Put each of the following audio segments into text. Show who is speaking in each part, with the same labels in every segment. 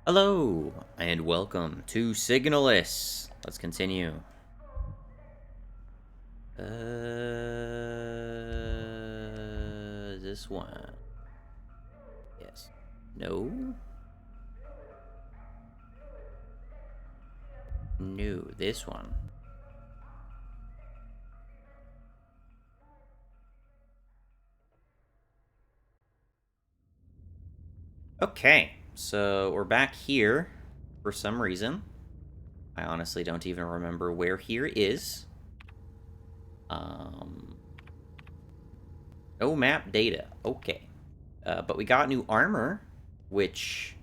Speaker 1: Hello, and welcome to Signalis. Let's continue. This one. Yes. No. No, this one. Okay, so we're back here for some reason. I honestly don't even remember where here is. No map data. Okay. But we got new armor, which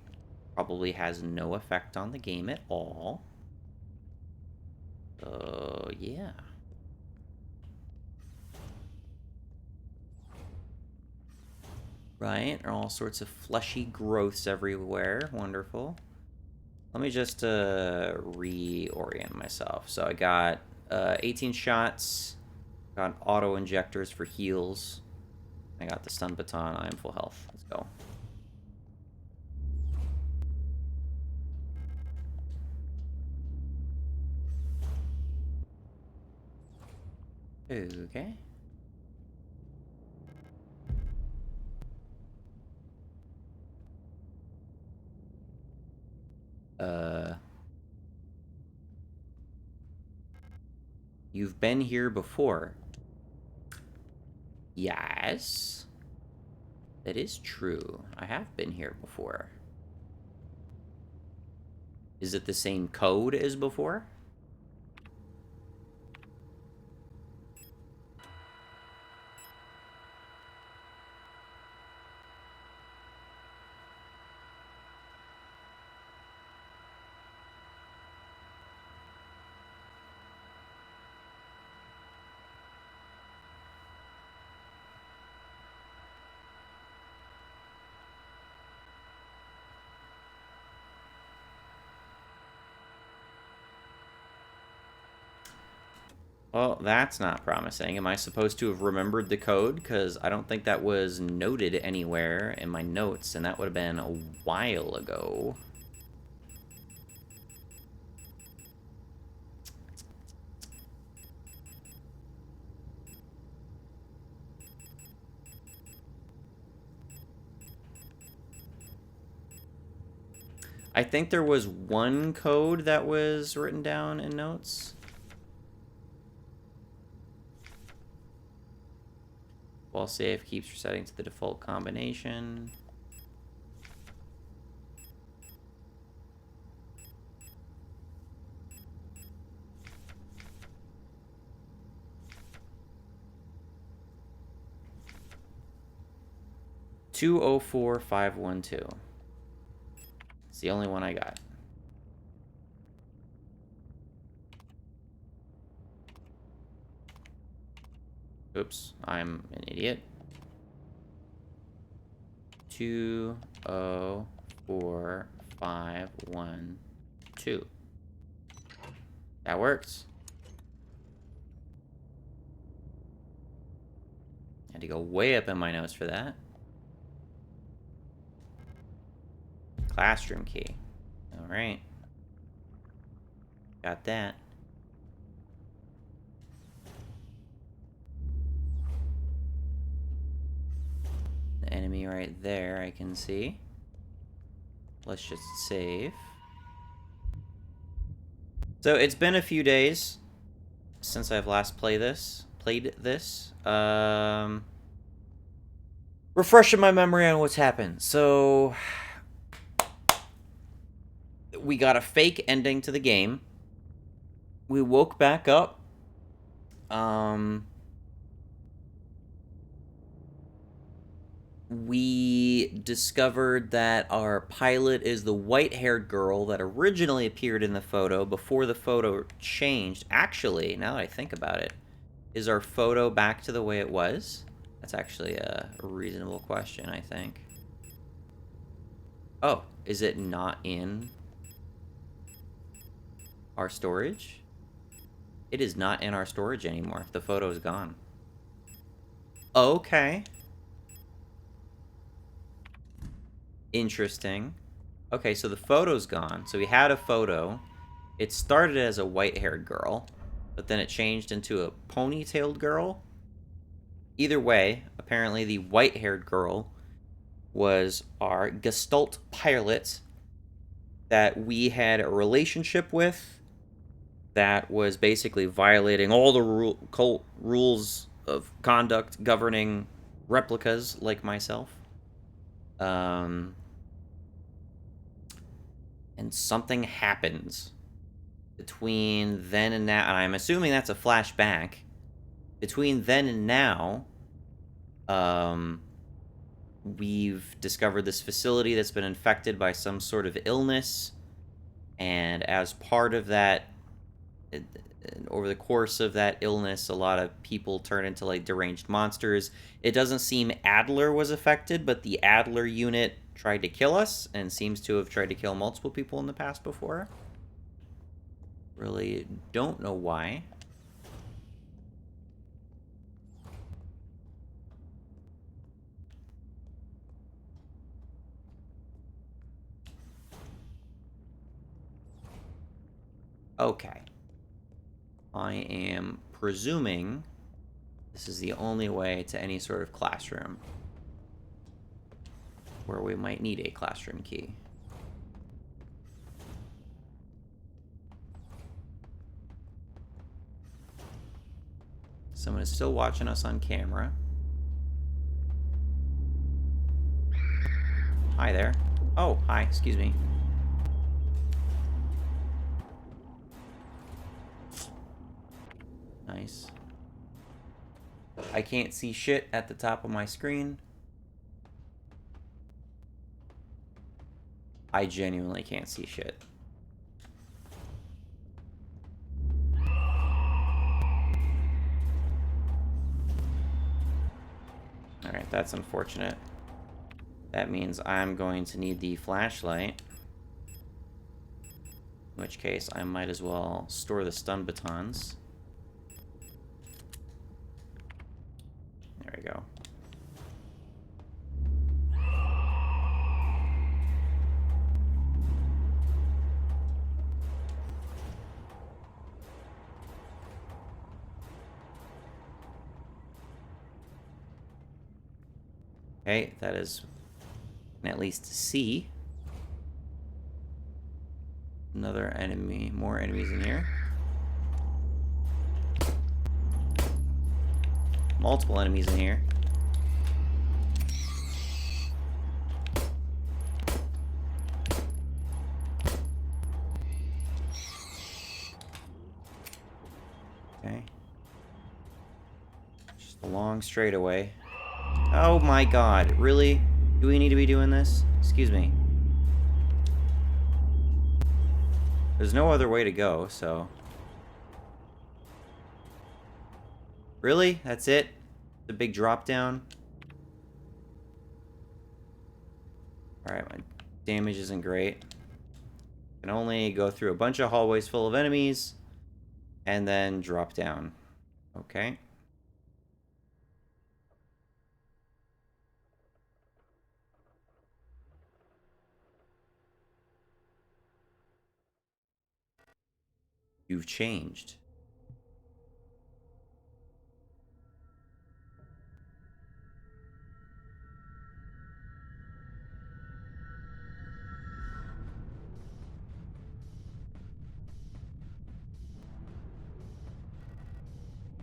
Speaker 1: probably has no effect on the game at all. Yeah. Right, all sorts of fleshy growths everywhere. Wonderful. Let me just reorient myself. So I got 18 shots, got auto injectors for heals. I got the stun baton. I am full health. Let's go. Okay. You've been here before. Yes. That is true. I have been here before. Is it the same code as before? Well, that's not promising. Am I supposed to have remembered the code? Because I don't think that was noted anywhere in my notes, and that would have been a while ago. I think there was one code that was written down in notes. While save keeps resetting to the default combination. $204,512. It's the only one I got. Oops, I'm an idiot. 204,512. That works. Had to go way up in my notes for that. Classroom key. Alright. Got that. The enemy right there, I can see. Let's just save. So it's been a few days since I've last played this. Refreshing my memory on what's happened. So we got a fake ending to the game. We woke back up. We discovered that our pilot is the white-haired girl that originally appeared in the photo before the photo changed. Actually, now that I think about it, is our photo back to the way it was? That's actually a reasonable question, I think. Oh, is it not in our storage? It is not in our storage anymore. The photo is gone. Okay. Interesting. Okay, so the photo's gone. So we had a photo. It started as a white-haired girl, but then it changed into a ponytailed girl. Either way, apparently the white-haired girl was our Gestalt pilot that we had a relationship with that was basically violating all the rules of conduct governing replicas like myself. And something happens between then and now, and I'm assuming that's a flashback. Between then and now, we've discovered this facility that's been infected by some sort of illness, and as part of that, over the course of that illness, a lot of people turn into like deranged monsters. It doesn't seem Adler was affected, but the Adler unit tried to kill us and seems to have tried to kill multiple people in the past before. Really don't know why. Okay. I am presuming this is the only way to any sort of classroom where we might need a classroom key. Someone is still watching us on camera. Hi there. Oh, hi, excuse me. Nice. I can't see shit at the top of my screen. I genuinely can't see shit. Alright, that's unfortunate. That means I'm going to need the flashlight. In which case, I might as well store the stun batons. There we go. Okay, that is at least C. Another enemy, more enemies in here. Multiple enemies in here. Okay. Just a long straightaway. Oh my god, really? Do we need to be doing this? Excuse me. There's no other way to go, so... Really? That's it? The big drop down? Alright, my damage isn't great. Can only go through a bunch of hallways full of enemies, and then drop down. Okay. You've changed.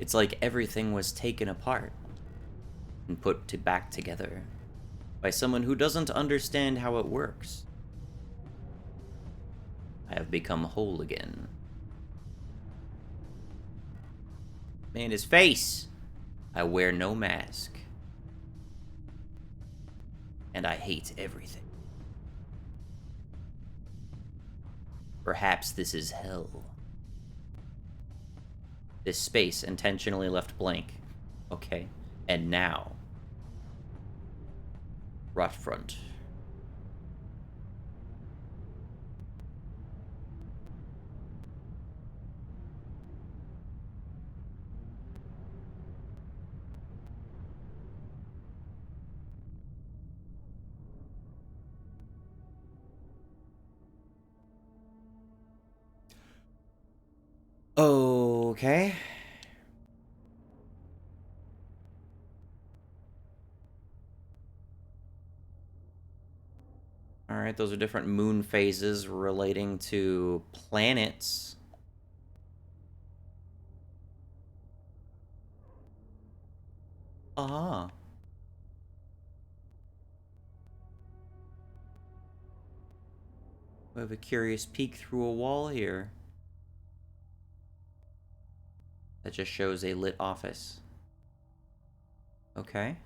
Speaker 1: It's like everything was taken apart and put back together by someone who doesn't understand how it works. I have become whole again. Man, his face! I wear no mask. And I hate everything. Perhaps this is hell. This space intentionally left blank. Okay. And now. Rot front. Okay. Alright, those are different moon phases relating to planets. Ah. We have a curious peek through a wall here. That just shows a lit office. Okay.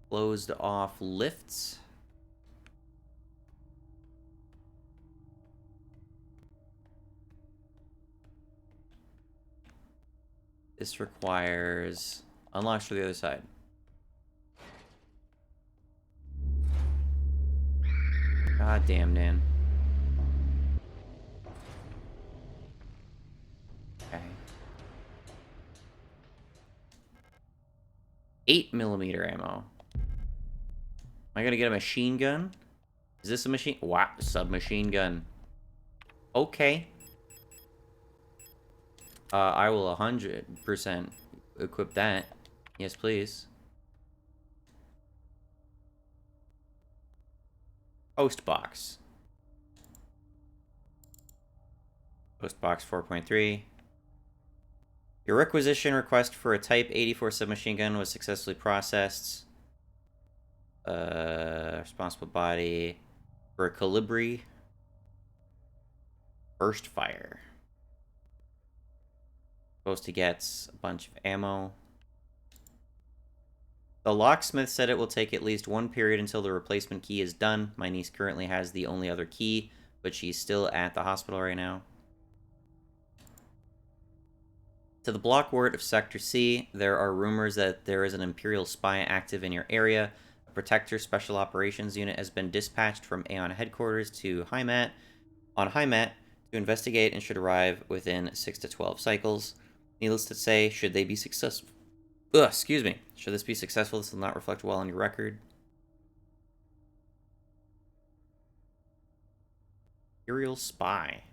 Speaker 1: Closed off lifts. This requires unlocks to the other side. God damn, Dan. Okay. 8mm ammo. Am I gonna get a machine gun? Is this a machine? Wow, submachine gun. Okay. I will 100% equip that. Yes, please. Post box. Post box 4.3. Your requisition request for a Type 84 submachine gun was successfully processed. Responsible body for a Calibri. Burst fire. Supposed to get a bunch of ammo. The locksmith said it will take at least one period until the replacement key is done. My niece currently has the only other key, but she's still at the hospital right now. To the block ward of Sector C, there are rumors that there is an Imperial spy active in your area. A Protector Special Operations unit has been dispatched from Aeon headquarters to Heimat to investigate and should arrive within 6 to 12 cycles. Needless to say, should they be successful... excuse me. Should this be successful, this will not reflect well on your record. Imperial spy.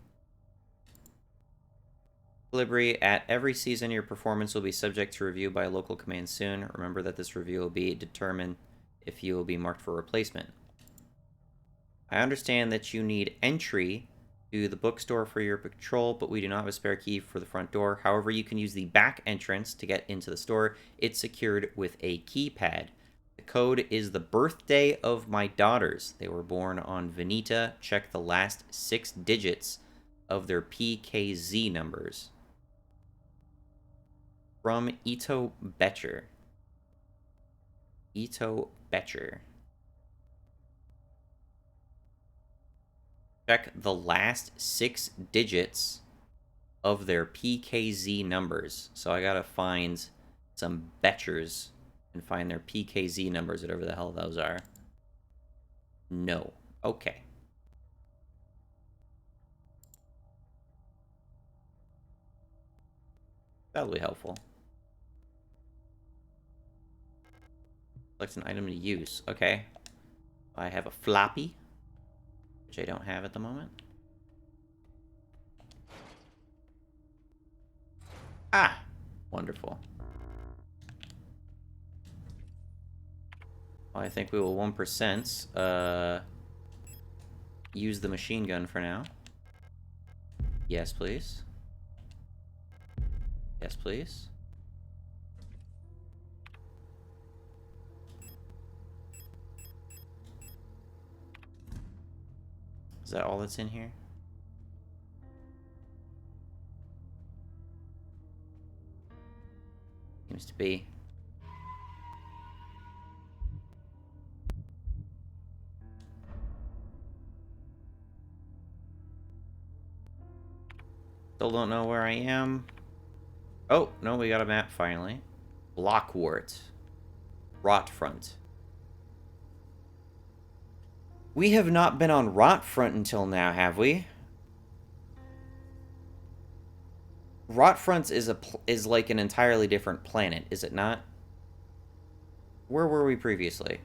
Speaker 1: Delivery. At every season, your performance will be subject to review by a local command soon. Remember that this review will be determined if you will be marked for replacement. I understand that you need entry to the bookstore for your patrol, but we do not have a spare key for the front door. However, you can use the back entrance to get into the store. It's secured with a keypad. The code is the birthday of my daughters. They were born on Veneta. Check the last 6 digits of their PKZ numbers. From Ito Betcher. Ito Betcher. Check the last 6 digits of their PKZ numbers. So I gotta find some Betchers and find their PKZ numbers, whatever the hell those are. No. Okay. That'll be helpful. Select an item to use. Okay. I have a floppy, which I don't have at the moment. Ah! Wonderful. Well, I think we will 1% use the machine gun for now. Yes, please. Yes, please. Is that all that's in here? Seems to be. Still don't know where I am. Oh, no, we got a map finally. Blockwart. Rotfront. We have not been on Rotfront until now, have we? Rotfront is like an entirely different planet, is it not? Where were we previously?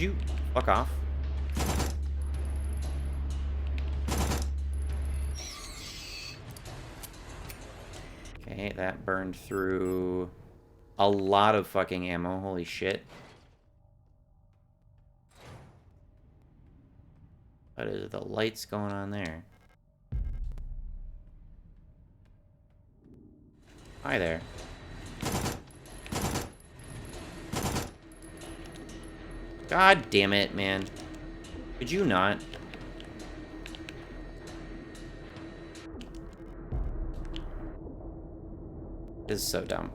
Speaker 1: you fuck off? Okay, that burned through a lot of fucking ammo. Holy shit. What is the lights going on there? Hi there. God damn it, man. Could you not? This is so dumb.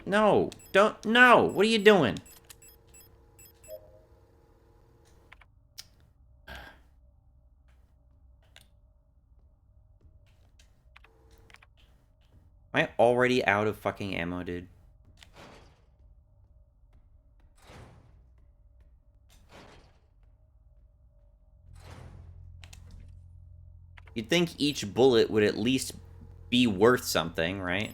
Speaker 1: No! Don't- No! What are you doing? Am I already out of fucking ammo, dude? You'd think each bullet would at least be worth something, right?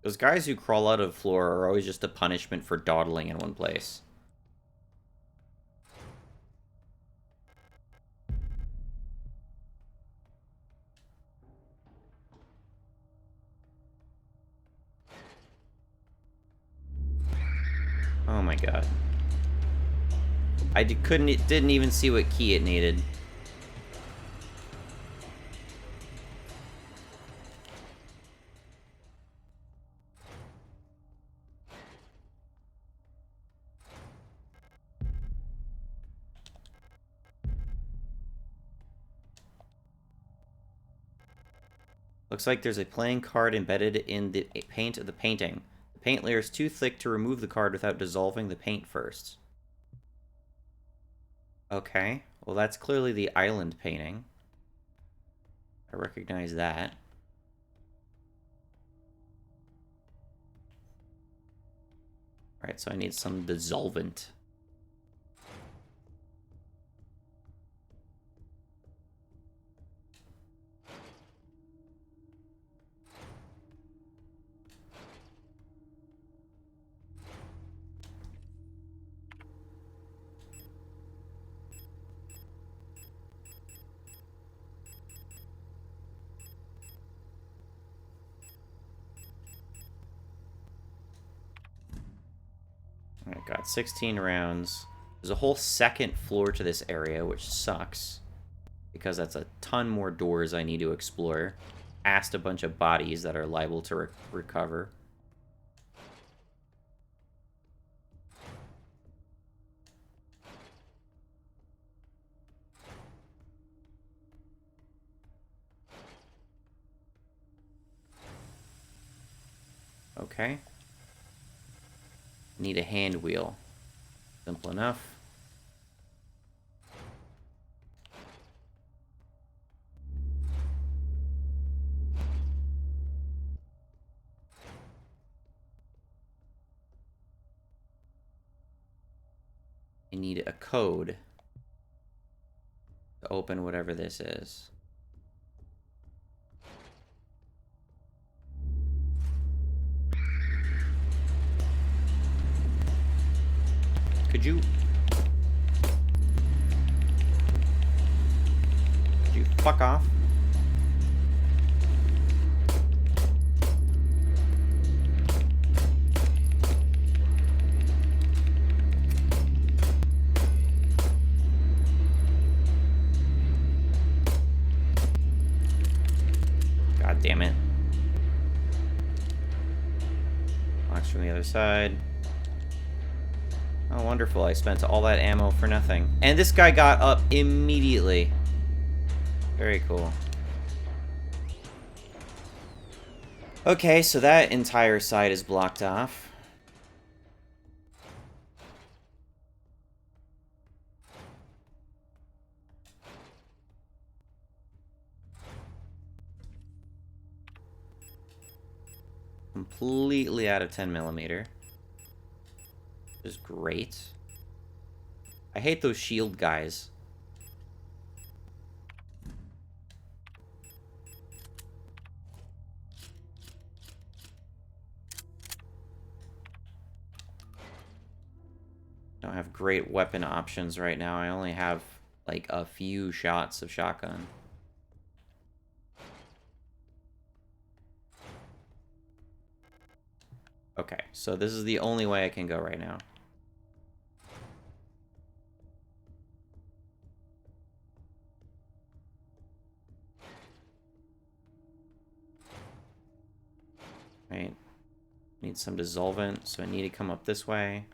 Speaker 1: Those guys who crawl out of the floor are always just a punishment for dawdling in one place. Oh my god. Didn't even see what key it needed. Looks like there's a playing card embedded in the paint of the painting. The paint layer is too thick to remove the card without dissolving the paint first. Okay, well that's clearly the island painting. I recognize that. Alright, so I need some dissolvent. Alright, got 16 rounds. There's a whole second floor to this area, which sucks. Because that's a ton more doors I need to explore. Past a bunch of bodies that are liable to recover. Okay. Need a hand wheel. Simple enough. I need a code to open whatever this is. Could you fuck off? God damn it. Locks from the other side. Oh, wonderful. I spent all that ammo for nothing. And this guy got up immediately. Very cool. Okay, so that entire side is blocked off. Completely out of 10mm. Which is great. I hate those shield guys. Don't have great weapon options right now. I only have, like, a few shots of shotgun. Okay, so this is the only way I can go right now. Right. Need some dissolvent, so I need to come up this way.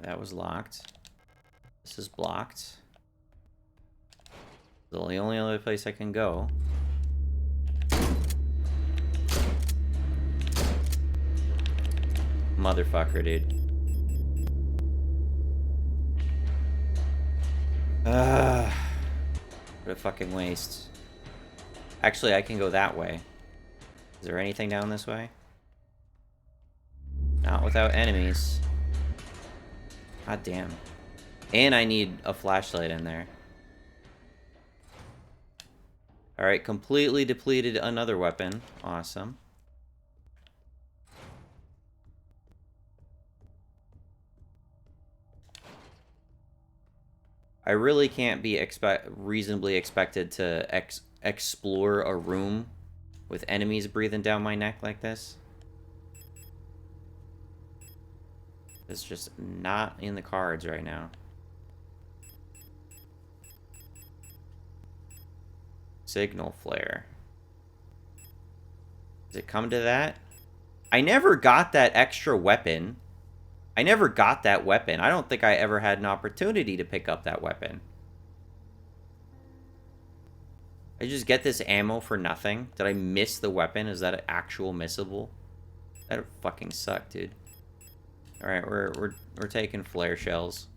Speaker 1: That was locked. This is blocked. The only other place I can go. Motherfucker, dude. What a fucking waste. Actually, I can go that way. Is there anything down this way? Not without enemies. God damn. And I need a flashlight in there. Alright, completely depleted another weapon. Awesome. I really can't be reasonably expected to explore a room with enemies breathing down my neck like this. It's just not in the cards right now. Signal flare. Does it come to that? I never got that extra weapon. I never got that weapon. I don't think I ever had an opportunity to pick up that weapon. I just get this ammo for nothing. Did I miss the weapon? Is that an actual missable? That would fucking suck, dude. Alright, we're taking flare shells.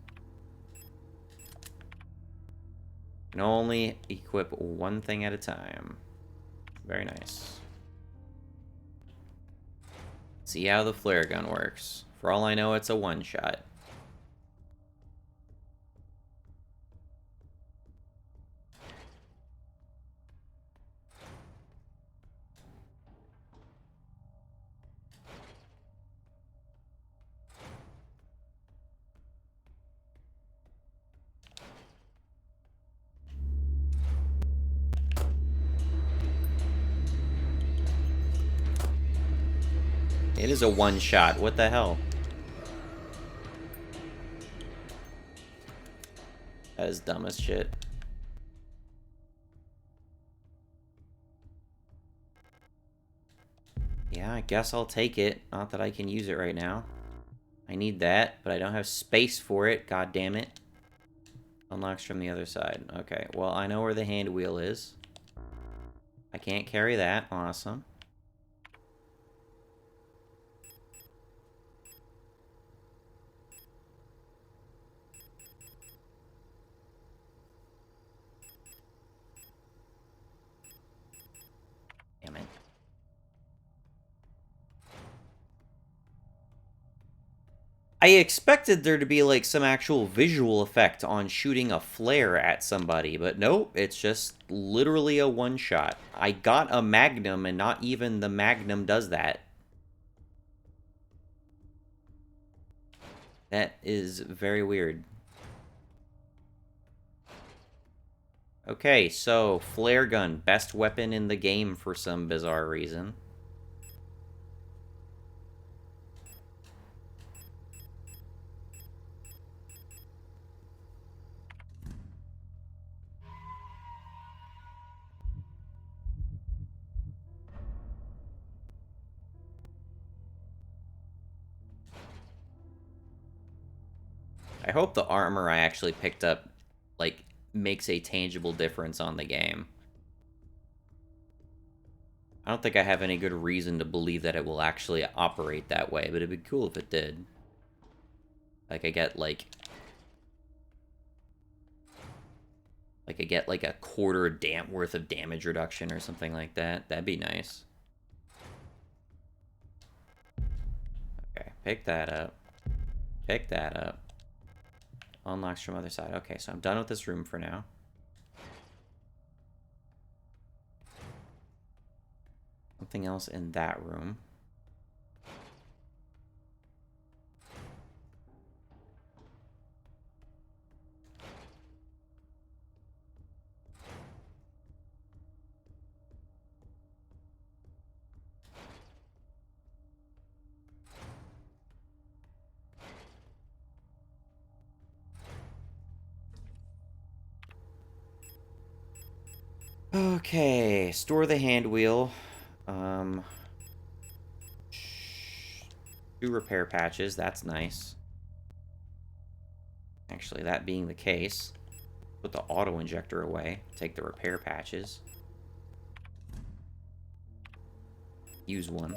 Speaker 1: Can only equip one thing at a time. Very nice. See how the flare gun works. For all I know, it's a one-shot. It is a one-shot. What the hell? That is dumb as shit. Yeah, I guess I'll take it. Not that I can use it right now. I need that, but I don't have space for it. God damn it. Unlocks from the other side. Okay, well, I know where the hand wheel is. I can't carry that. Awesome. Damn it. I expected there to be, like, some actual visual effect on shooting a flare at somebody, but nope, it's just literally a one-shot. I got a magnum, and not even the magnum does that. That is very weird. Okay, so, flare gun, best weapon in the game for some bizarre reason. I hope the armor I actually picked up, like, makes a tangible difference on the game. I don't think I have any good reason to believe that it will actually operate that way, but it'd be cool if it did. Like, I get, like I get, like, a quarter worth of damage reduction or something like that. That'd be nice. Okay, pick that up. Pick that up. Unlocks from other side. Okay, so I'm done with this room for now. Something else in that room. Okay, store the hand wheel. 2 repair patches, that's nice. Actually, that being the case, put the auto injector away, take the repair patches. Use one.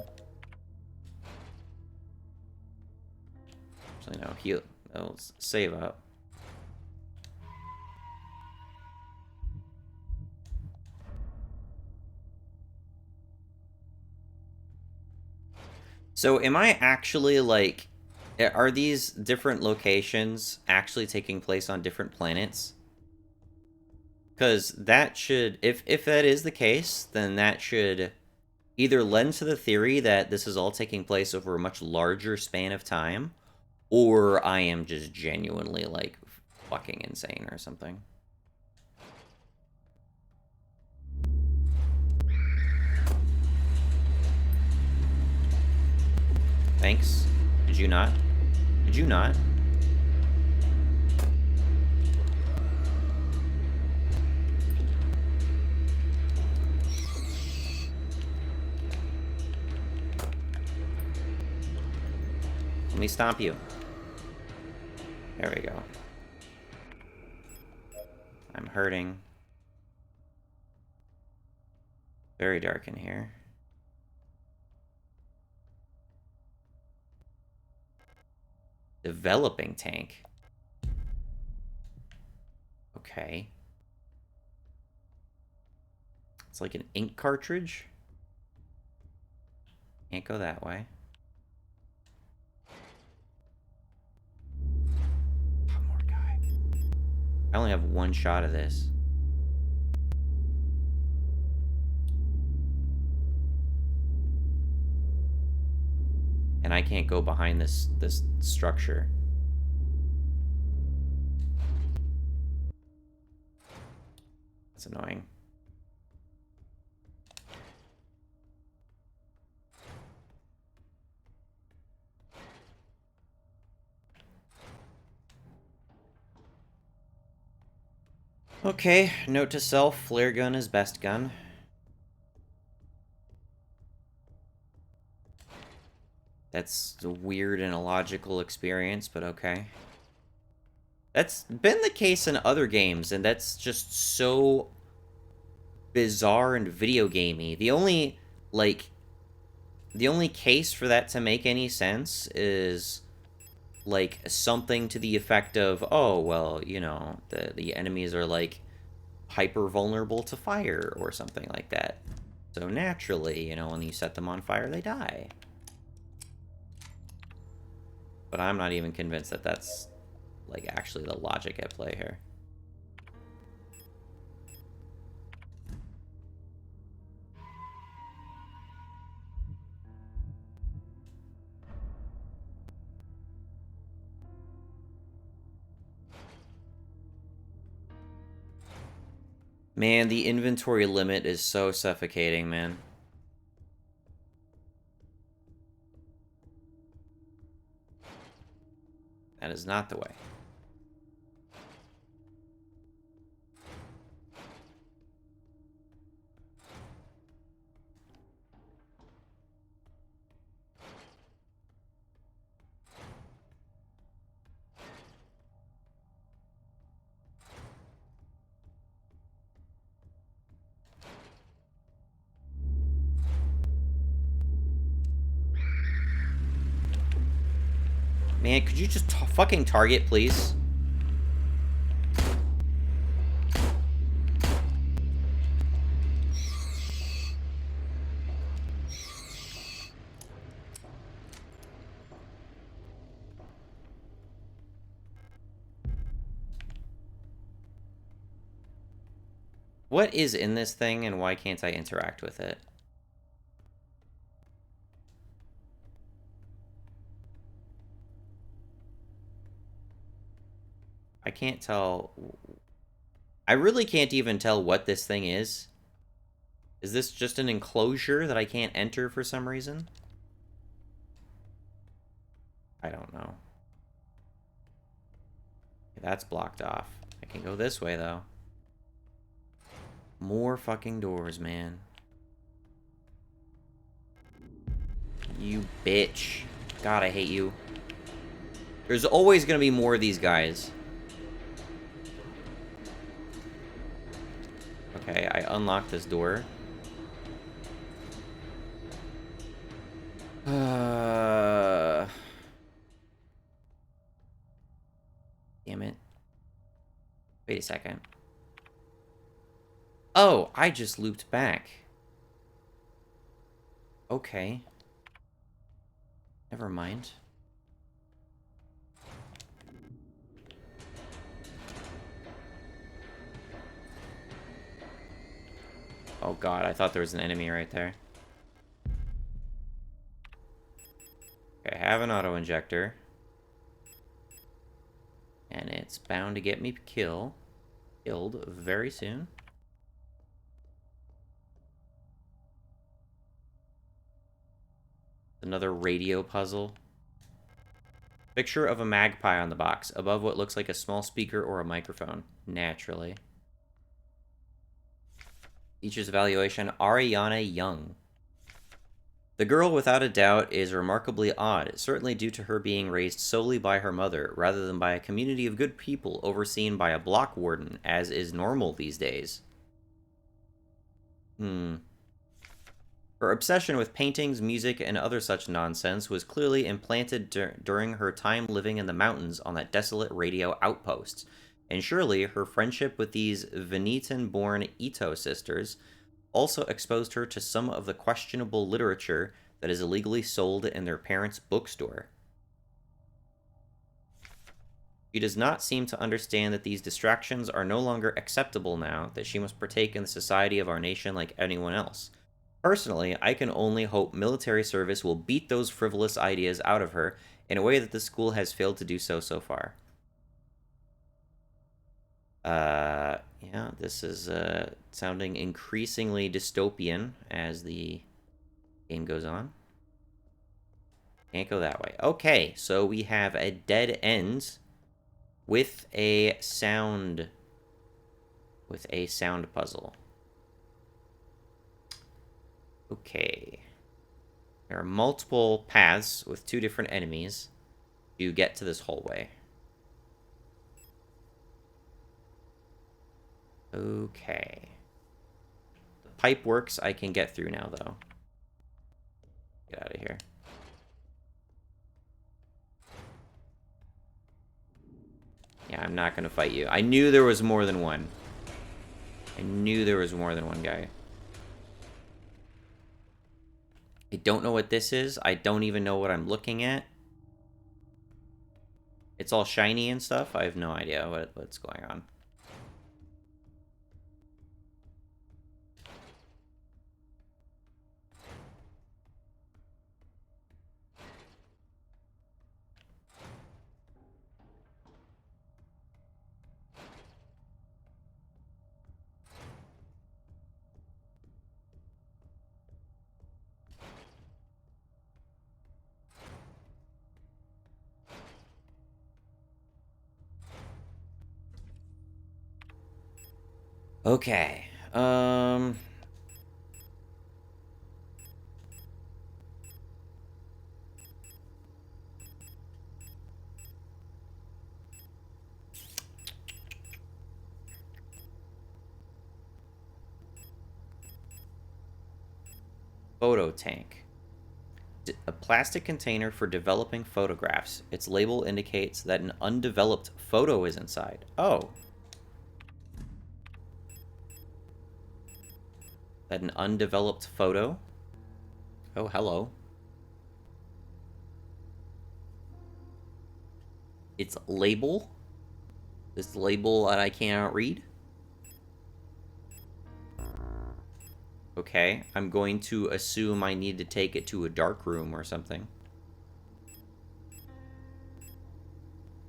Speaker 1: Actually, no, heal. Oh, save up. So, am I actually, like... Are these different locations actually taking place on different planets? Because that should... If that is the case, then that should either lend to the theory that this is all taking place over a much larger span of time, or I am just genuinely, like, fucking insane or something. Thanks. Did you not? Did you not? Let me stomp you. There we go. I'm hurting. Very dark in here. Developing tank. Okay. It's like an ink cartridge. Can't go that way. One more guy. I only have one shot of this. And I can't go behind this structure. That's annoying. Okay, note to self, flare gun is best gun. That's a weird and illogical experience, but okay. That's been the case in other games, and that's just so bizarre and video gamey. The only, like, the only case for that to make any sense is, like, something to the effect of, oh, well, you know, the enemies are, like, hyper vulnerable to fire or something like that. So naturally, you know, when you set them on fire, they die. But I'm not even convinced that that's, like, actually the logic at play here. Man, the inventory limit is so suffocating, man. That is not the way. Man, could you just fucking target, please? What is in this thing, and why can't I interact with it? I can't tell. I really can't even tell what this thing is. Is this just an enclosure that I can't enter for some reason? I don't know. That's blocked off. I can go this way, though. More fucking doors, man. You bitch. God, I hate you. There's always gonna be more of these guys. Okay, I unlocked this door. Damn it. Wait a second. Oh, I just looped back. Okay. Never mind. Oh god, I thought there was an enemy right there. Okay, I have an auto-injector. And it's bound to get me killed very soon. Another radio puzzle. Picture of a magpie on the box, above what looks like a small speaker or a microphone. Naturally. Teacher's evaluation, Ariana Young. The girl, without a doubt, is remarkably odd, certainly due to her being raised solely by her mother, rather than by a community of good people overseen by a block warden, as is normal these days. Her obsession with paintings, music, and other such nonsense was clearly implanted during her time living in the mountains on that desolate radio outpost, and surely her friendship with these Venetian-born Ito sisters also exposed her to some of the questionable literature that is illegally sold in their parents' bookstore. She does not seem to understand that these distractions are no longer acceptable now, that she must partake in the society of our nation like anyone else. Personally, I can only hope military service will beat those frivolous ideas out of her in a way that the school has failed to do so far. Yeah, this is sounding increasingly dystopian as the game goes on. Can't go that way. Okay, so we have a dead end with a sound puzzle. Okay. There are multiple paths with two different enemies to get to this hallway. Okay. The pipe works. I can get through now, though. Get out of here. Yeah, I'm not going to fight you. I knew there was more than one. I knew there was more than one guy. I don't know what this is. I don't even know what I'm looking at. It's all shiny and stuff. I have no idea what's going on. Okay. Photo tank. A plastic container for developing photographs. Its label indicates that an undeveloped photo is inside. Oh. That an undeveloped photo? Oh, hello. Its label? This label that I cannot read? Okay, I'm going to assume I need to take it to a dark room or something.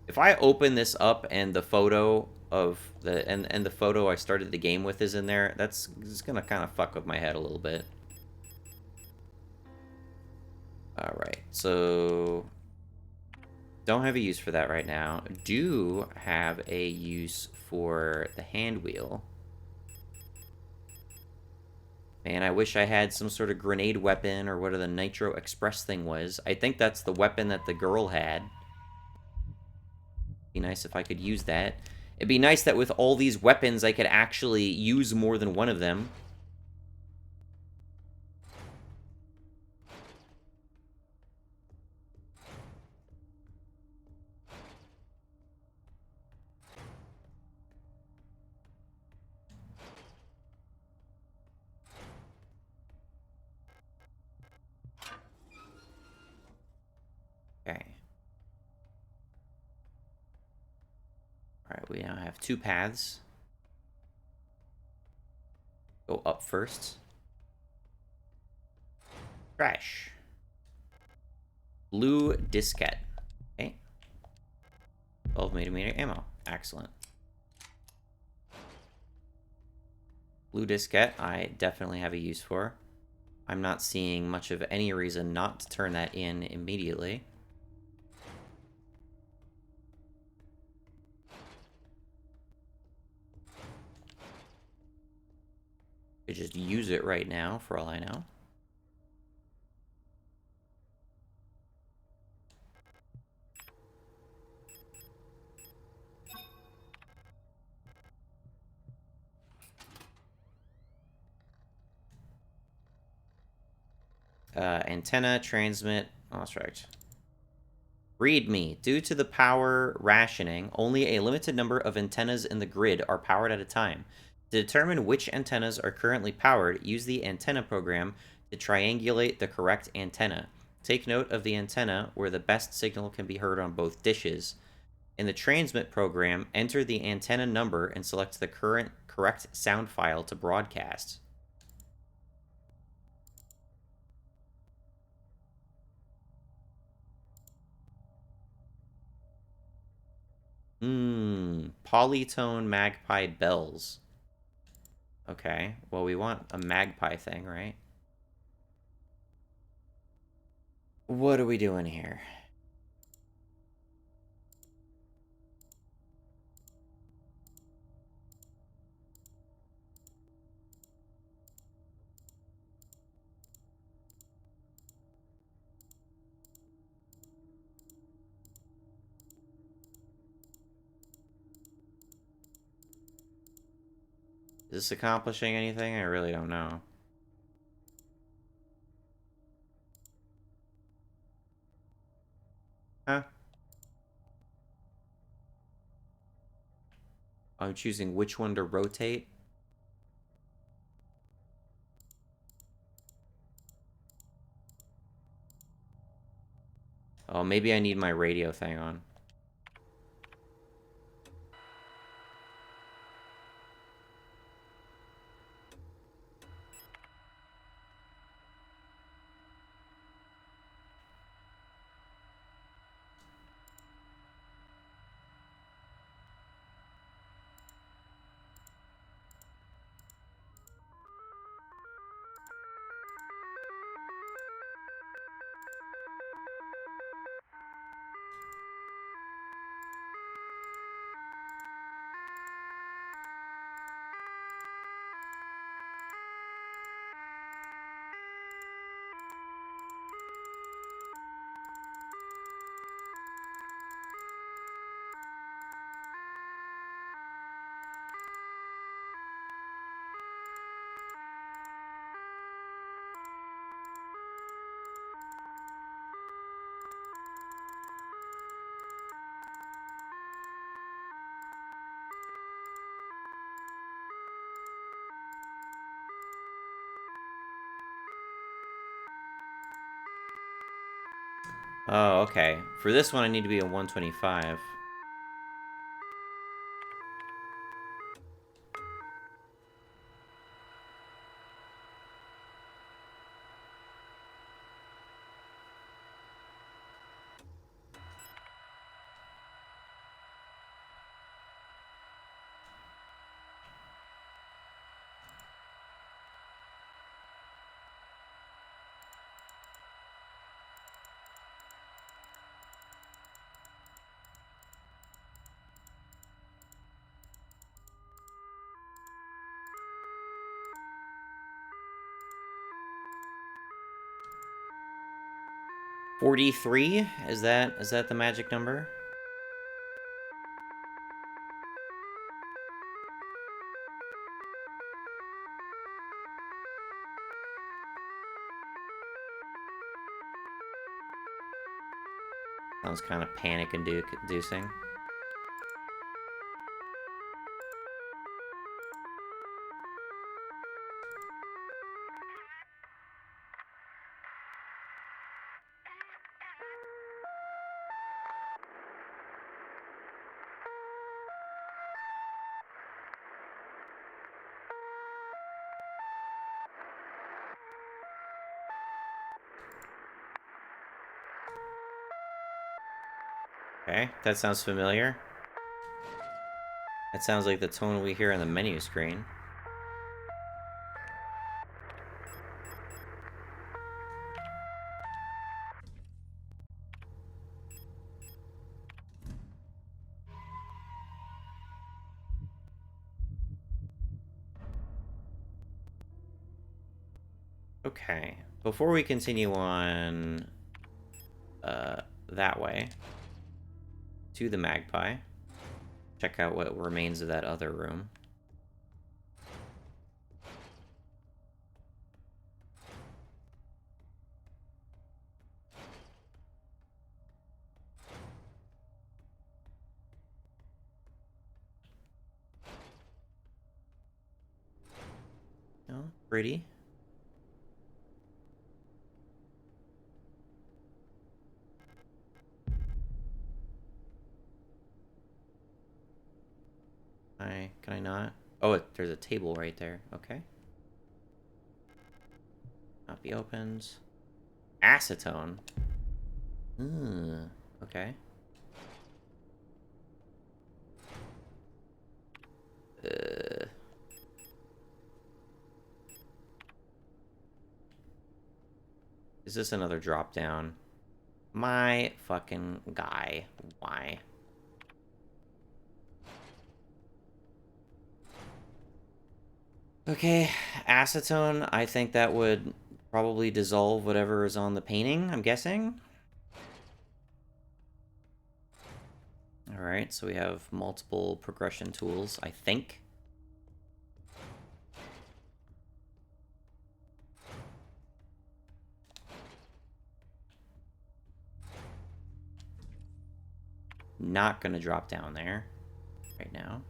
Speaker 1: If I open this up and the photo of the and the photo I started the game with is in there, that's gonna kind of fuck with my head a little bit. Alright, so don't have a use for that right now. Do have a use for the hand wheel. Man, I wish I had some sort of grenade weapon or whatever the Nitro Express thing was. I think that's the weapon that the girl had. Be nice if I could use that. It'd be nice that with all these weapons, I could actually use more than one of them. Okay. Alright, we now have 2 paths. Go up first. Trash. Blue diskette. Okay. 12mm ammo. Excellent. Blue diskette, I definitely have a use for. I'm not seeing much of any reason not to turn that in immediately. Could just use it right now, for all I know. Antenna, transmit. Oh, that's right. Read me. Due to the power rationing, only a limited number of antennas in the grid are powered at a time. To determine which antennas are currently powered, use the antenna program to triangulate the correct antenna. Take note of the antenna where the best signal can be heard on both dishes. In the transmit program, enter the antenna number and select the correct sound file to broadcast. Polytone magpie bells. Okay, well, we want a magpie thing, right? What are we doing here? Is this accomplishing anything? I really don't know. Huh? I'm choosing which one to rotate. Oh, maybe I need my radio thing on. Oh, okay. For this one, I need to be a 125. $43? Is that the magic number? Sounds kind of panic-inducing. Okay, that sounds familiar. That sounds like the tone we hear on the menu screen. Okay, before we continue on that way to the Magpie, check out what remains of that other room. Oh, pretty. Can I not? Oh, there's a table right there. Okay. Not be opened. Acetone. Okay. Uh, is this another drop down? My fucking guy. Why? Okay, acetone. I think that would probably dissolve whatever is on the painting, I'm guessing. Alright, so we have multiple progression tools, I think. Not gonna drop down there right now.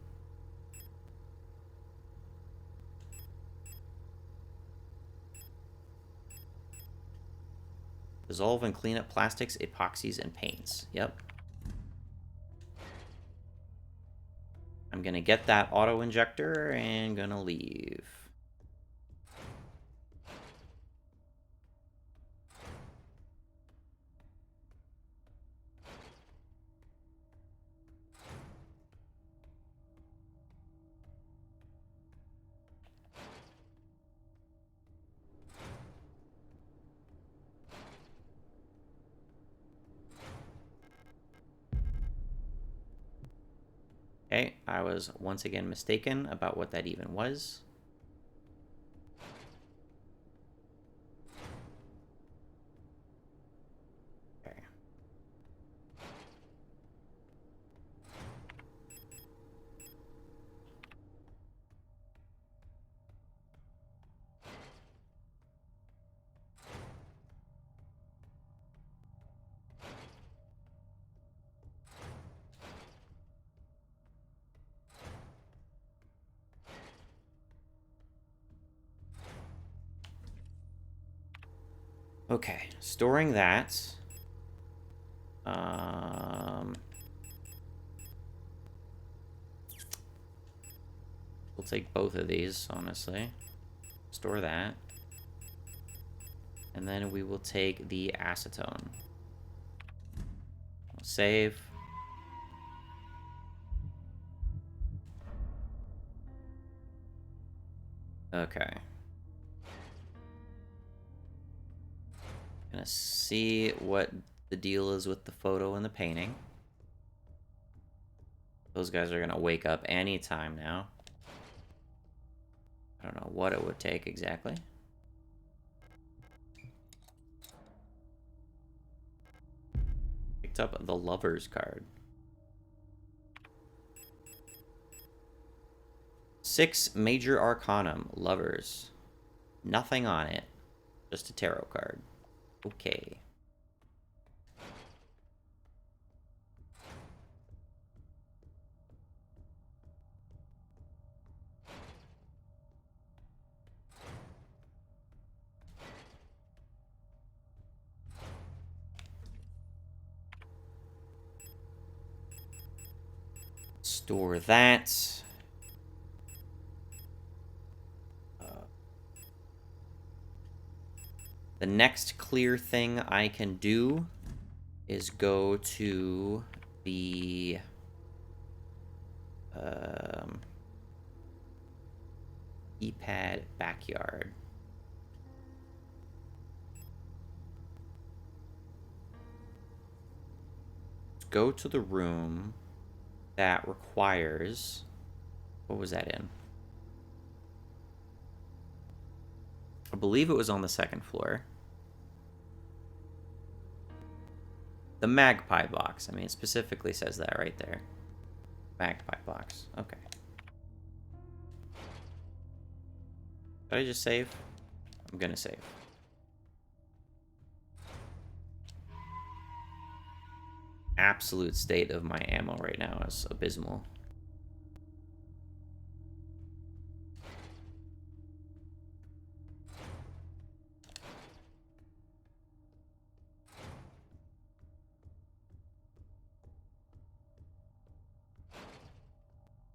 Speaker 1: Dissolve and clean up plastics, epoxies, and paints. Yep. I'm gonna get that auto injector and gonna leave. Okay, I was once again mistaken about what that even was. Okay. Okay, storing that. We'll take both of these, honestly. Store that. And then we will take the acetone. Save. Okay. Gonna see what the deal is with the photo and the painting. Those guys are gonna wake up anytime now. I don't know what it would take exactly. Picked up the Lover's card. 6 Major Arcanum, Lovers. Nothing on it. Just a tarot card. Okay. Store that. The next clear thing I can do is go to the keypad backyard. Let's go to the room that requires... What was that in? I believe it was on the 2nd floor. The magpie box. I mean, it specifically says that right there. Magpie box. Okay. Did I just save? I'm gonna save. Absolute state of my ammo right now is abysmal.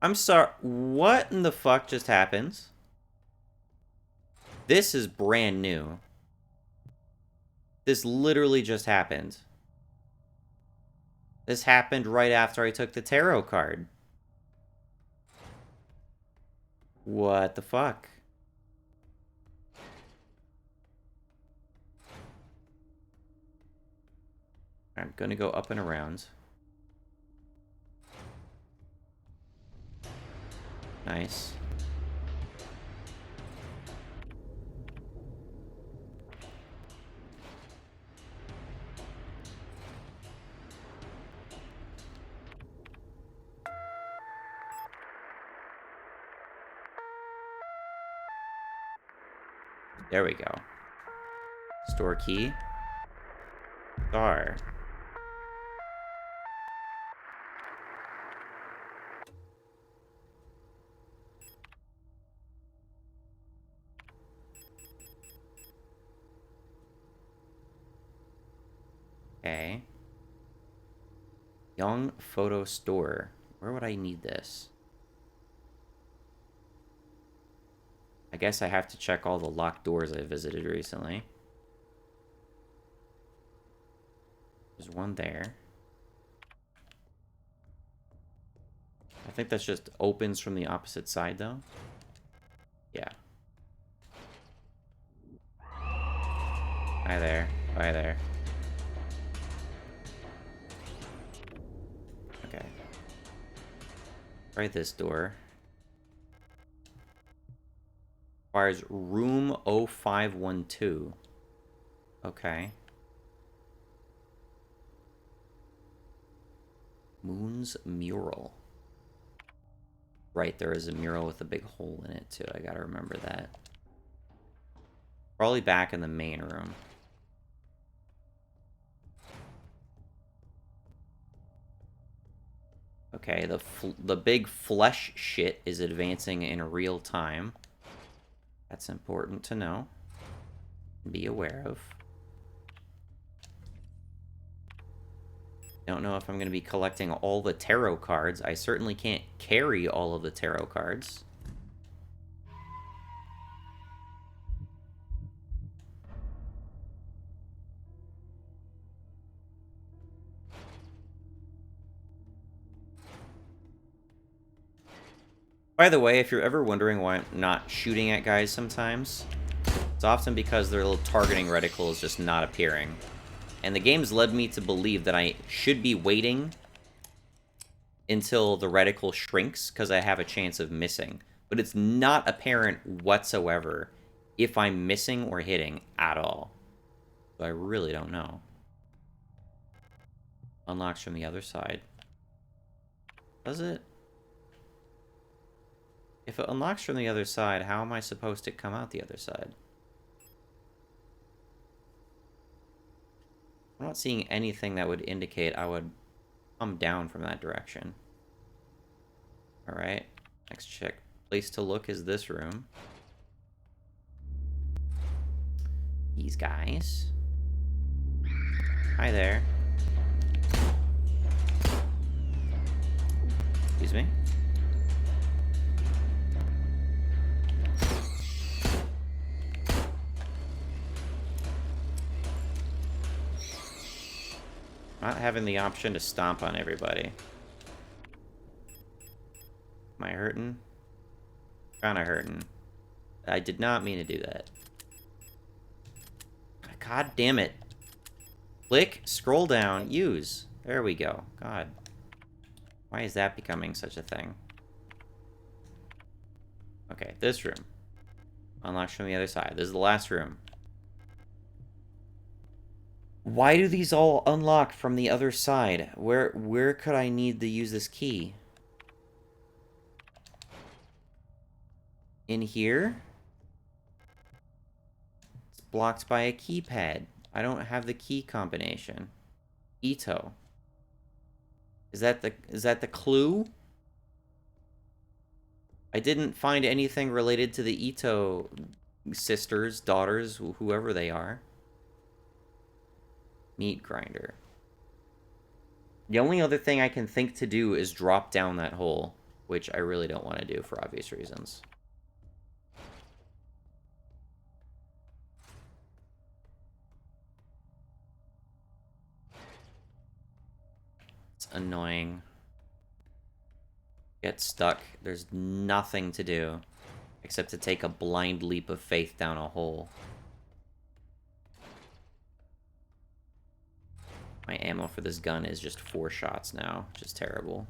Speaker 1: I'm sorry, what in the fuck just happened? This is brand new. This literally just happened. This happened right after I took the tarot card. What the fuck? I'm gonna go up and around. Nice. There we go. Store key. Star. Okay. Young photo store. Where would I need this? I guess I have to check all the locked doors I visited recently. There's one there. I think that's just opens from the opposite side, though. Yeah. Hi there. Hi there. Okay. Try this door. Requires room 0512. Okay. Moon's mural. Right, there is a mural with a big hole in it, too. I gotta remember that. Probably back in the main room. Okay, the big flesh shit is advancing in real time. That's important to know. Be aware of. Don't know if I'm going to be collecting all the tarot cards. I certainly can't carry all of the tarot cards. By the way, if you're ever wondering why I'm not shooting at guys sometimes, it's often because their little targeting reticle is just not appearing. And the game's led me to believe that I should be waiting until the reticle shrinks, because I have a chance of missing. But it's not apparent whatsoever if I'm missing or hitting at all. So I really don't know. Unlocks from the other side. Does it? If it unlocks from the other side, how am I supposed to come out the other side? I'm not seeing anything that would indicate I would come down from that direction. Alright, next check. Place to look is this room. These guys. Hi there. Excuse me. Not having the option to stomp on everybody. Am I hurting? Kinda hurting. I did not mean to do that. God damn it. Click, scroll down, use. There we go. God. Why is that becoming such a thing? Okay, this room. Unlocks from the other side. This is the last room. Why do these all unlock from the other side? Where could I need to use this key? In here? It's blocked by a keypad. I don't have the key combination. Ito. Is that the clue? I didn't find anything related to the Ito sisters, daughters, whoever they are. Meat grinder. The only other thing I can think to do is drop down that hole, which I really don't want to do for obvious reasons. It's annoying. Get stuck. There's nothing to do except to take a blind leap of faith down a hole. My ammo for this gun is just 4 shots now, which is terrible.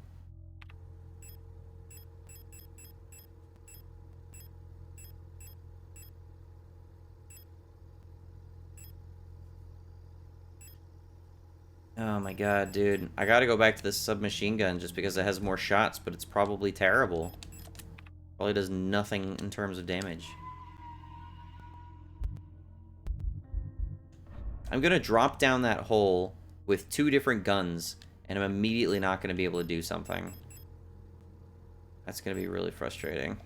Speaker 1: Oh my god, dude. I gotta go back to this submachine gun just because it has more shots, but it's probably terrible. Probably does nothing in terms of damage. I'm gonna drop down that hole with 2 different guns, and I'm immediately not gonna be able to do something. That's gonna be really frustrating.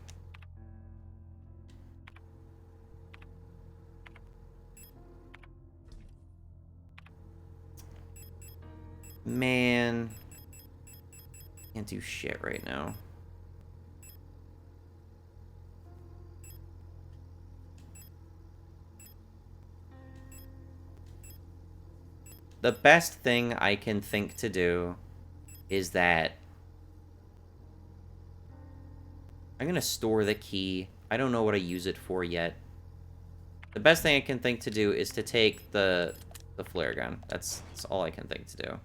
Speaker 1: Man. Can't do shit right now. The best thing I can think to do is that I'm gonna store the key. I don't know what I use it for yet. The best thing I can think to do is to take the flare gun. That's all I can think to do.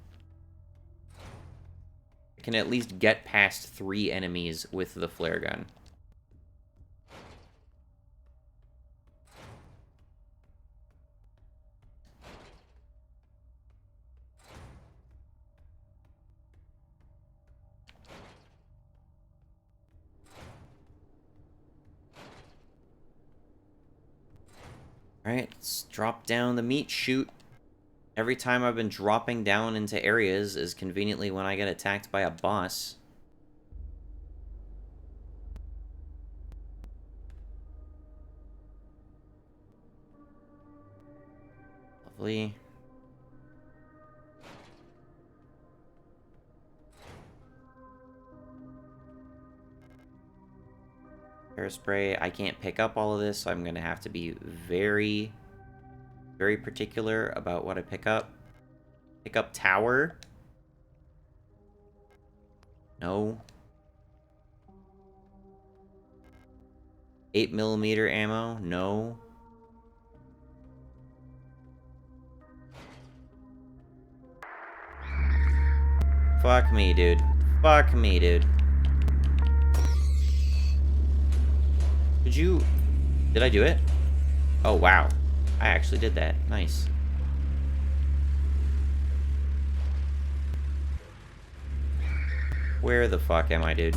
Speaker 1: I can at least get past 3 enemies with the flare gun. Alright, let's drop down the meat chute. Every time I've been dropping down into areas is conveniently when I get attacked by a boss. Lovely. Hairspray. I can't pick up all of this, so I'm going to have to be very, very particular about what I pick up. Pick up tower. No. 8mm ammo. No. Fuck me, dude. Fuck me, dude. Did I do it? Oh, wow. I actually did that. Nice. Where the fuck am I, dude?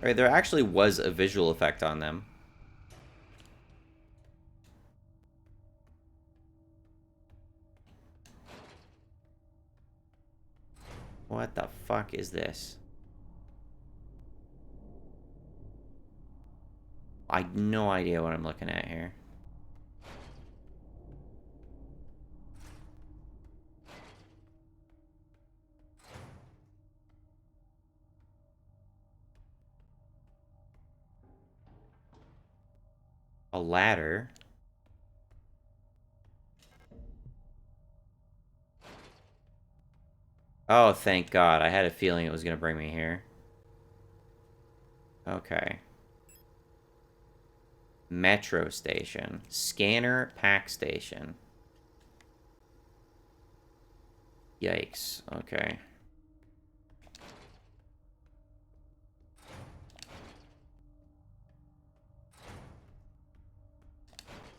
Speaker 1: Alright, there actually was a visual effect on them. What the fuck is this? I have no idea what I'm looking at here. A ladder. Oh, thank God. I had a feeling it was going to bring me here. Okay. Metro station. Scanner pack station. Yikes. Okay.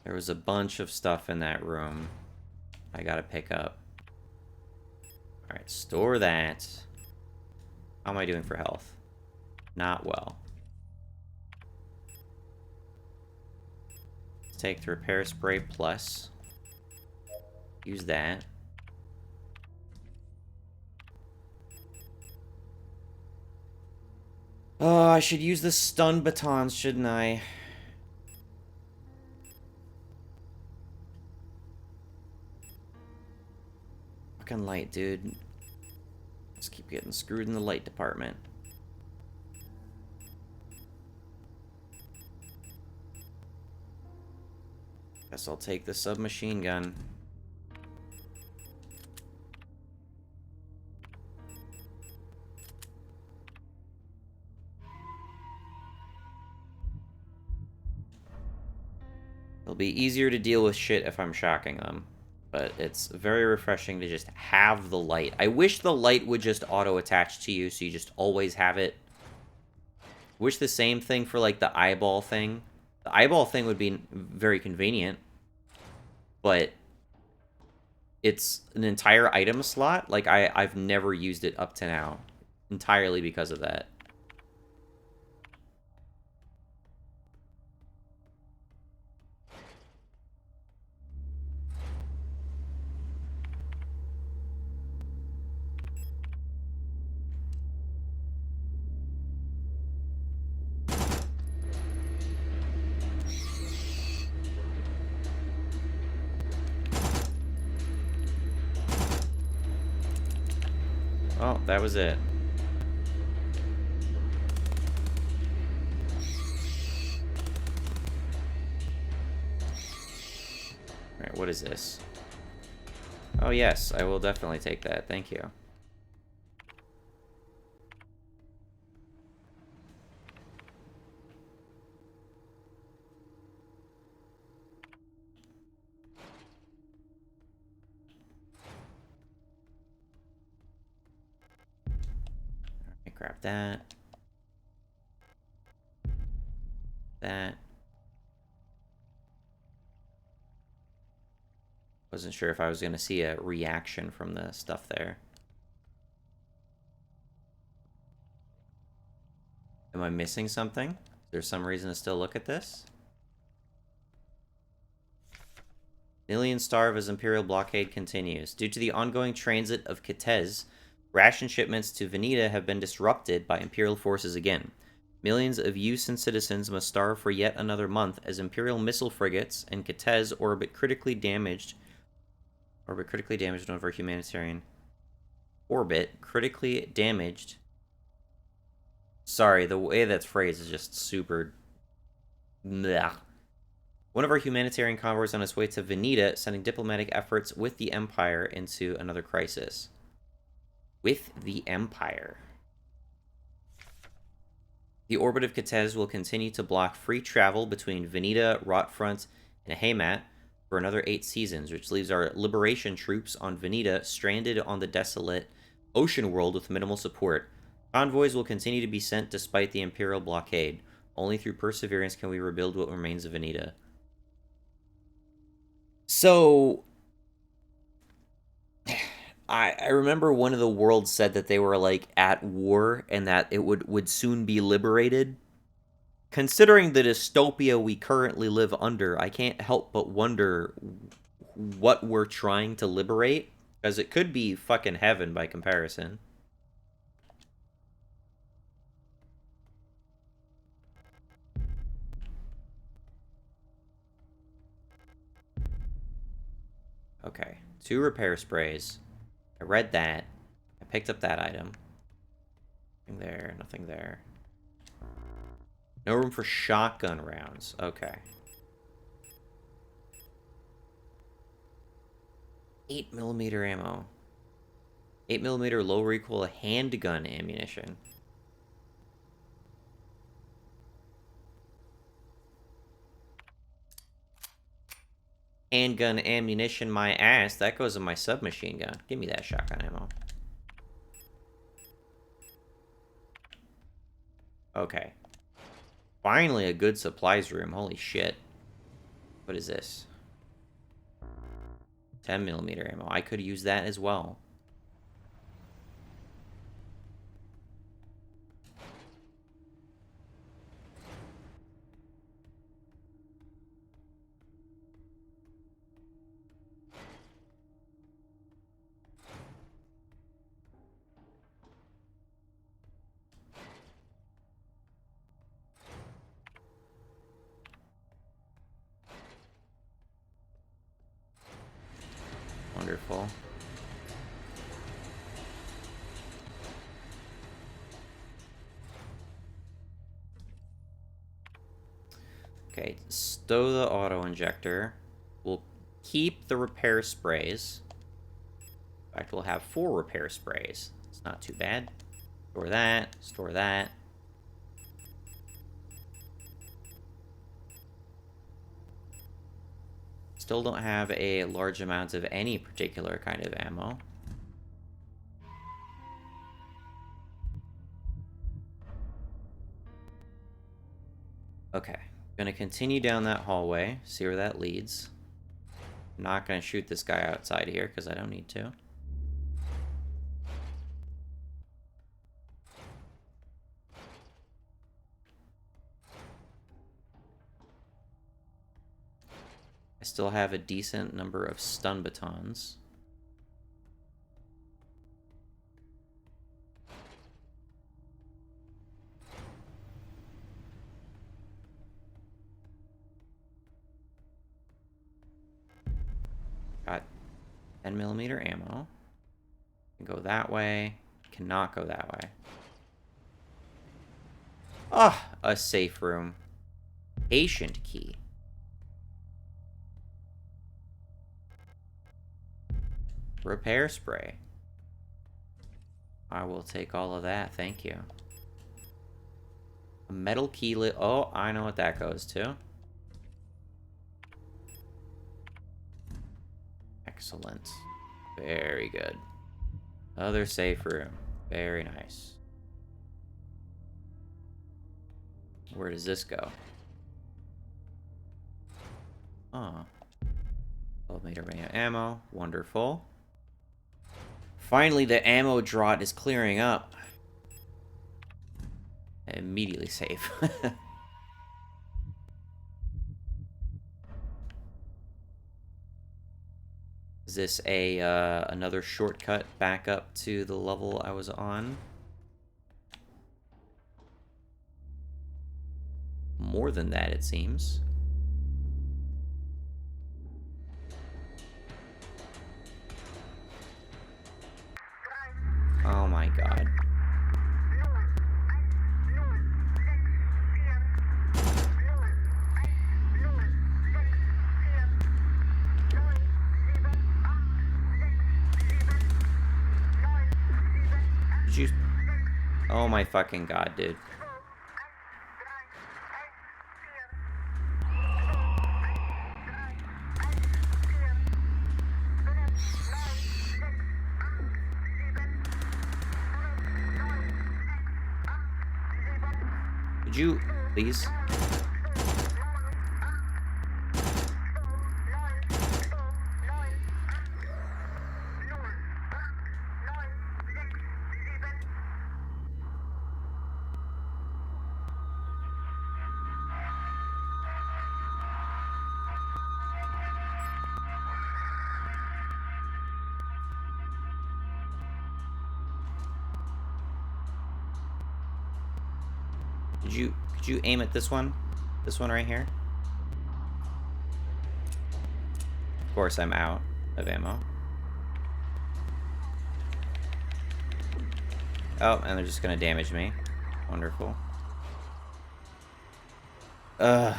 Speaker 1: There was a bunch of stuff in that room I gotta pick up. Alright, store that. How am I doing for health? Not well. Let's take the repair spray plus. Use that. Oh, I should use the stun batons, shouldn't I? Fucking light, dude. Just keep getting screwed in the light department. Guess I'll take the submachine gun. It'll be easier to deal with shit if I'm shocking them. But it's very refreshing to just have the light. I wish the light would just auto-attach to you, so you just always have it. Wish the same thing for, like, the eyeball thing. The eyeball thing would be very convenient. But it's an entire item slot. Like, I've never used it up to now. Entirely because of that. Oh, that was it. Alright, what is this? Oh yes, I will definitely take that. Thank you. Grab that. That. Wasn't sure if I was going to see a reaction from the stuff there. Am I missing something? Is there some reason to still look at this? Millions starve as Imperial blockade continues. Due to the ongoing transit of Kitez, ration shipments to Veneta have been disrupted by Imperial forces again. Millions of Yusen citizens must starve for yet another month as Imperial missile frigates and Kitez orbit critically damaged one of our humanitarian orbit critically damaged. Sorry, the way that's phrased is just super. Blech. One of our humanitarian convoys on its way to Veneta, sending diplomatic efforts with the Empire into another crisis. With the Empire. The orbit of Kitez will continue to block free travel between Veneta, Rotfront, and Haymat for another 8 seasons, which leaves our liberation troops on Veneta stranded on the desolate ocean world with minimal support. Convoys will continue to be sent despite the Imperial blockade. Only through perseverance can we rebuild what remains of Veneta. So, I remember one of the worlds said that they were, like, at war and that it would soon be liberated. Considering the dystopia we currently live under, I can't help but wonder what we're trying to liberate, because it could be fucking heaven by comparison. Okay, 2 repair sprays. I read that. I picked up that item. Nothing there, nothing there. No room for shotgun rounds. Okay. 8mm ammo. 8mm low recoil handgun ammunition. Handgun ammunition, my ass. That goes in my submachine gun. Give me that shotgun ammo. Okay. Finally a good supplies room. Holy shit. What is this? 10mm ammo. I could use that as well. Wonderful. Okay, stow the auto-injector. We'll keep the repair sprays. In fact, we'll have 4 repair sprays. It's not too bad. Store that, store that. Still don't have a large amount of any particular kind of ammo. Okay, gonna continue down that hallway, see where that leads. I'm not gonna shoot this guy outside here, because I don't need to. I still have a decent number of stun batons. Got 10mm ammo. Can go that way. Cannot go that way. Ah, a safe room. Patient key. Repair spray. I will take all of that, thank you. A metal keylet. Oh, I know what that goes to. Excellent. Very good. Other safe room. Very nice. Where does this go? Oh. 12mm ammo. Wonderful. Finally, the ammo draught is clearing up. Immediately save. Is this a another shortcut back up to the level I was on? more than that, it seems. Oh my god. Did you... Oh my fucking god, dude. Could you, please? Could you aim at this one? This one right here? Of course, I'm out of ammo. Oh, and they're just gonna damage me. Wonderful. Ugh.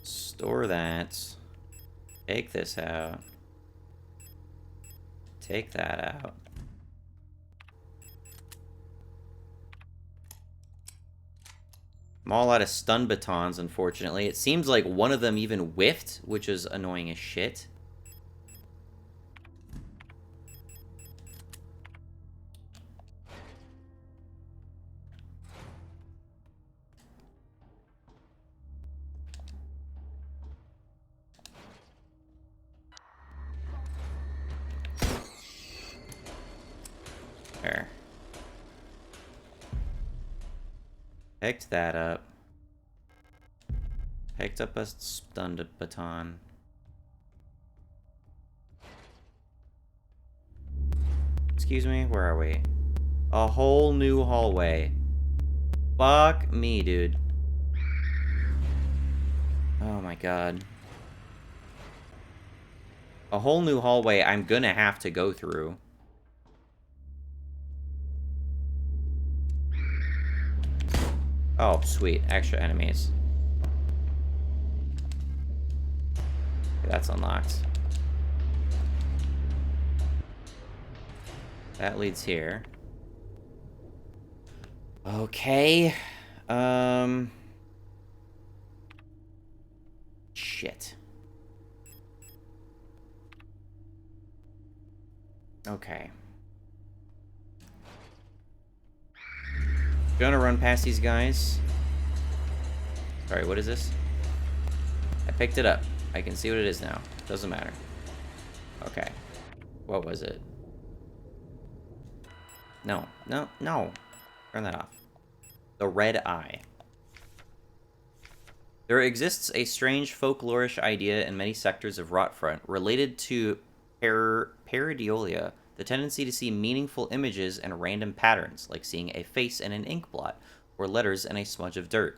Speaker 1: Store that. Take this out. Take that out. I'm all out of stun batons, unfortunately. It seems like one of them even whiffed, which is annoying as shit. There. Picked that up. Picked up a stun baton. Excuse me, where are we? A whole new hallway. Fuck me, dude. Oh my god. A whole new hallway I'm gonna have to go through. Oh, sweet. Extra enemies. Okay, that's unlocked. That leads here. Okay. Shit. Okay. Gonna run past these guys. Sorry, what is this? I picked it up. I can see what it is now. Doesn't matter. Okay. What was it? No. No. No. Turn that off. The red eye. There exists a strange folklorish idea in many sectors of Rotfront related to pareidolia, the tendency to see meaningful images and random patterns, like seeing a face in an ink blot or letters in a smudge of dirt.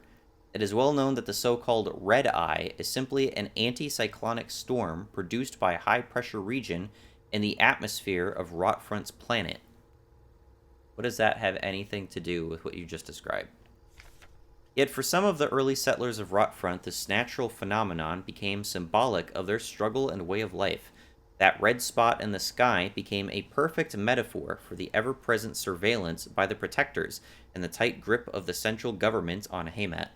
Speaker 1: It is well known that the so-called red eye is simply an anticyclonic storm produced by a high-pressure region in the atmosphere of Rotfront's planet. What does that have anything to do with what you just described? Yet for some of the early settlers of Rotfront, this natural phenomenon became symbolic of their struggle and way of life. That red spot in the sky became a perfect metaphor for the ever-present surveillance by the protectors and the tight grip of the central government on Haymat.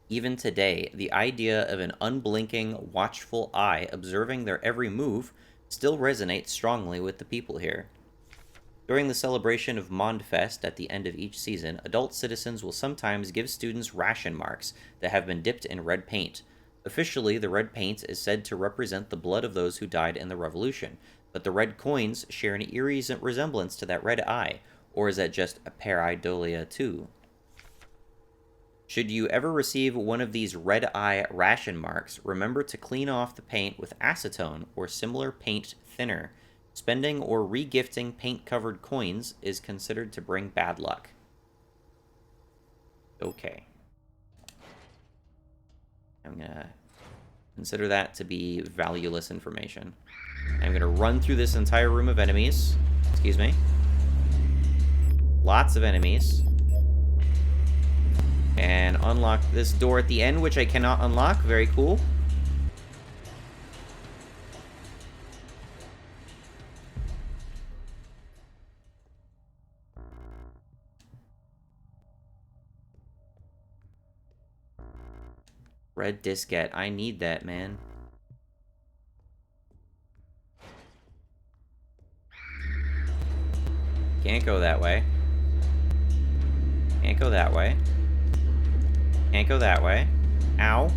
Speaker 1: Even today, the idea of an unblinking, watchful eye observing their every move still resonates strongly with the people here. During the celebration of Mondfest at the end of each season, adult citizens will sometimes give students ration marks that have been dipped in red paint. Officially, the red paint is said to represent the blood of those who died in the revolution, but the red coins share an eerie resemblance to that red eye, or is that just a pareidolia too? Should you ever receive one of these red eye ration marks, remember to clean off the paint with acetone or similar paint thinner. Spending or regifting paint-covered coins is considered to bring bad luck. Okay. I'm gonna consider that to be valueless information. I'm gonna run through this entire room of enemies. Excuse me. Lots of enemies. And unlock this door at the end, which I cannot unlock. Very cool. Red diskette. I need that, man. Can't go that way. Can't go that way. Can't go that way. Ow.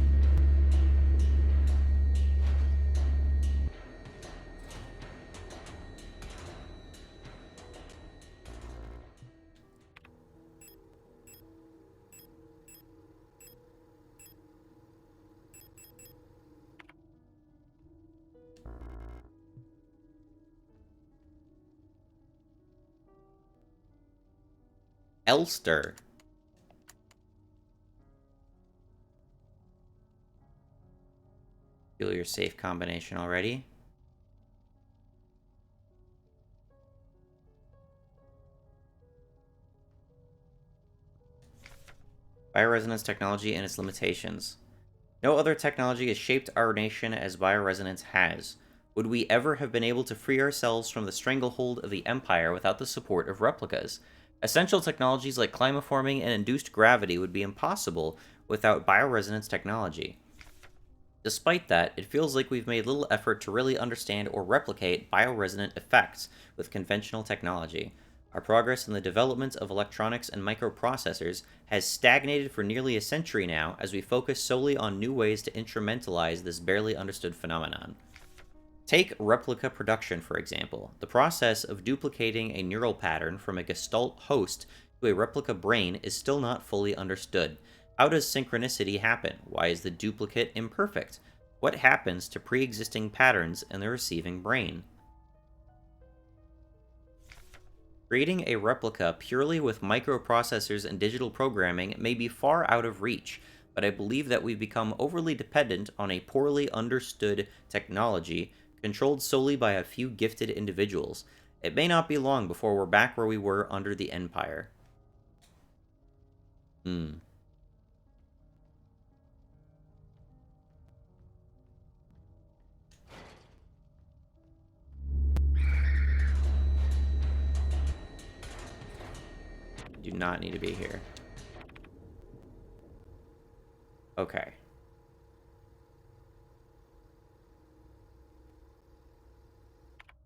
Speaker 1: Elster. Feel your safe combination already. Bioresonance technology and its limitations. No other technology has shaped our nation as bioresonance has. Would we ever have been able to free ourselves from the stranglehold of the Empire without the support of replicas? Essential technologies like climaforming and induced gravity would be impossible without bioresonance technology. Despite that, it feels like we've made little effort to really understand or replicate bioresonant effects with conventional technology. Our progress in the development of electronics and microprocessors has stagnated for nearly a century now as we focus solely on new ways to instrumentalize this barely understood phenomenon. Take replica production, for example. The process of duplicating a neural pattern from a Gestalt host to a replica brain is still not fully understood. How does synchronicity happen? Why is the duplicate imperfect? What happens to pre-existing patterns in the receiving brain? Creating a replica purely with microprocessors and digital programming may be far out of reach, but I believe that we've become overly dependent on a poorly understood technology controlled solely by a few gifted individuals. It may not be long before we're back where we were under the Empire. Hmm. Do not need to be here. Okay.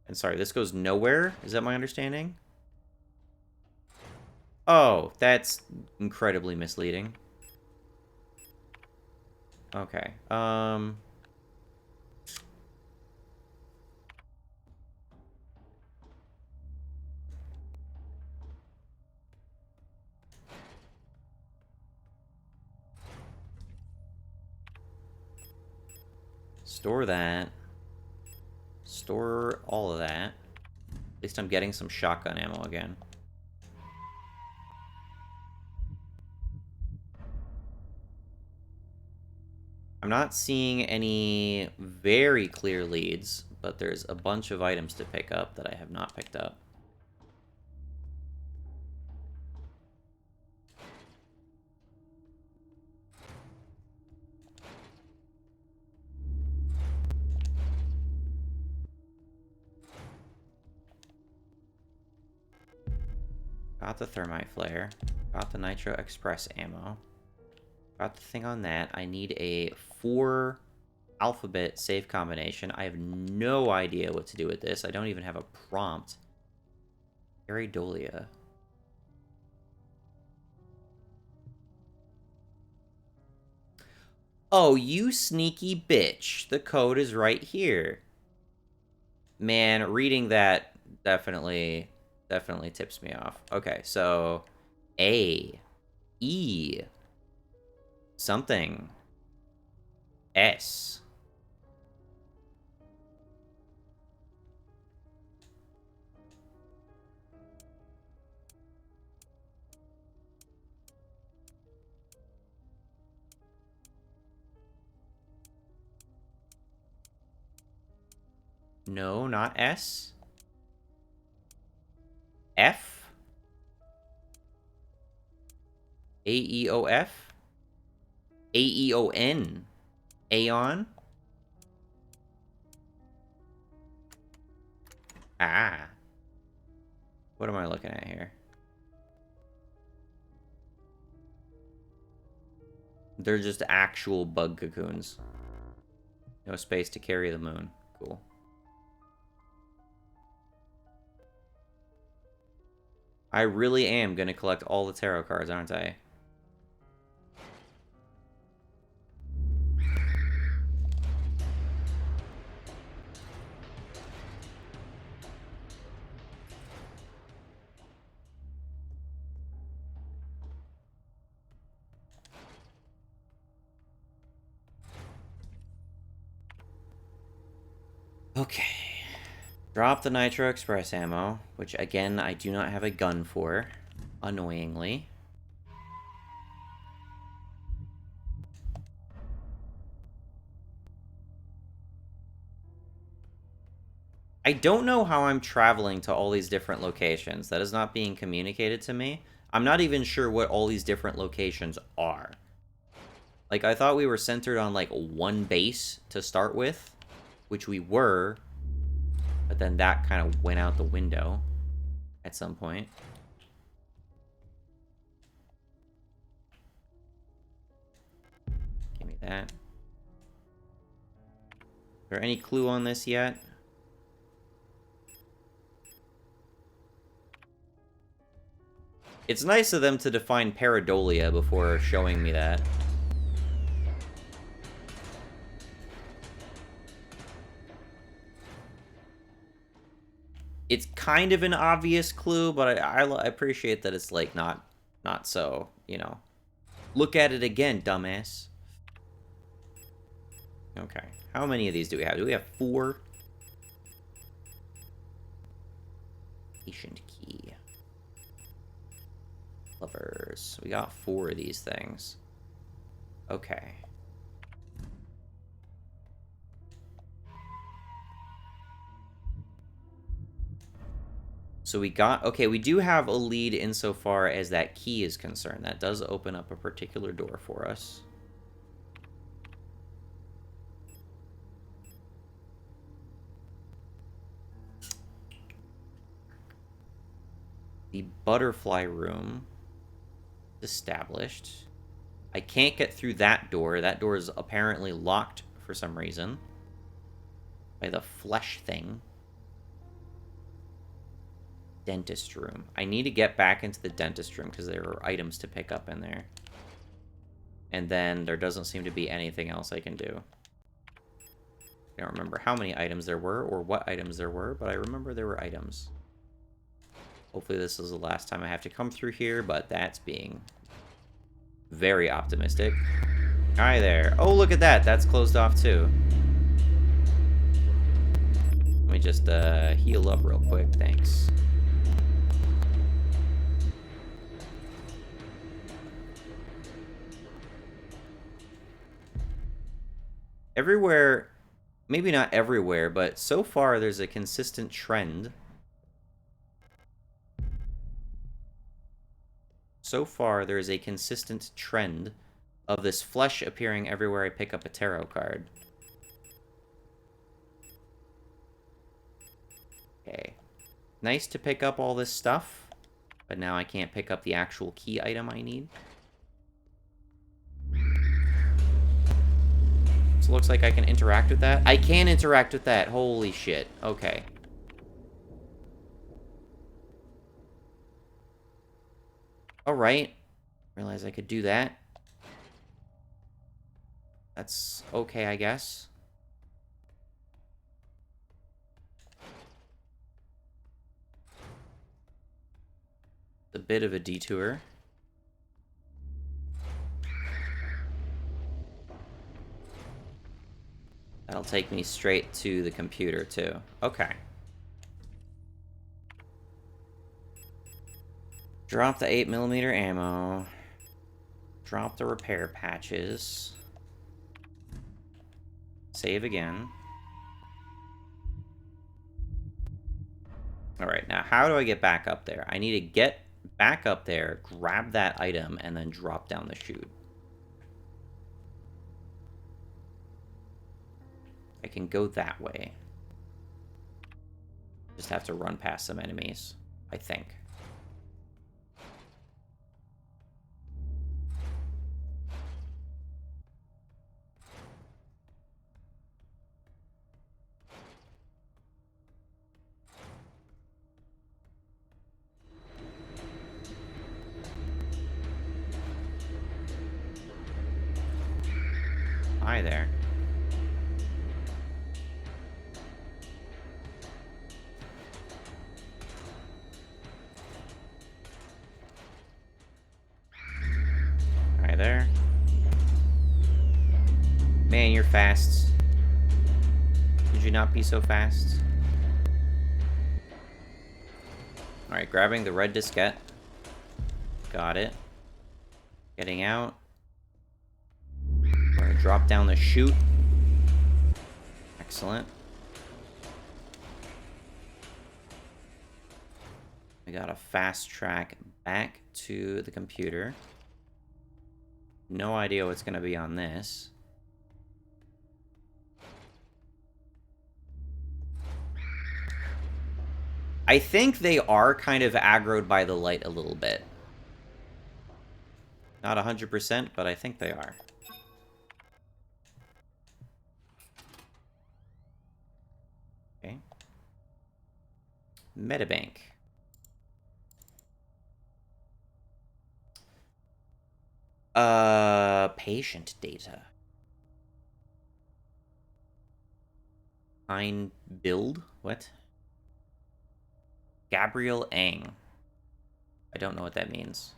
Speaker 1: And sorry, this goes nowhere? Is that my understanding? Oh, that's incredibly misleading. Okay. Store that. Store all of that. At least I'm getting some shotgun ammo again. I'm not seeing any very clear leads, but there's a bunch of items to pick up that I have not picked up. Got the thermite flare. Got the nitro express ammo. Got the thing on that. I need a 4 alphabet safe combination. I have no idea what to do with this. I don't even have a prompt. Iridolia. Oh, you sneaky bitch. The code is right here. Man, reading that definitely tips me off. Okay, so A, E, Something. S. No, not S. F? A-E-O-F? A-E-O-N. Aeon? Ah. What am I looking at here? They're just actual bug cocoons. No space to carry the moon. Cool. I really am going to collect all the tarot cards, aren't I? Okay. Drop the Nitro Express ammo, which, again, I do not have a gun for, annoyingly. I don't know how I'm traveling to all these different locations. That is not being communicated to me. I'm not even sure what all these different locations are. Like, I thought we were centered on, like, one base to start with, which we were, but then that kind of went out the window at some point. Give me that. Is there any clue on this yet? It's nice of them to define pareidolia before showing me that. It's kind of an obvious clue, but I appreciate that it's, like, not so, you know. Look at it again, dumbass. Okay. How many of these do we have? Do we have 4? Patient key. Lovers. We got 4 of these things. Okay. So we got... Okay, we do have a lead insofar as that key is concerned. That does open up a particular door for us. The butterfly room established. I can't get through that door. That door is apparently locked for some reason. By the flesh thing. Dentist room. I need to get back into the dentist room because there are items to pick up in there. And then there doesn't seem to be anything else I can do. I don't remember how many items there were or what items there were, but I remember there were items. Hopefully this is the last time I have to come through here, but that's being very optimistic. Hi there. Oh, look at that. That's closed off too. Let me just heal up real quick. Thanks. Everywhere, maybe not everywhere, but so far there's a consistent trend. So far, there is a consistent trend of this flesh appearing everywhere I pick up a tarot card. Okay. Nice to pick up all this stuff, but now I can't pick up the actual key item I need. So it looks like I can interact with that. I can interact with that. Holy shit. Okay. Alright. Realize I could do that. That's okay, I guess. A bit of a detour. That'll take me straight to the computer, too. Okay. Drop the 8mm ammo. Drop the repair patches. Save again. Alright, now how do I get back up there? I need to get back up there, grab that item, and then drop down the chute. I can go that way. Just have to run past some enemies, I think. Hi there. Hi there. Man, you're fast. Could you not be so fast? Alright, grabbing the red diskette. Got it. Getting out. We're gonna drop down the chute. Excellent. We got a fast track back to the computer. No idea what's gonna be on this. I think they are kind of aggroed by the light a little bit. Not 100%, but I think they are. Okay. Metabank. Patient data. Fine build? What? Gabriel Ang. I don't know what that means.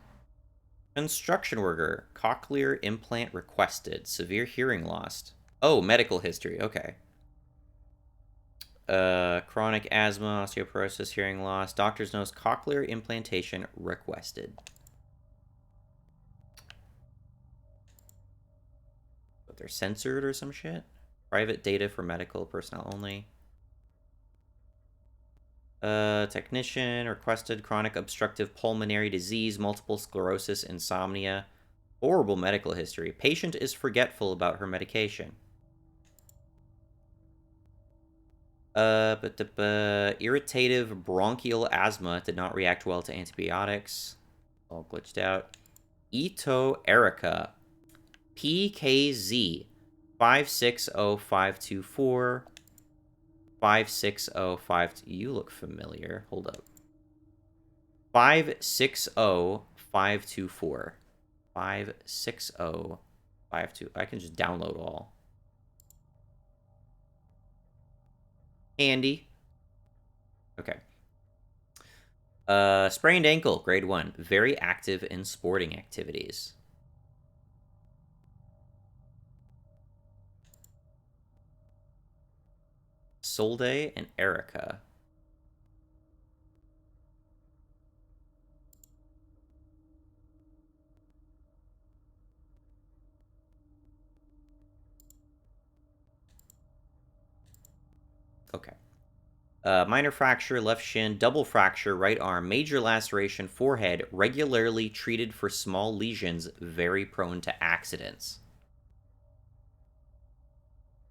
Speaker 1: Construction worker. Cochlear implant requested. Severe hearing loss. Oh, medical history. Okay. Chronic asthma, osteoporosis, hearing loss. Doctor's notes. Cochlear implantation requested. But they're censored or some shit? Private data for medical personnel only. Technician requested chronic obstructive pulmonary disease, multiple sclerosis, insomnia. Horrible medical history. Patient is forgetful about her medication. Irritative bronchial asthma, did not react well to antibiotics. All glitched out. Ito Erica. PKZ 560524. 5605. You look familiar. Hold up. 560524. 56052. I can just download all. Handy. Okay. Sprained ankle, grade 1. Very active in sporting activities. Solde and Erica. Okay. Minor fracture, left shin, double fracture, right arm, major laceration, forehead, regularly treated for small lesions, very prone to accidents.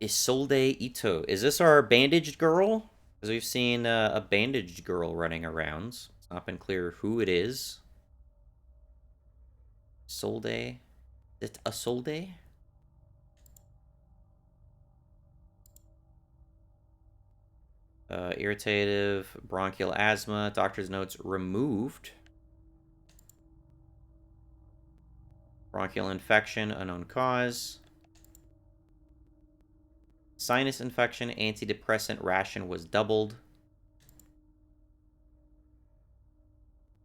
Speaker 1: Isolde Ito. Is this our bandaged girl? Because we've seen a bandaged girl running around. It's not been clear who it is. Solde? Is it Isolde? Irritative bronchial asthma. Doctor's notes removed. Bronchial infection, unknown cause. Sinus infection, antidepressant ration was doubled.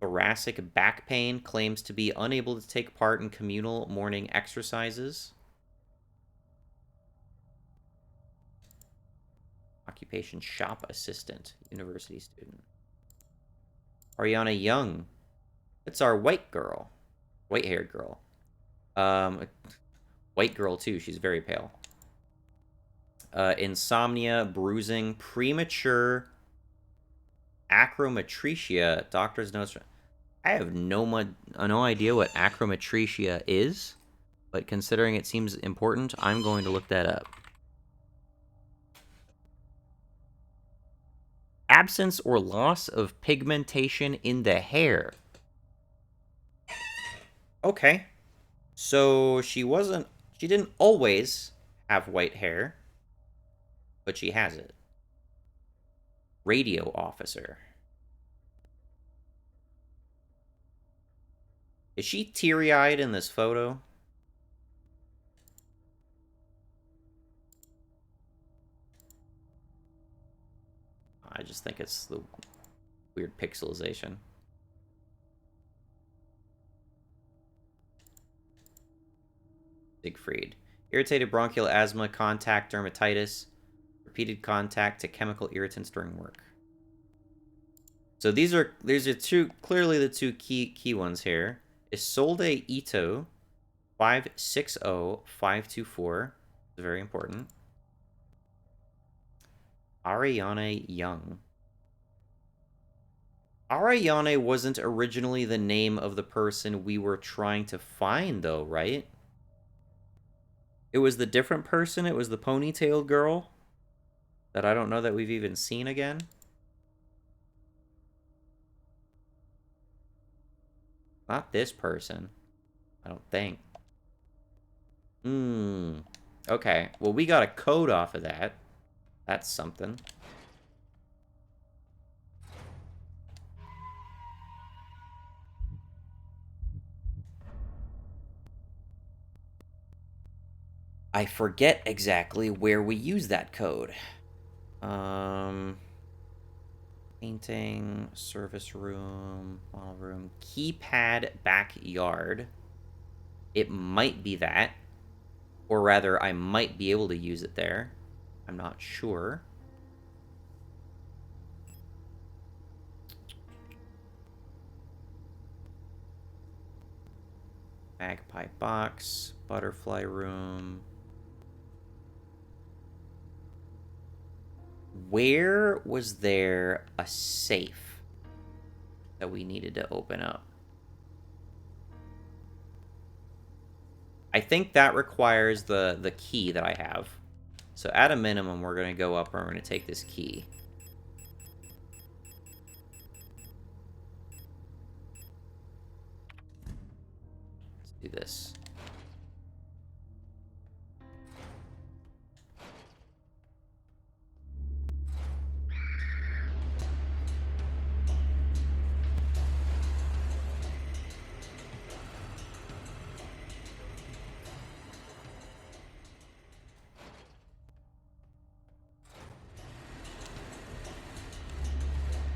Speaker 1: Thoracic back pain, claims to be unable to take part in communal morning exercises. Occupation shop assistant. University student. Ariana Young. It's our white girl. White-haired girl. White girl, too. She's very pale. Insomnia, bruising, premature acrometricia. Doctor's notes. I have no idea what acrometricia is, but considering it seems important, I'm going to look that up. Absence or loss of pigmentation in the hair. Okay. So she didn't always have white hair, but she has it. Radio officer. Is she teary-eyed in this photo? I just think it's the weird pixelization. Siegfried. Irritated bronchial asthma, contact dermatitis, repeated contact to chemical irritants during work. So these are clearly the two key ones here. Isolde Ito, 560524. It's very important. Ariane Young. Ariane wasn't originally the name of the person we were trying to find, though, right? It was the different person. It was the ponytailed girl that I don't know that we've even seen again. Not this person. I don't think. Okay. Well, we got a code off of that. That's something. I forget exactly where we use that code. Painting, service room, model room, keypad, backyard. It might be that. Or rather, I might be able to use it there. I'm not sure. Magpie box, butterfly room. Where was there a safe that we needed to open up? I think that requires the key that I have. So at a minimum, we're going to go up and we're going to take this key. Let's do this.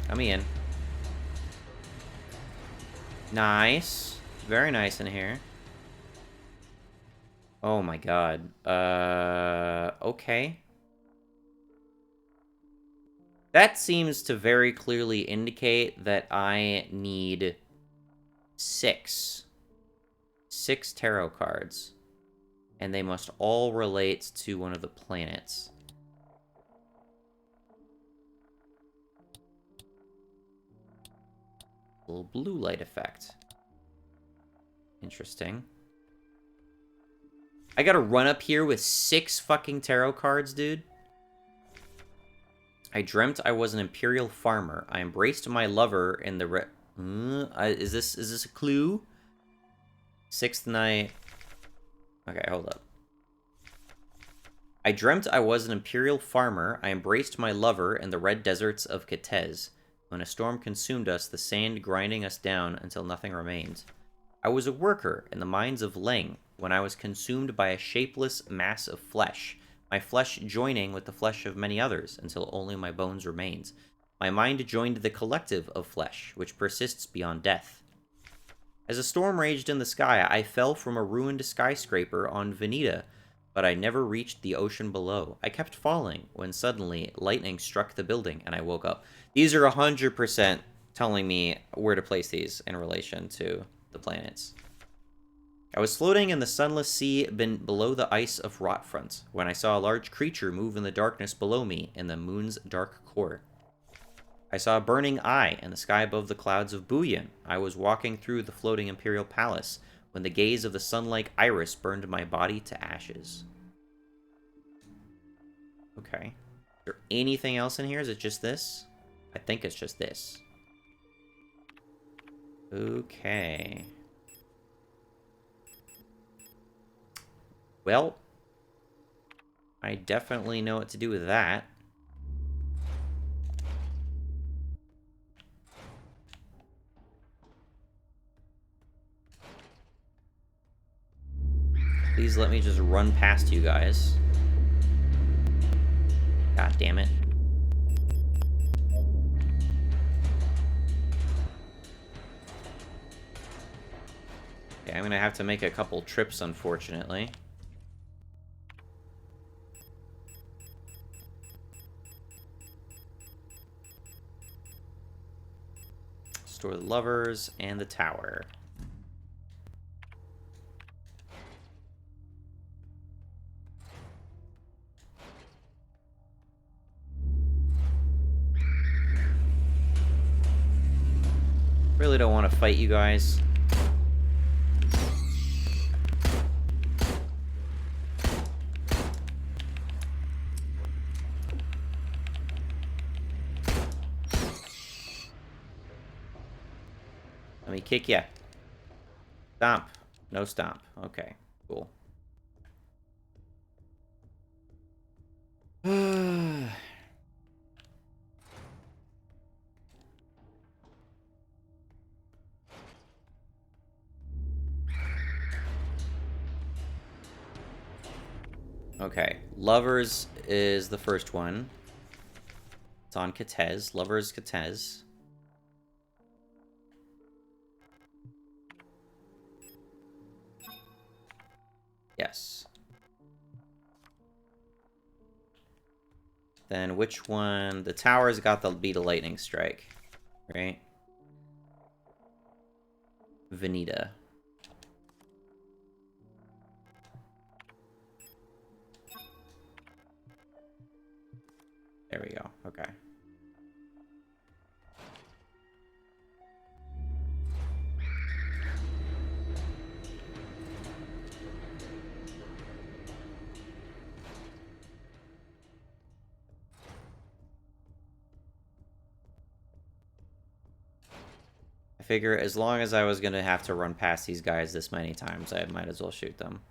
Speaker 1: Let me in. Nice. Very nice in here. Oh my god. Okay. That seems to very clearly indicate that I need 6 tarot cards. And they must all relate to one of the planets. Little blue light effect. Interesting. I gotta run up here with 6 fucking tarot cards, dude. I dreamt I was an imperial farmer. I embraced my lover in the is this a clue? 6th night. Okay, hold up. I dreamt I was an imperial farmer. I embraced my lover in the red deserts of Kitez. When a storm consumed us, the sand grinding us down until nothing remained. I was a worker in the mines of Leng when I was consumed by a shapeless mass of flesh, my flesh joining with the flesh of many others until only my bones remained. My mind joined the collective of flesh, which persists beyond death. As a storm raged in the sky, I fell from a ruined skyscraper on Veneta, but I never reached the ocean below. I kept falling when suddenly lightning struck the building and I woke up. These are 100% telling me where to place these in relation to the planets. I was floating in the sunless sea below the ice of Rotfront when I saw a large creature move in the darkness below me in the moon's dark core. I saw a burning eye in the sky above the clouds of Buyan. I was walking through the floating imperial palace when the gaze of the sun-like iris burned my body to ashes. Okay. Is there anything else in here? Is it just this? I think it's just this. Okay. Well, I definitely know what to do with that. Please let me just run past you guys. God damn it. Okay, I'm gonna have to make a couple trips, unfortunately. Store the lovers and the tower. Really don't want to fight you guys. Let me kick ya. Stomp. No stomp. Okay, cool. Okay, lovers is the first one. It's on Kitez. Lovers, Kitez. Yes. Then which one? The tower's got the beat a lightning strike, right? Veneta. There we go. Okay. I figure as long as I was going to have to run past these guys this many times, I might as well shoot them.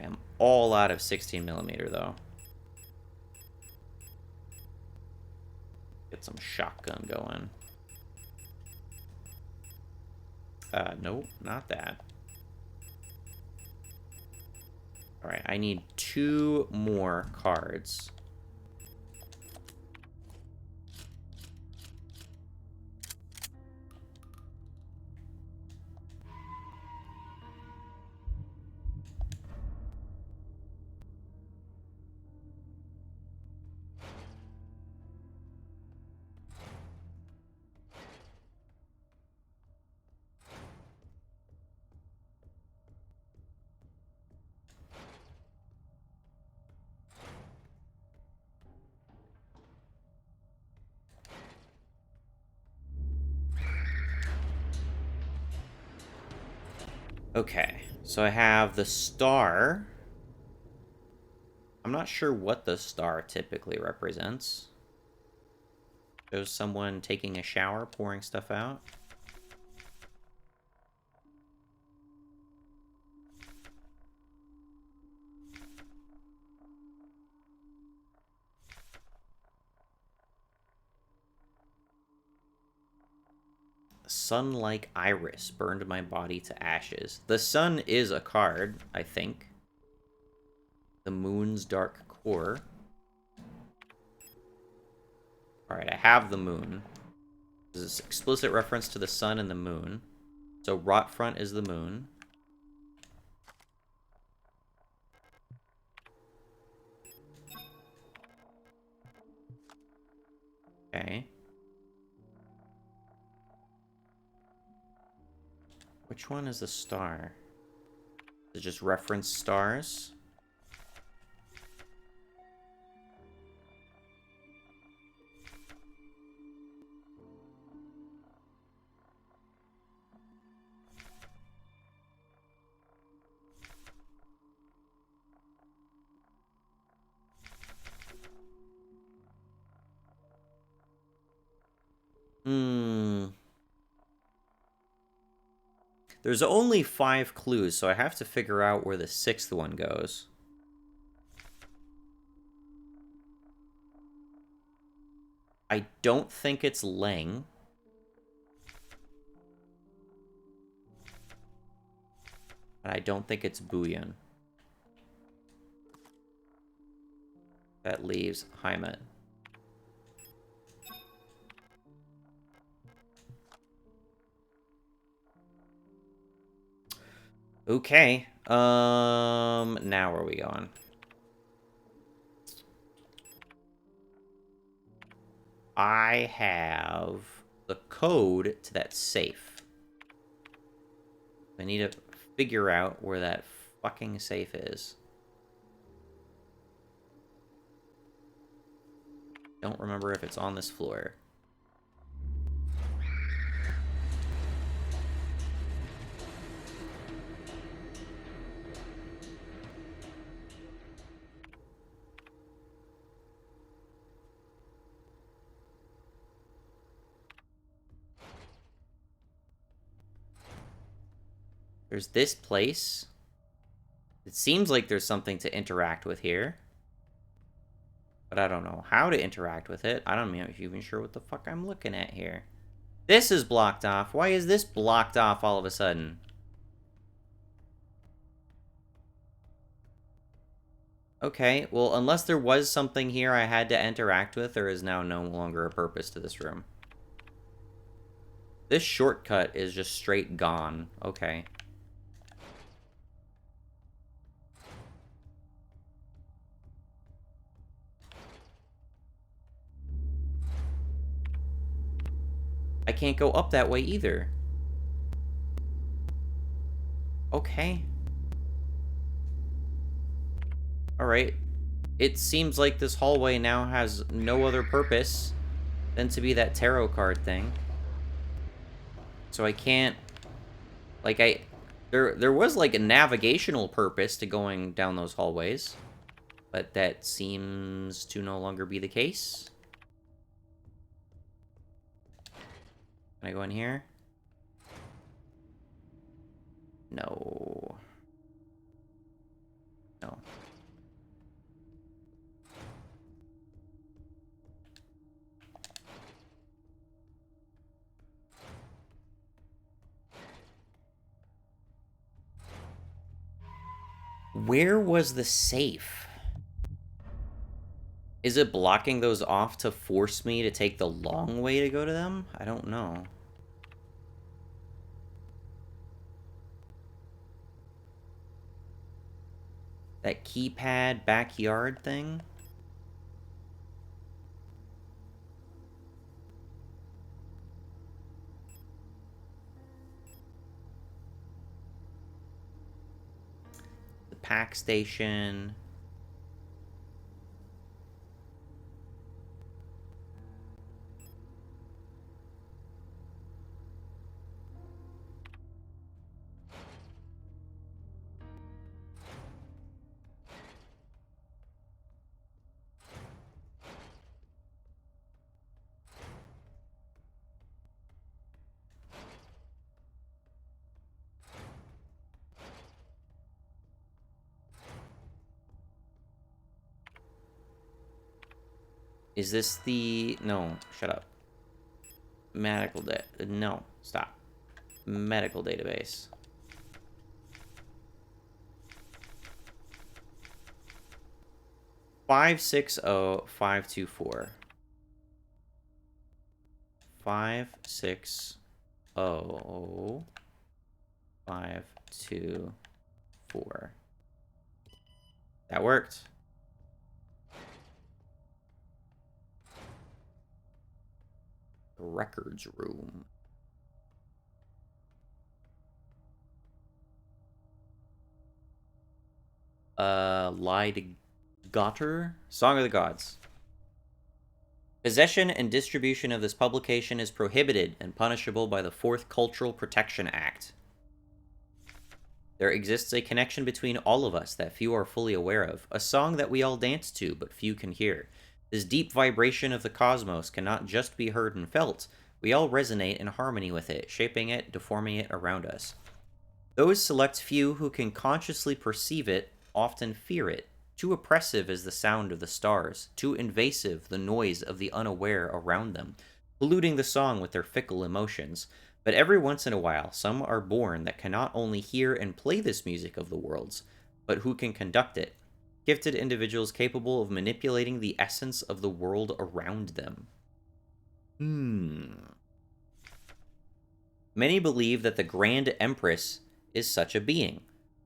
Speaker 1: I'm all out of 16mm though. Get some shotgun going. Nope, not that. Alright, I need 2 more cards. Okay, so I have the star. I'm not sure what the star typically represents. Shows someone taking a shower, pouring stuff out. Sun-like iris burned my body to ashes. The sun is a card, I think. The moon's dark core. Alright, I have the moon. This is explicit reference to the sun and the moon. So Rotfront is the moon. Okay. Which one is the star? Is it just reference stars? There's only 5 clues, so I have to figure out where the 6th one goes. I don't think it's Leng. And I don't think it's Booyan. That leaves Heimat. Okay. Now where are we going? I have the code to that safe. I need to figure out where that fucking safe is. Don't remember if it's on this floor. There's this place. It seems like there's something to interact with here. But I don't know how to interact with it. I don't even sure what the fuck I'm looking at here. This is blocked off. Why is this blocked off all of a sudden? Okay, well, unless there was something here I had to interact with, there is now no longer a purpose to this room. This shortcut is just straight gone. Okay. I can't go up that way either. Okay. Alright. It seems like this hallway now has no other purpose than to be that tarot card thing. So I can't... Like, There was, like, a navigational purpose to going down those hallways. But that seems to no longer be the case. Can I go in here? No. No. Where was the safe? Is it blocking those off to force me to take the long way to go to them? I don't know. That keypad backyard thing? The pack station. Is this the... No, shut up. Medical No, stop. Medical database. 560524. 560524. That worked. The records room. Lied Gotter? Song of the Gods. Possession and distribution of this publication is prohibited and punishable by the Fourth Cultural Protection Act. There exists a connection between all of us that few are fully aware of, a song that we all dance to but few can hear. This deep vibration of the cosmos cannot just be heard and felt. We all resonate in harmony with it, shaping it, deforming it around us. Those select few who can consciously perceive it often fear it. Too oppressive is the sound of the stars, too invasive the noise of the unaware around them, polluting the song with their fickle emotions. But every once in a while, some are born that can not only hear and play this music of the worlds, but who can conduct it. Gifted individuals capable of manipulating the essence of the world around them. Many believe that the Grand Empress is such a being.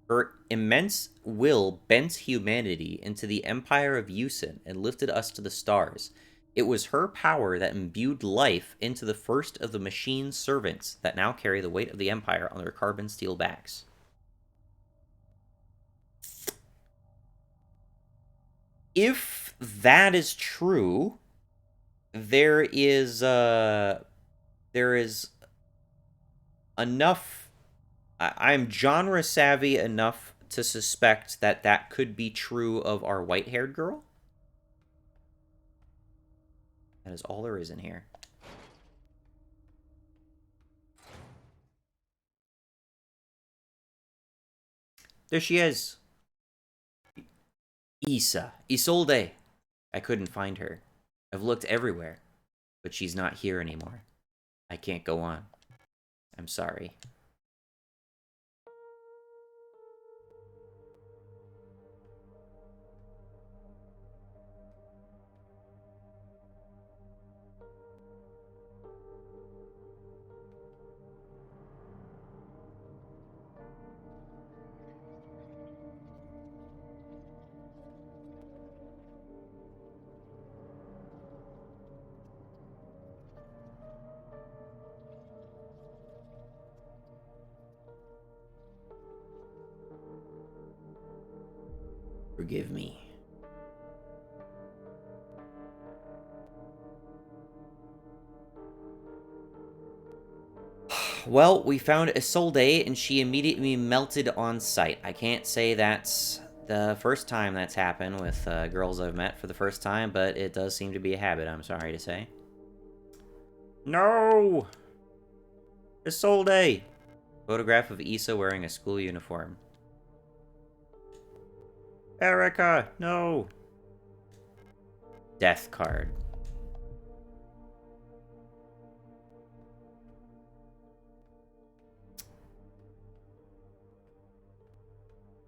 Speaker 1: Her immense will bent humanity into the empire of Yusin and lifted us to the stars. It was her power that imbued life into the first of the machine's servants that now carry the weight of the empire on their carbon steel backs. If that is true, there is enough. I'm genre savvy enough to suspect that that could be true of our white-haired girl. That is all there is in here. There she is. Isolde. I couldn't find her. I've looked everywhere, but she's not here anymore. I can't go on. I'm sorry. Forgive me. Well, we found Isolde, and she immediately melted on sight. I can't say that's the first time that's happened with girls I've met for the first time, but it does seem to be a habit, I'm sorry to say. No! Isolde! Photograph of Issa wearing a school uniform. Erica, no! Death card.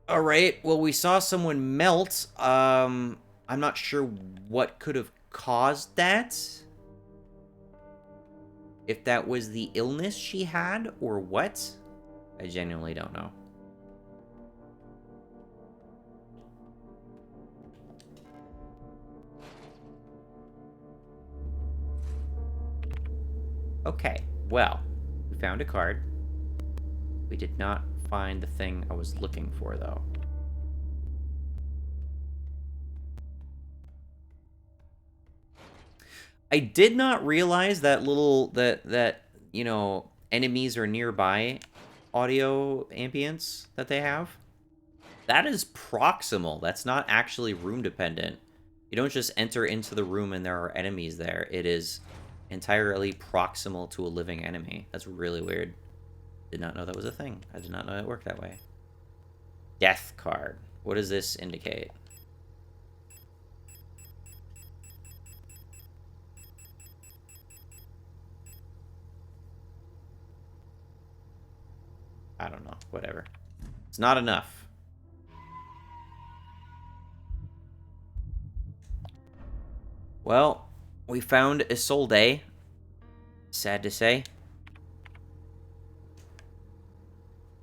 Speaker 1: Alright, well, we saw someone melt. I'm not sure what could have caused that. If that was the illness she had, or what. I genuinely don't know. Okay, well, we found a card. We did not find the thing I was looking for, though. I did not realize that you know, enemies are nearby audio ambience that they have. That is proximal. That's not actually room dependent. You don't just enter into the room and there are enemies there. It is entirely proximal to a living enemy. That's really weird. Did not know that was a thing. I did not know it worked that way. Death card. What does this indicate? I don't know. Whatever. It's not enough. Well, we found Isolde. Sad to say.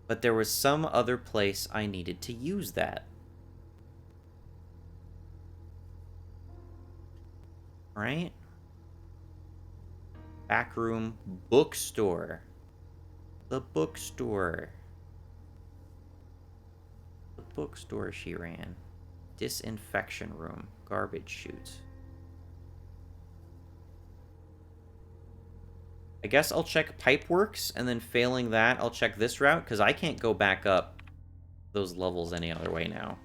Speaker 1: But there was some other place I needed to use that. Right? Backroom bookstore. The bookstore. The bookstore she ran. Disinfection room. Garbage chute. I guess I'll check Pipeworks, and then failing that, I'll check this route, because I can't go back up those levels any other way now.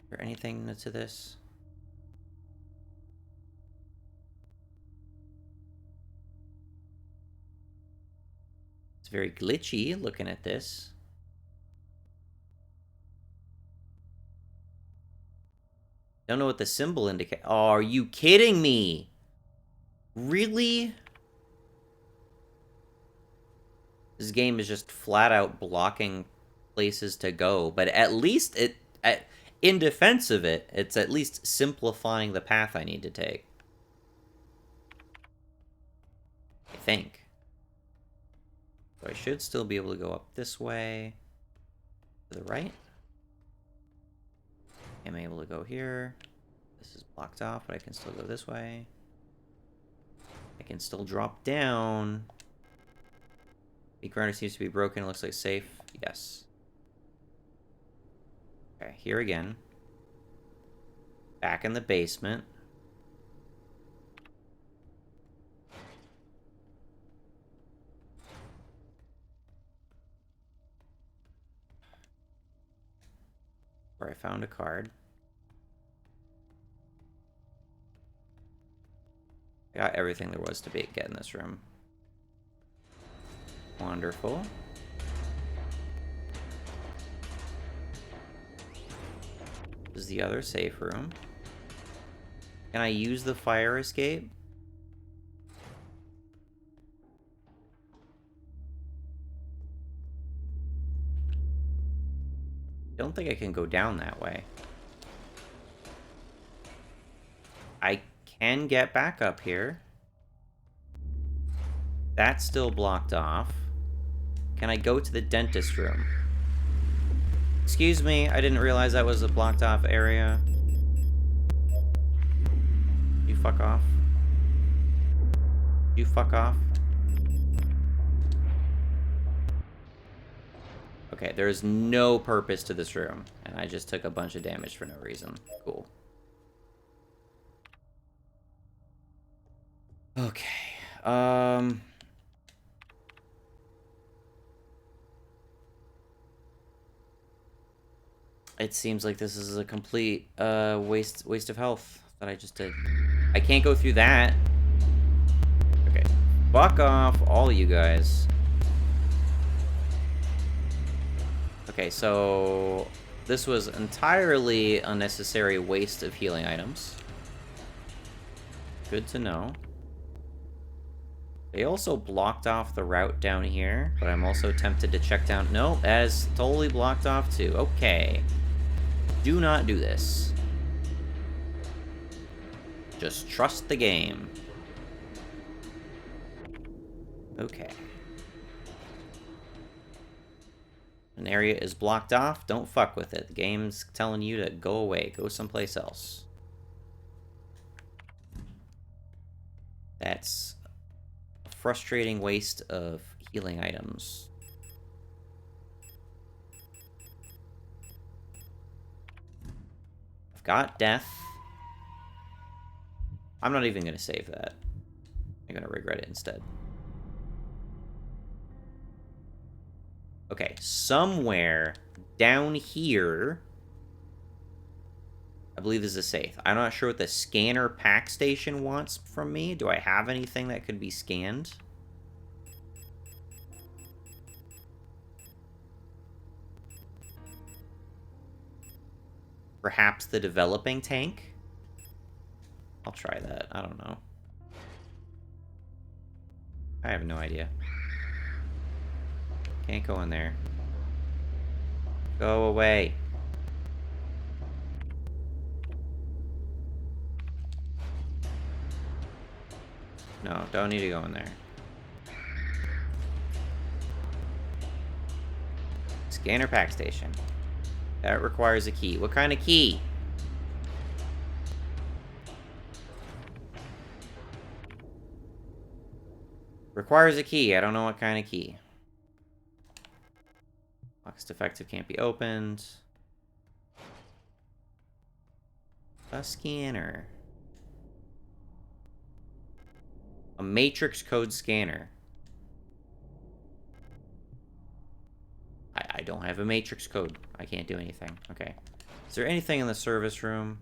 Speaker 1: Is there anything to this? It's very glitchy looking at this. Don't know what the symbol indicates. Oh, are you kidding me? Really? This game is just flat out blocking places to go, but at least in defense of it, it's at least simplifying the path I need to take. I think. So I should still be able to go up this way. To the right. Am I able to go here? This is blocked off, but I can still go this way. I can still drop down. The grinder seems to be broken. It looks like safe. Yes. Okay, here again. Back in the basement. Where I found a card. I got everything there was to get in this room. Wonderful. This is the other safe room. Can I use the fire escape? Don't think I can go down that way. I can get back up here. That's still blocked off. Can I go to the dentist room? Excuse me, I didn't realize that was a blocked off area. You fuck off. You fuck off. Okay, there's no purpose to this room, and I just took a bunch of damage for no reason. Cool. Okay, it seems like this is a complete waste of health that I just did. I can't go through that. Okay, fuck off, all you guys. Okay, so this was entirely unnecessary waste of healing items. Good to know. They also blocked off the route down here, but I'm also tempted to check down. No, that is totally blocked off too. Okay. Do not do this. Just trust the game. Okay. An area is blocked off, don't fuck with it. The game's telling you to go away, go someplace else. That's a frustrating waste of healing items. I've got death. I'm not even gonna save that. I'm gonna regret it instead. Okay, somewhere down here, I believe is a safe. I'm not sure what the scanner pack station wants from me. Do I have anything that could be scanned? Perhaps the developing tank? I'll try that. I don't know. I have no idea. Can't go in there. Go away. No, don't need to go in there. Scanner pack station. That requires a key. What kind of key? Requires a key. I don't know what kind of key. Box defective, can't be opened. A scanner. A matrix code scanner. I don't have a matrix code. I can't do anything. Okay. Is there anything in the service room?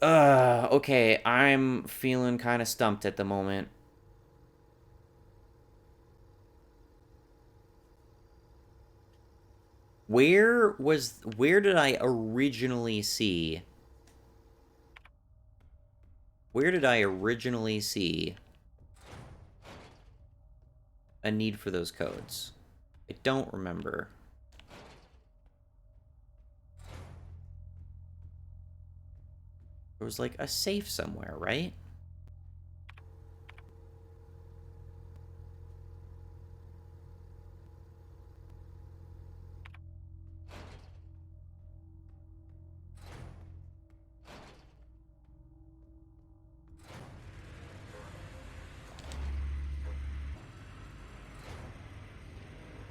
Speaker 1: Okay. I'm feeling kind of stumped at the moment. Where did I originally see? Where did I originally see a need for those codes? I don't remember. There was like a safe somewhere, right?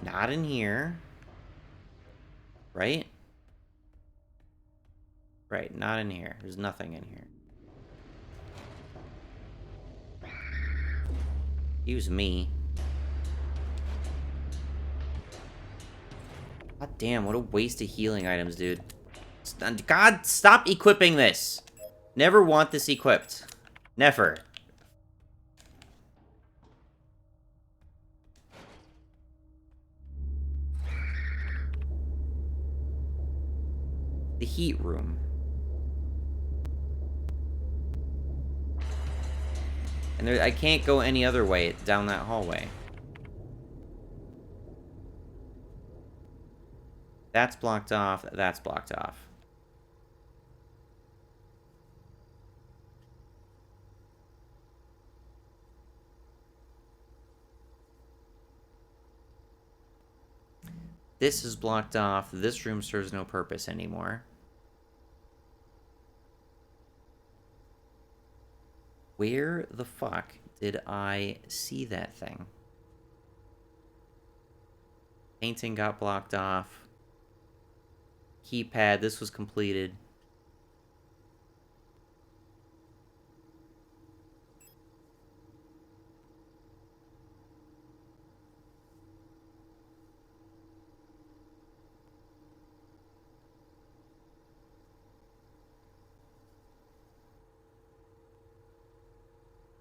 Speaker 1: Not in here. Right? Right, not in here. There's nothing in here. Use me. God damn, what a waste of healing items, dude. God, stop equipping this! Never want this equipped. Never. The heat room. And I can't go any other way down that hallway. That's blocked off. That's blocked off. This is blocked off. This room serves no purpose anymore. Where the fuck did I see that thing? Painting got blocked off. Keypad, this was completed.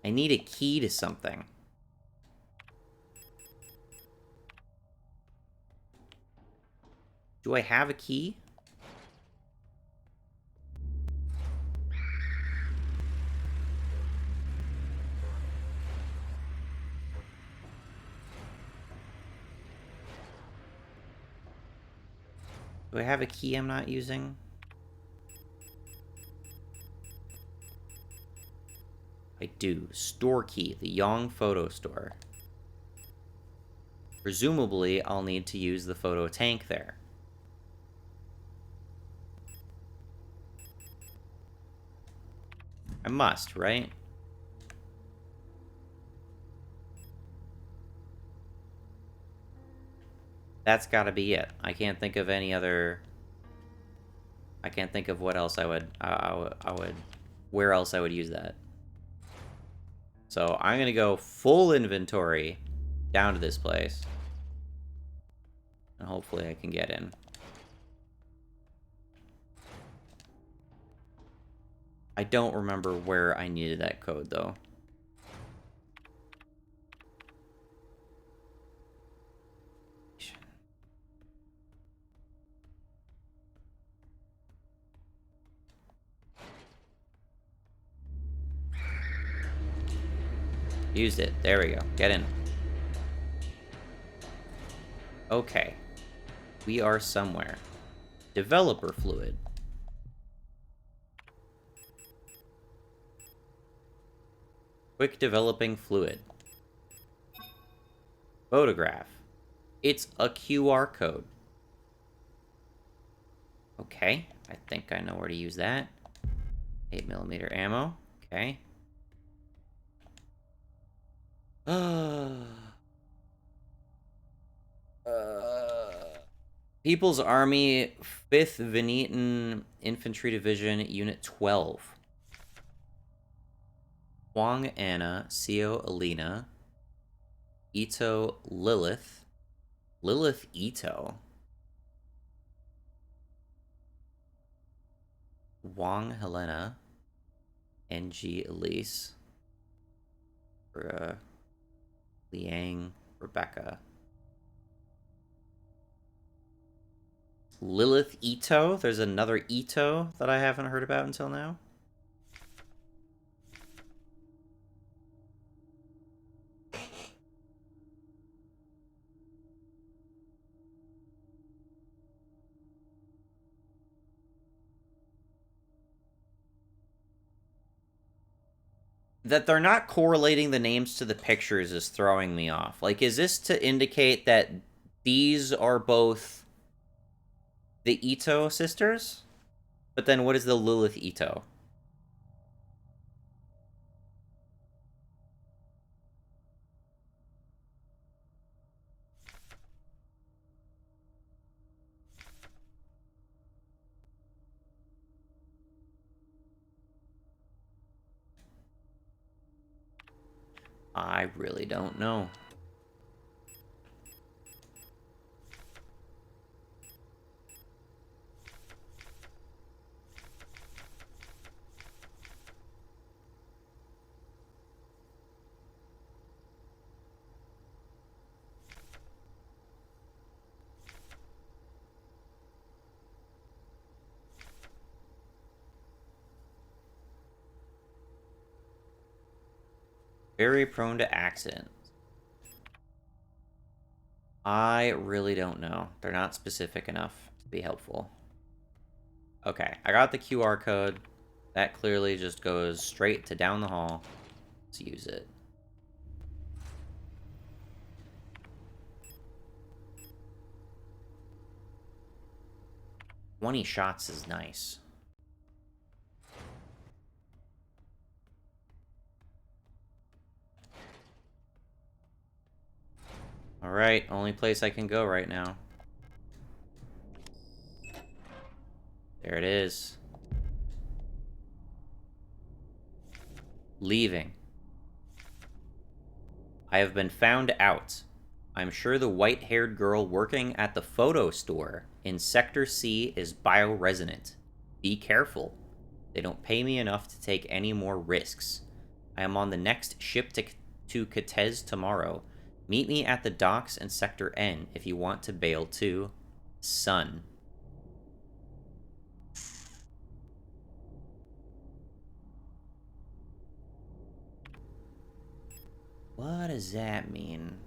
Speaker 1: I need a key to something. Do I have a key? Do I have a key I'm not using? I do. Store key. The Yong photo store. Presumably, I'll need to use the photo tank there. I must, right? That's gotta be it. I can't think of any other... I can't think of what else I would... where else I would use that. So I'm gonna go full inventory down to this place. And hopefully I can get in. I don't remember where I needed that code, though. Used it. There we go. Get in. Okay. We are somewhere. Developer fluid. Quick developing fluid. Photograph. It's a QR code. Okay, I think I know where to use that. 8mm ammo. Okay. People's Army, 5th Venetian Infantry Division, Unit 12. Huang Anna, Seo Alina, Ito Lilith. Lilith Ito. Wang Helena. NG Elise. Liang Rebecca. Lilith Ito. There's another Ito that I haven't heard about until now. That they're not correlating the names to the pictures is throwing me off. Like, is this to indicate that these are both the Ito sisters? But then what is the Lilith Ito? I really don't know. Very prone to accidents. I really don't know. They're not specific enough to be helpful. Okay, I got the QR code. That clearly just goes straight to down the hall. Let's use it. "20 shots is nice. Alright, only place I can go right now. There it is. Leaving. I have been found out. I'm sure the white-haired girl working at the photo store in Sector C is bioresonant. Be careful. They don't pay me enough to take any more risks. I am on the next ship to Catez tomorrow. Meet me at the docks in Sector N if you want to bail too. Sun." What does that mean?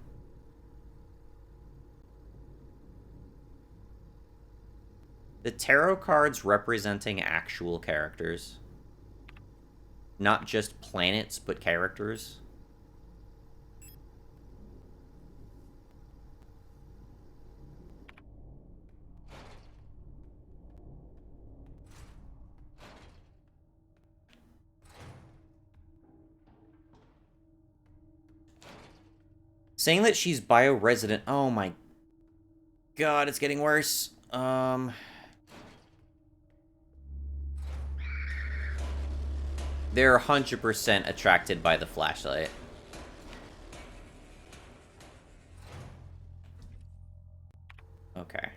Speaker 1: The tarot cards representing actual characters. Not just planets, but characters. Saying that she's bioresident. Oh my god, it's getting worse. They're 100% attracted by the flashlight. Okay.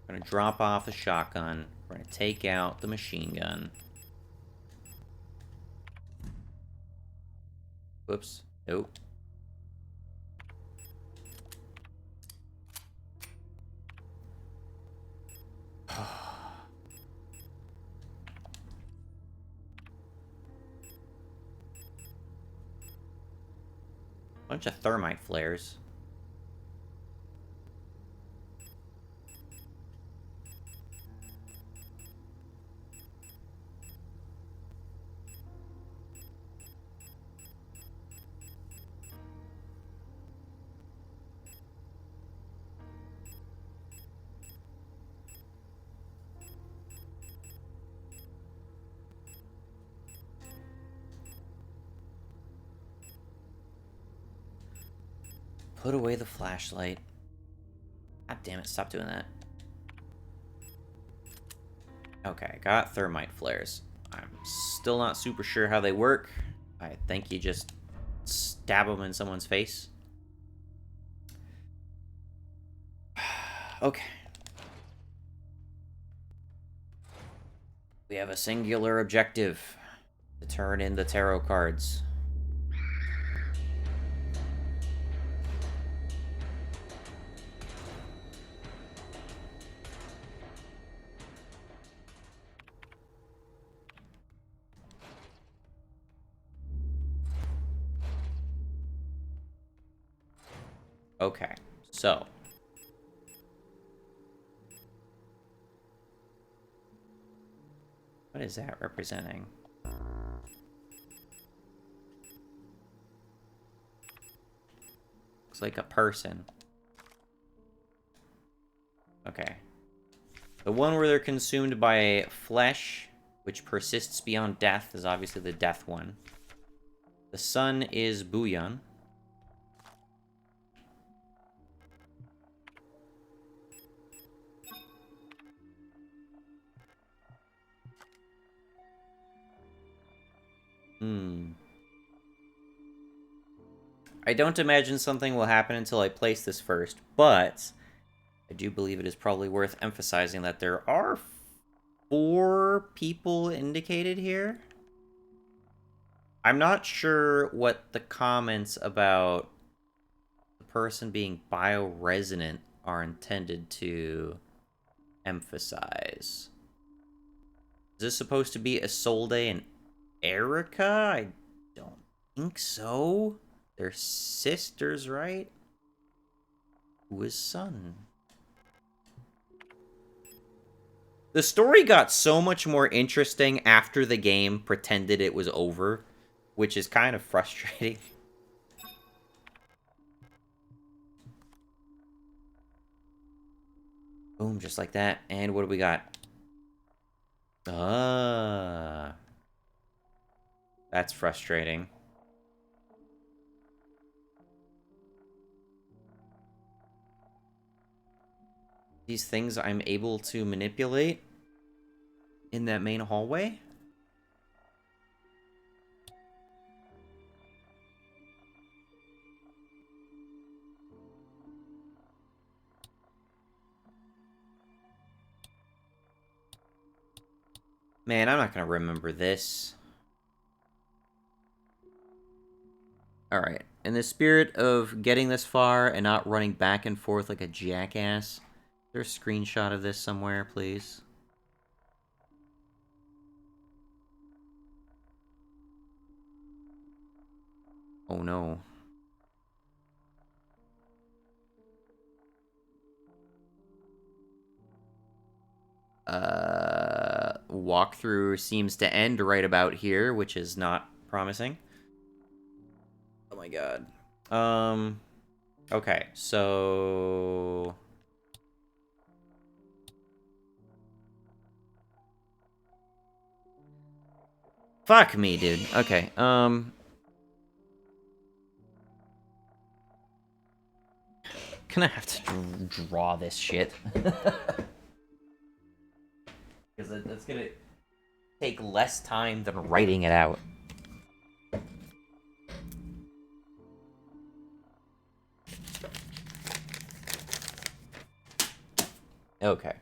Speaker 1: We're gonna drop off the shotgun. We're gonna take out the machine gun. Whoops. Nope. Bunch of thermite flares. Put away the flashlight. God damn it, stop doing that. Okay, got thermite flares. I'm still not super sure how they work. I think you just stab them in someone's face. Okay. We have a singular objective. To turn in the tarot cards. Okay, so. What is that representing? Looks like a person. Okay. The one where they're consumed by flesh, which persists beyond death, is obviously the death one. The sun is Bouillon. I don't imagine something will happen until I place this first, but I do believe it is probably worth emphasizing that there are 4 people indicated here. I'm not sure what the comments about the person being bioresonant are intended to emphasize. Is this supposed to be Isolde and Erica? I don't think so. They're sisters, right? Who is Sun? The story got so much more interesting after the game pretended it was over, which is kind of frustrating. Boom, just like that. And what do we got? That's frustrating. These things I'm able to manipulate in that main hallway? Man, I'm not gonna remember this. Alright, in the spirit of getting this far and not running back and forth like a jackass, is there a screenshot of this somewhere, please? Oh no. Walkthrough seems to end right about here, which is not promising. Oh my god. Okay, so... Fuck me, dude. Okay, gonna have to draw this shit. Because it's gonna take less time than writing it out. Okay.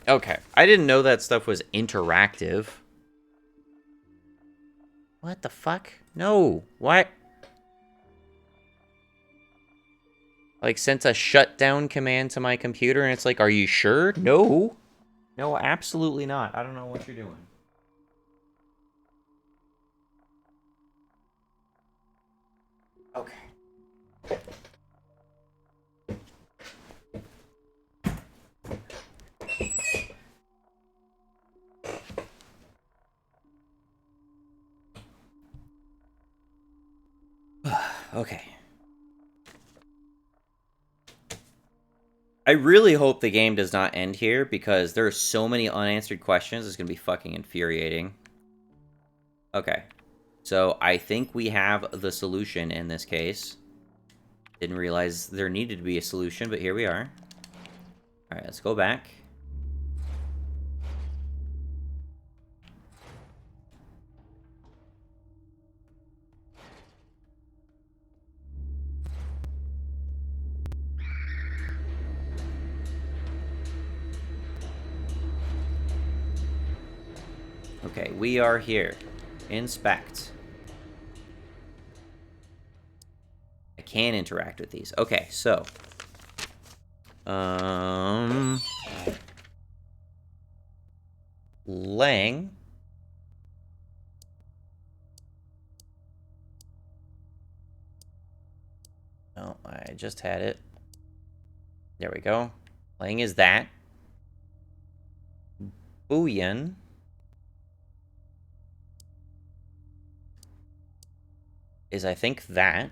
Speaker 1: Okay. I didn't know that stuff was interactive. What the fuck? No. What? Like, sent a shutdown command to my computer, and it's like, are you sure? No. No, absolutely not. I don't know what you're doing. Okay. Okay. I really hope the game does not end here, because there are so many unanswered questions, it's going to be fucking infuriating. Okay. So, I think we have the solution in this case. Didn't realize there needed to be a solution, but here we are. Alright, let's go back. Okay, we are here. Inspect. I can interact with these. Okay, so. Lang. Oh, I just had it. There we go. Lang is that. Boolean is, I think, that.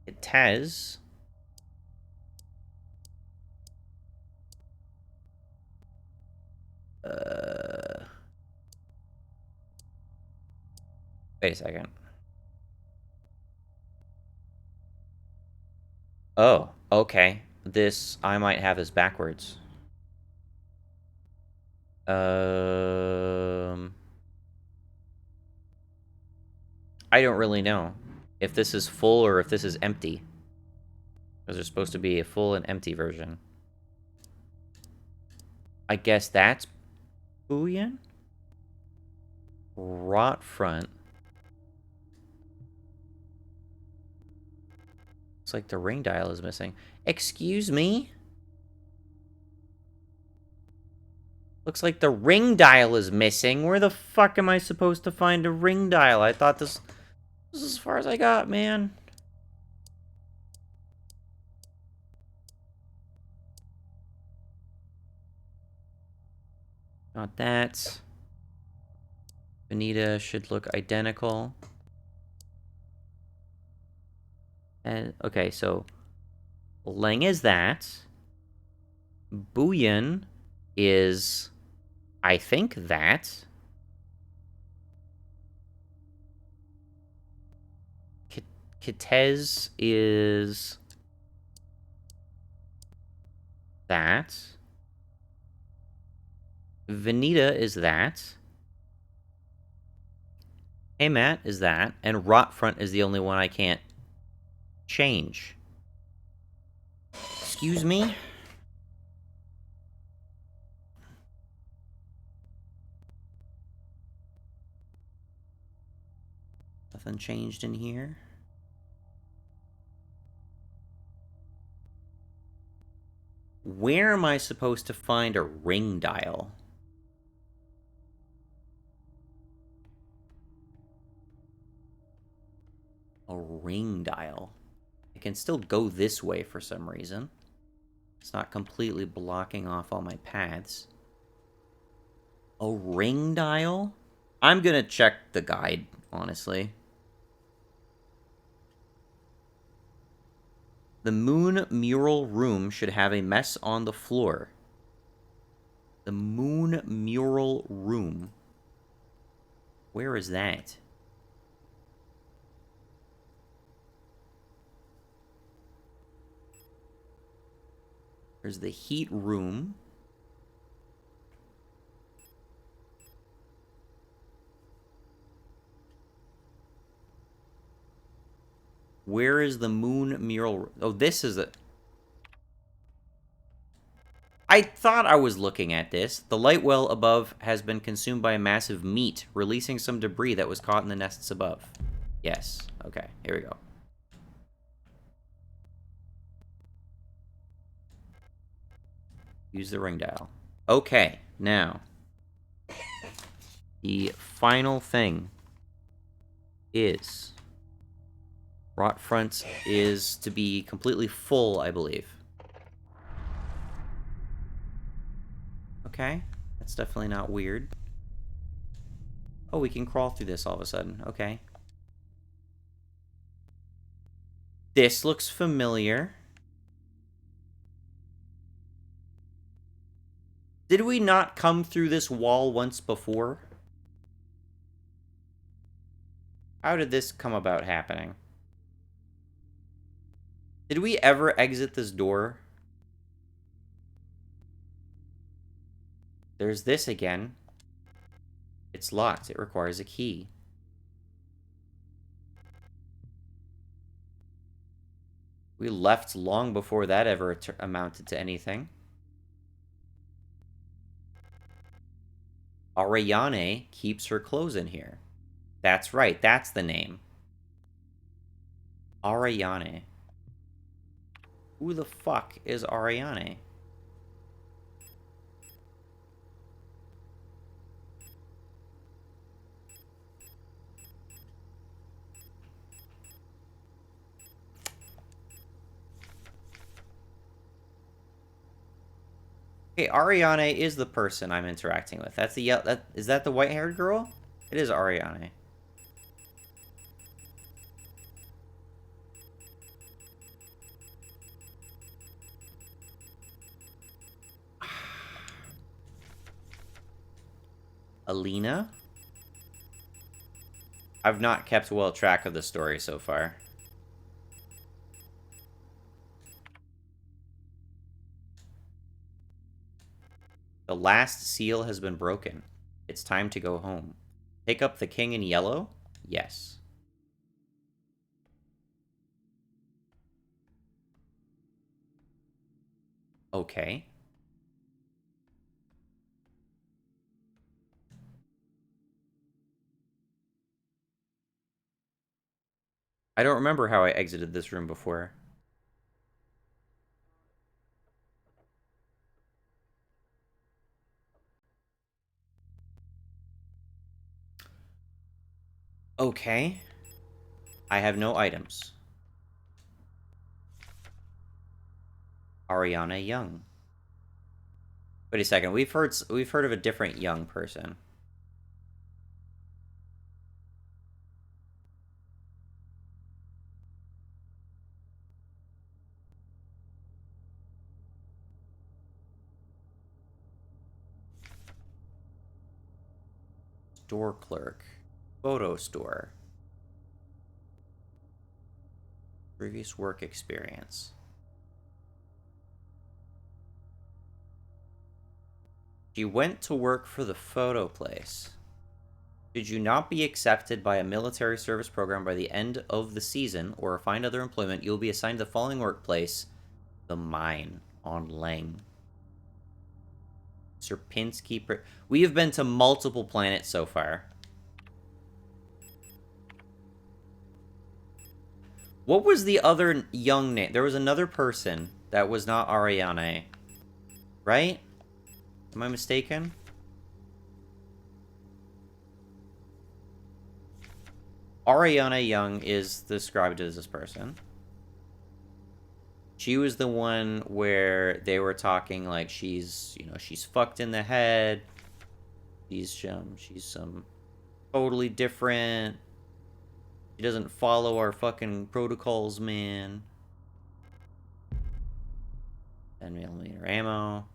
Speaker 1: It has. Wait a second. Oh, okay. This, I might have this backwards. I don't really know if this is full or if this is empty. Because there's supposed to be a full and empty version. I guess that's Boolean? Rot front. Looks like the ring dial is missing. Excuse me? Looks like the ring dial is missing. Where the fuck am I supposed to find a ring dial? I thought this is as far as I got, man. Not that. Bonita should look identical. And okay, so Lang is that. Boolean is, I think, that. Kitez is that. Venita is that. Hey Matt is that. And Rotfront is the only one I can't change. Excuse me? Nothing changed in here. Where am I supposed to find a ring dial? A ring dial. I can still go this way for some reason. It's not completely blocking off all my paths. A ring dial? I'm gonna check the guide, honestly. The moon mural room should have a mess on the floor. The moon mural room. Where is that? There's the heat room. Where is the moon mural? Oh, this is it. I thought I was looking at this. The light well above has been consumed by a massive meat, releasing some debris that was caught in the nests above. Yes. Okay, here we go. Use the ring dial. Okay, now. The final thing is... Rot front is to be completely full, I believe. Okay, that's definitely not weird. Oh, we can crawl through this all of a sudden. Okay. This looks familiar. Did we not come through this wall once before? How did this come about happening? Did we ever exit this door? There's this again. It's locked. It requires a key. We left long before that ever amounted to anything. Ariane keeps her clothes in here. That's right. That's the name. Ariane. Who the fuck is Ariane? Okay, Ariane is the person I'm interacting with. That's the is that the white-haired girl? It is Ariane. Alina? I've not kept well track of the story so far. The last seal has been broken. It's time to go home. Pick up the king in yellow? Yes. Okay. I don't remember how I exited this room before. Okay. I have no items. Ariana Young. Wait a second. We've heard of a different young person. Store clerk. Photo store. Previous work experience. She went to work for the photo place. Should you not be accepted by a military service program by the end of the season or find other employment, you'll be assigned to the following workplace: the mine on Leng. Serpinski. We have been to multiple planets so far. What was the other young name? There was another person that was not Ariane. Right? Am I mistaken? Ariana Young is described as this person. She was the one where they were talking like she's, you know, she's fucked in the head. She's some totally different. She doesn't follow our fucking protocols, man. 10mm ammo.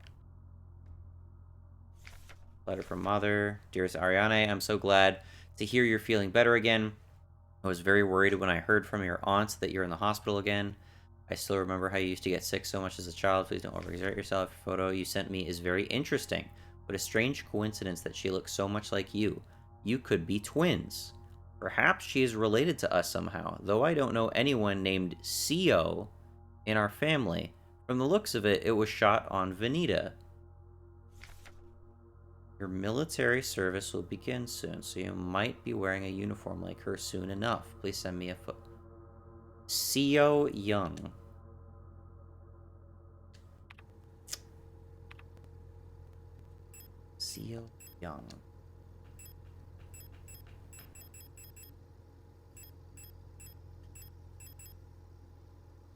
Speaker 1: Letter from mother. Dearest Ariane, I'm so glad to hear you're feeling better again. I was very worried when I heard from your aunt that you're in the hospital again. I still remember how you used to get sick so much as a child. Please don't overexert yourself. The photo you sent me is very interesting. What a strange coincidence that she looks so much like you. You could be twins. Perhaps she is related to us somehow, though I don't know anyone named Co in our family. From the looks of it, it was shot on Veneta. Your military service will begin soon, so you might be wearing a uniform like her soon enough. Please send me a foot. Seo Young. Seo Young.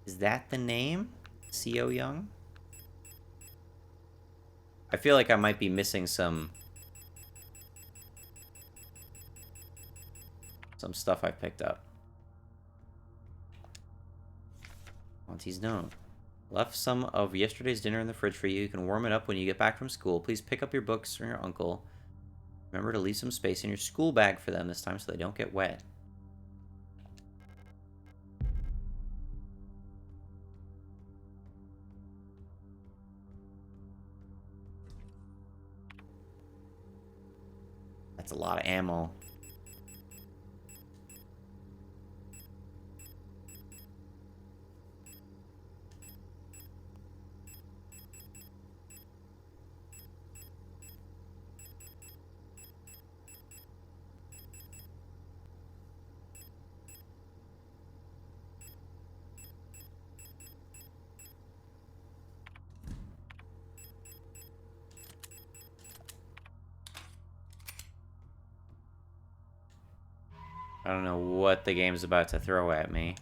Speaker 1: Is that the name? Seo Young? I feel like I might be missing some stuff I picked up. Auntie's known. Left some of yesterday's dinner in the fridge for you. You can warm it up when you get back from school. Please pick up your books from your uncle. Remember to leave some space in your school bag for them this time so they don't get wet. That's a lot of ammo. I don't know what the game's about to throw at me.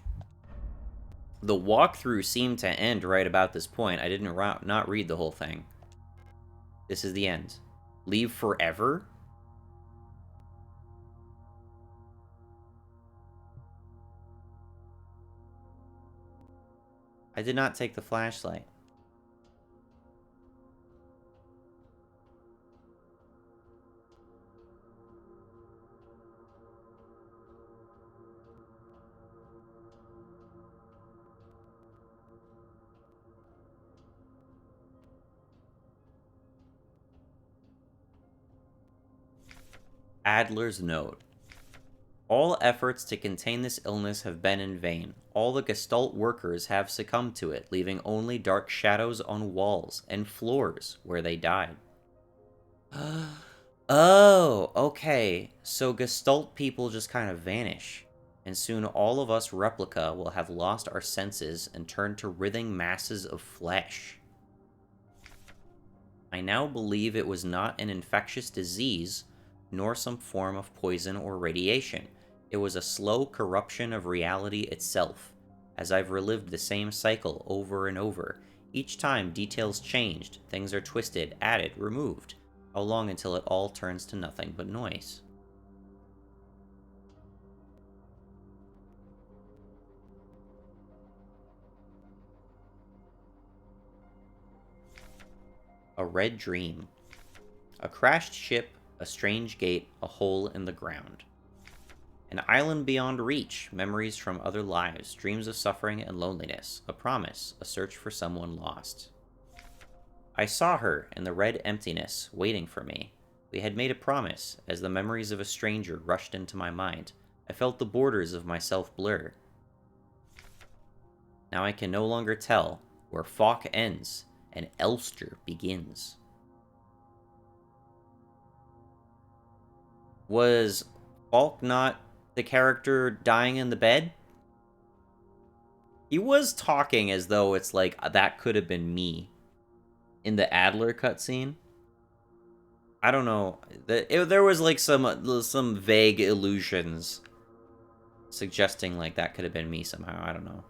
Speaker 1: The walkthrough seemed to end right about this point. I didn't not read the whole thing. This is the end. Leave forever? I did not take the flashlight. Adler's note. All efforts to contain this illness have been in vain. All the Gestalt workers have succumbed to it, leaving only dark shadows on walls and floors where they died. Oh, okay. So Gestalt people just kind of vanish. And soon all of us replica will have lost our senses and turned to writhing masses of flesh. I now believe it was not an infectious disease, nor some form of poison or radiation. It was a slow corruption of reality itself, as I've relived the same cycle over and over. Each time details changed, things are twisted, added, removed. How long until it all turns to nothing but noise? A red dream. A crashed ship, a strange gate, a hole in the ground. An island beyond reach, memories from other lives, dreams of suffering and loneliness, a promise, a search for someone lost. I saw her in the red emptiness, waiting for me. We had made a promise, as the memories of a stranger rushed into my mind. I felt the borders of myself blur. Now I can no longer tell where Falk ends and Elster begins. Was Falk not the character dying in the bed? He was talking as though it's like, that could have been me in the Adler cutscene. I don't know. There was like some vague illusions suggesting like that could have been me somehow. I don't know.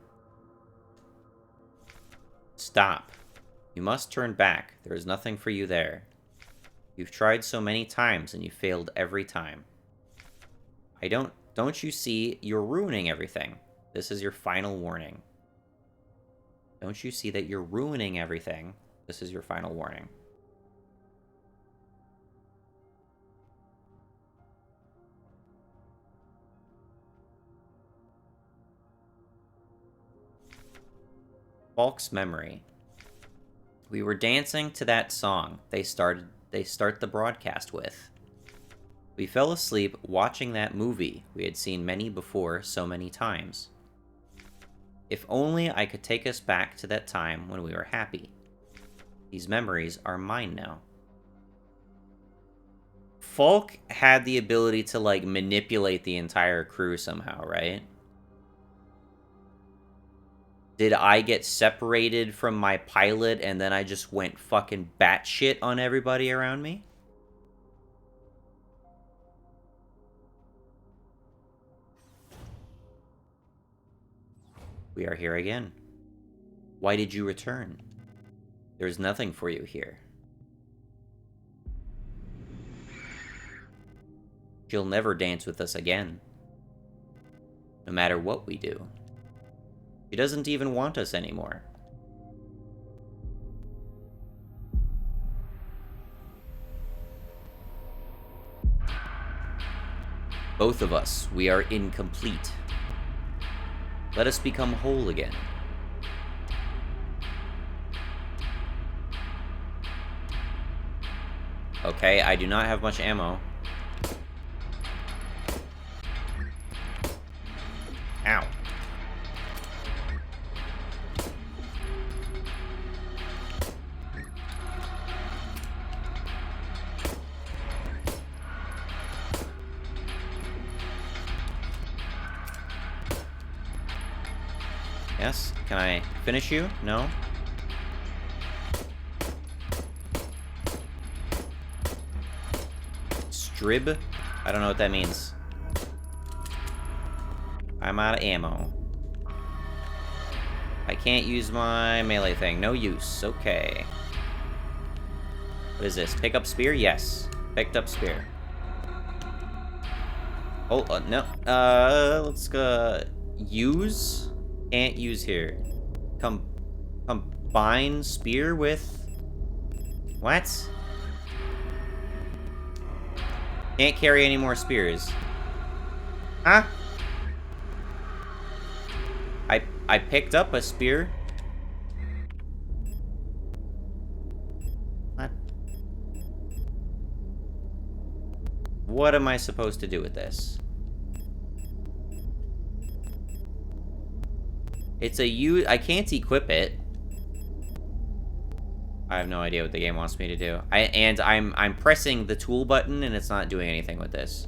Speaker 1: Stop. You must turn back. There is nothing for you there. You've tried so many times and you failed every time. Don't you see you're ruining everything? This is your final warning. Don't you see that you're ruining everything? This is your final warning. Falk's memory. We were dancing to that song they start the broadcast with. We fell asleep watching that movie we had seen many before so many times. If only I could take us back to that time when we were happy. These memories are mine now. Falk had the ability to, like, manipulate the entire crew somehow, right? Did I get separated from my pilot and then I just went fucking batshit on everybody around me? We are here again. Why did you return? There's nothing for you here. She'll never dance with us again. No matter what we do. She doesn't even want us anymore. Both of us, we are incomplete. Let us become whole again. Okay, I do not have much ammo. Ow. Yes? Can I finish you? No? Strib? I don't know what that means. I'm out of ammo. I can't use my melee thing. No use. Okay. What is this? Pick up spear? Yes. Picked up spear. Oh, no. Let's go. Use? Can't use here. Combine spear with... What? Can't carry any more spears. Huh? I picked up a spear. What? What am I supposed to do with this? It's a use. I can't equip it. I have no idea what the game wants me to do. I'm pressing the tool button and it's not doing anything with this.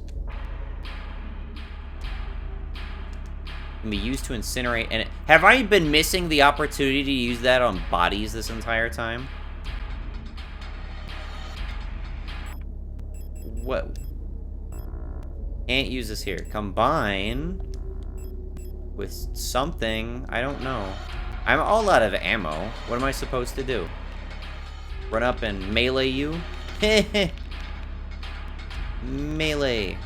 Speaker 1: Can be used to incinerate. And have I been missing the opportunity to use that on bodies this entire time? What? Can't use this here. Combine with something. I don't know. I'm all out of ammo. What am I supposed to do? Run up and melee you? Melee.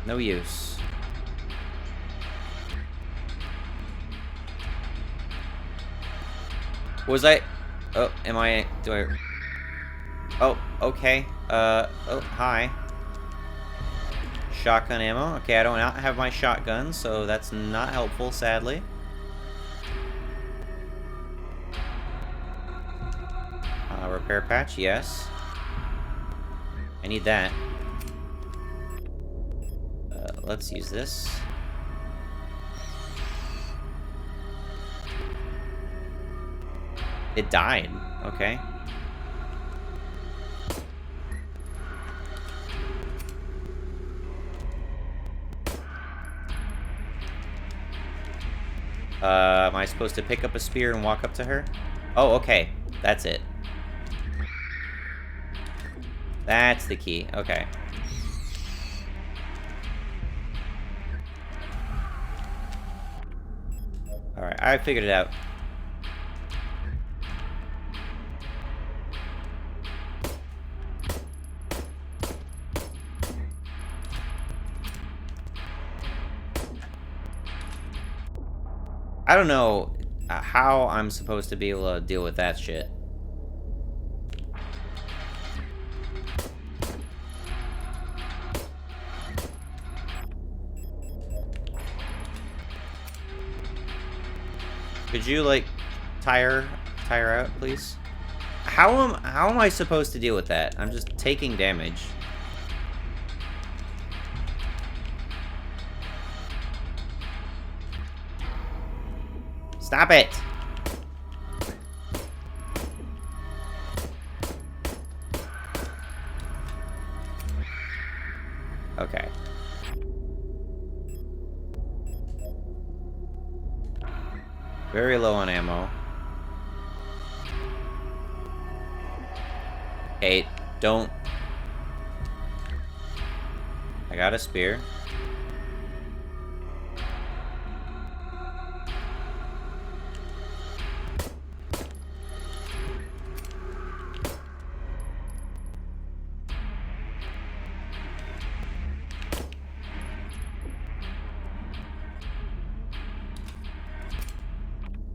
Speaker 1: No use. Was I... Oh, am I... Do I... Oh, okay. Oh, hi. Shotgun ammo. Okay, I don't have my shotgun, so that's not helpful, sadly. Repair patch, yes. I need that. Let's use this. It died. Okay. Am I supposed to pick up a spear and walk up to her? Oh, okay. That's it. That's the key. Okay. Alright, I figured it out. I don't know how I'm supposed to be able to deal with that shit. Could you, like, tire out, please? How am I supposed to deal with that? I'm just taking damage. Stop it! Okay. Very low on ammo. Hey, don't... I got a spear.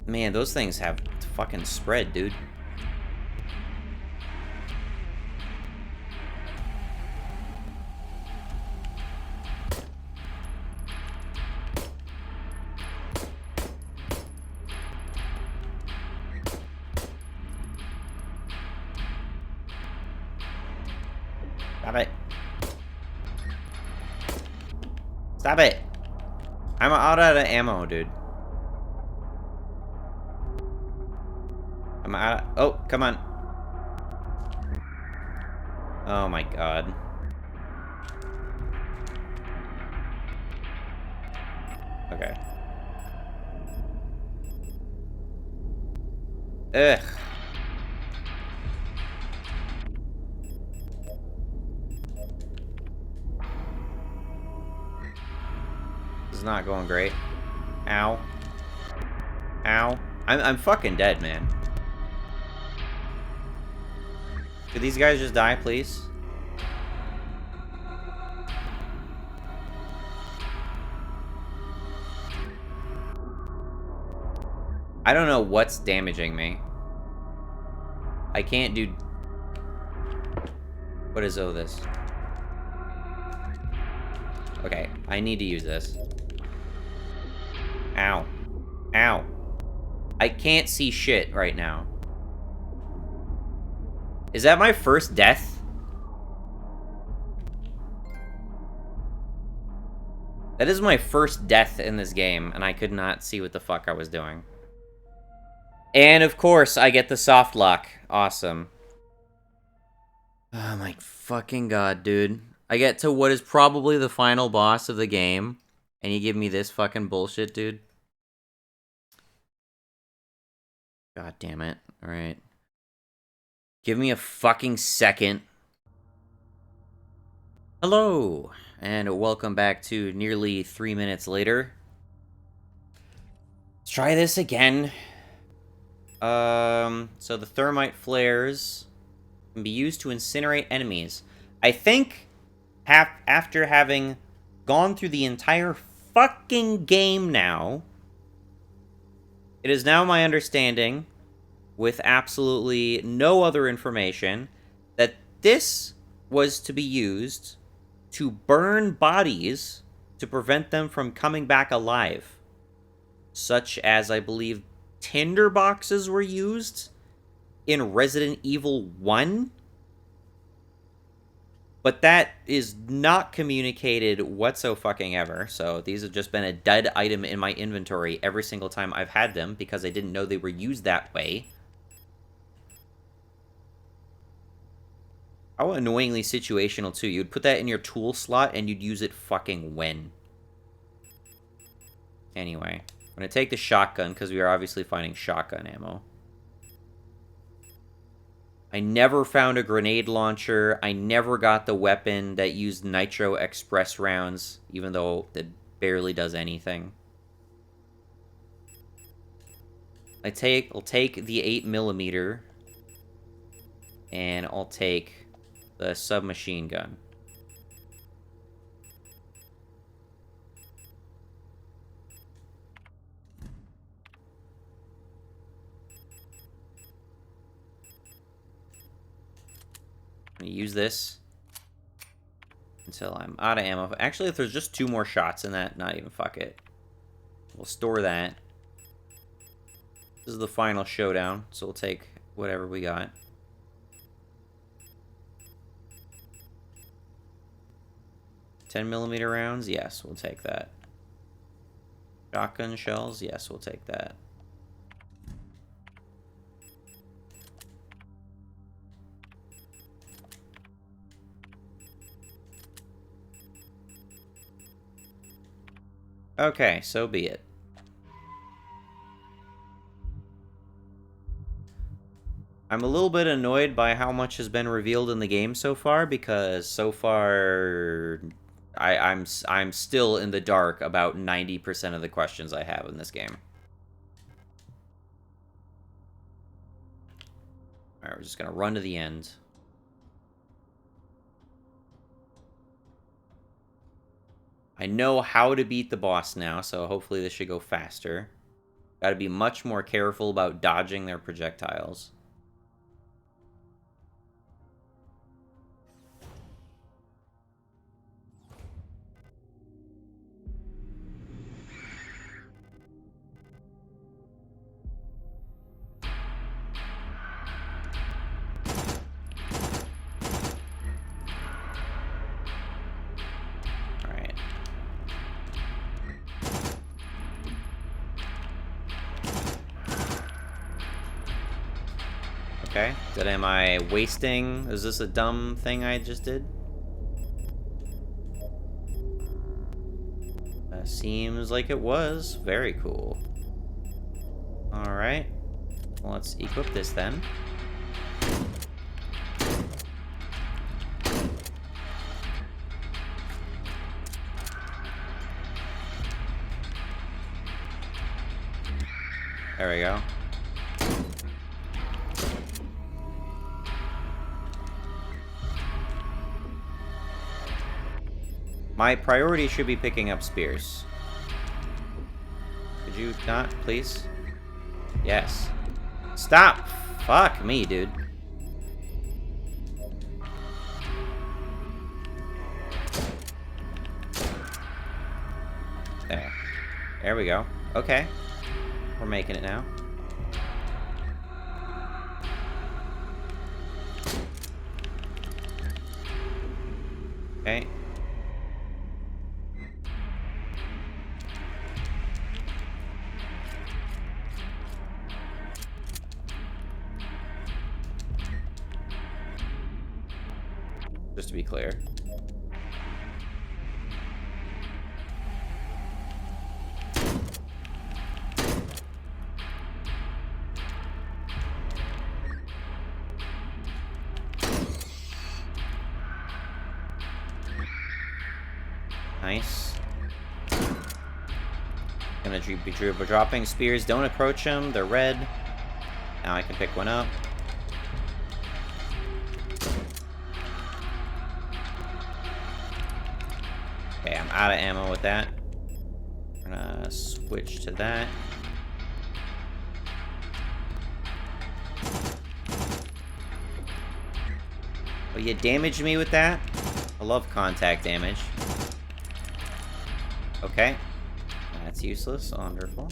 Speaker 1: Man, those things have fucking spread, dude. Stop it. Stop it. I'm out of ammo, dude. I'm out of... Oh, come on. Oh my god. Okay. Ugh. This is not going great. Ow. Ow. I'm fucking dead, man. Could these guys just die, please? I don't know what's damaging me. I can't do... What is all this? Okay, I need to use this. Ow. Ow. I can't see shit right now. Is that my first death? That is my first death in this game, and I could not see what the fuck I was doing. And of course, I get the soft lock. Awesome. Oh my fucking god, dude. I get to what is probably the final boss of the game, and you give me this fucking bullshit, dude. God damn it. Alright. Give me a fucking second. Hello, and welcome back to nearly 3 minutes later. Let's try this again. So the thermite flares can be used to incinerate enemies. I think after having gone through the entire fucking game now, it is now my understanding, with absolutely no other information, that this was to be used to burn bodies to prevent them from coming back alive. Such as, I believe, tinder boxes were used in Resident Evil 1. But that is not communicated whatsoever, so these have just been a dead item in my inventory every single time I've had them, because I didn't know they were used that way. How annoyingly situational, too. You'd put that in your tool slot, and you'd use it fucking when. Anyway, I'm going to take the shotgun, because we are obviously finding shotgun ammo. I never found a grenade launcher. I never got the weapon that used nitro express rounds, even though it barely does anything. I'll take the 8mm, and I'll take the submachine gun. I'm gonna use this until I'm out of ammo. Actually, if there's just 2 more shots in that, not even, fuck it. We'll store that. This is the final showdown, so we'll take whatever we got. $10mm rounds? Yes, we'll take that. Shotgun shells? Yes, we'll take that. Okay, so be it. I'm a little bit annoyed by how much has been revealed in the game so far, because so far I'm still in the dark about 90% of the questions I have in this game. Alright, we're just gonna run to the end. I know how to beat the boss now, so hopefully this should go faster. Gotta be much more careful about dodging their projectiles. Okay. Am I wasting? Is this a dumb thing I just did? Seems like it was. Very cool. Alright. Well, let's equip this then. There we go. My priority should be picking up spears. Could you not, please? Yes. Stop! Fuck me, dude. There. There we go. Okay. We're making it now. Okay. Just to be clear. Nice. Gonna be dropping spears. Don't approach them. They're red. Now I can pick one up. Okay, I'm out of ammo with that. We're gonna switch to that. Oh, you damaged me with that? I love contact damage. Okay. That's useless. Wonderful.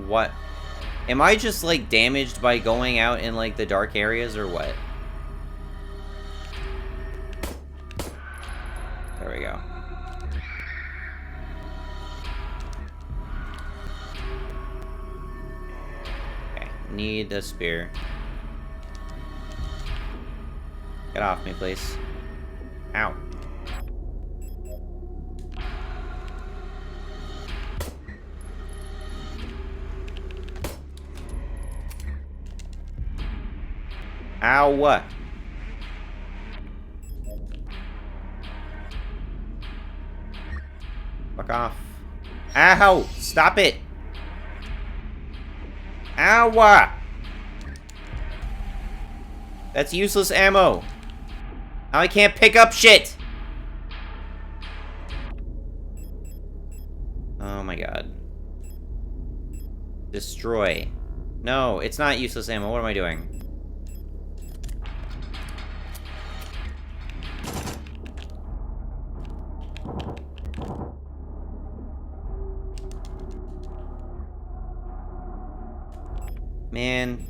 Speaker 1: What? Am I just, like, damaged by going out in, like, the dark areas, or what? There we go. Okay. Need a spear. Get off me, please. Ow. Ow! Fuck off. Ow! Stop it! Ow! That's useless ammo. Now I can't pick up shit! Oh my god. Destroy. No, it's not useless ammo. What am I doing? Man.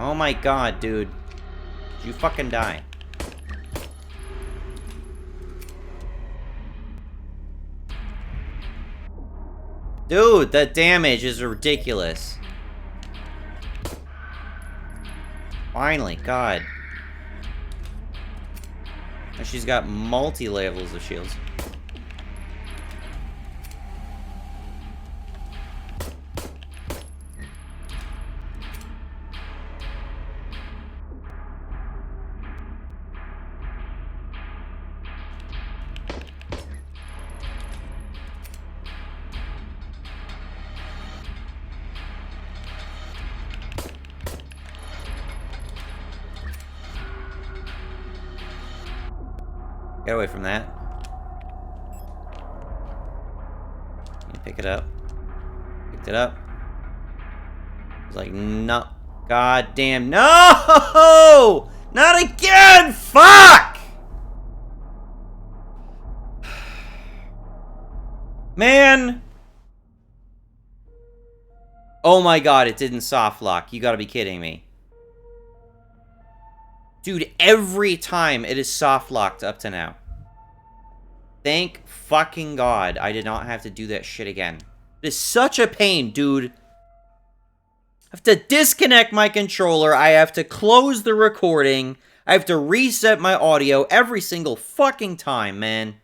Speaker 1: Oh my god, dude. Did you fucking die? Dude, the damage is ridiculous. Finally, god. And she's got multi-levels of shields. Get away from that. You pick it up. Picked it up. It's like, no. God damn. No! Not again! Fuck! Man! Oh my god, it didn't soft lock. You gotta be kidding me. Dude, every time it is soft locked up to now. Thank fucking god I did not have to do that shit again. It is such a pain, dude. I have to disconnect my controller. I have to close the recording. I have to reset my audio every single fucking time, man.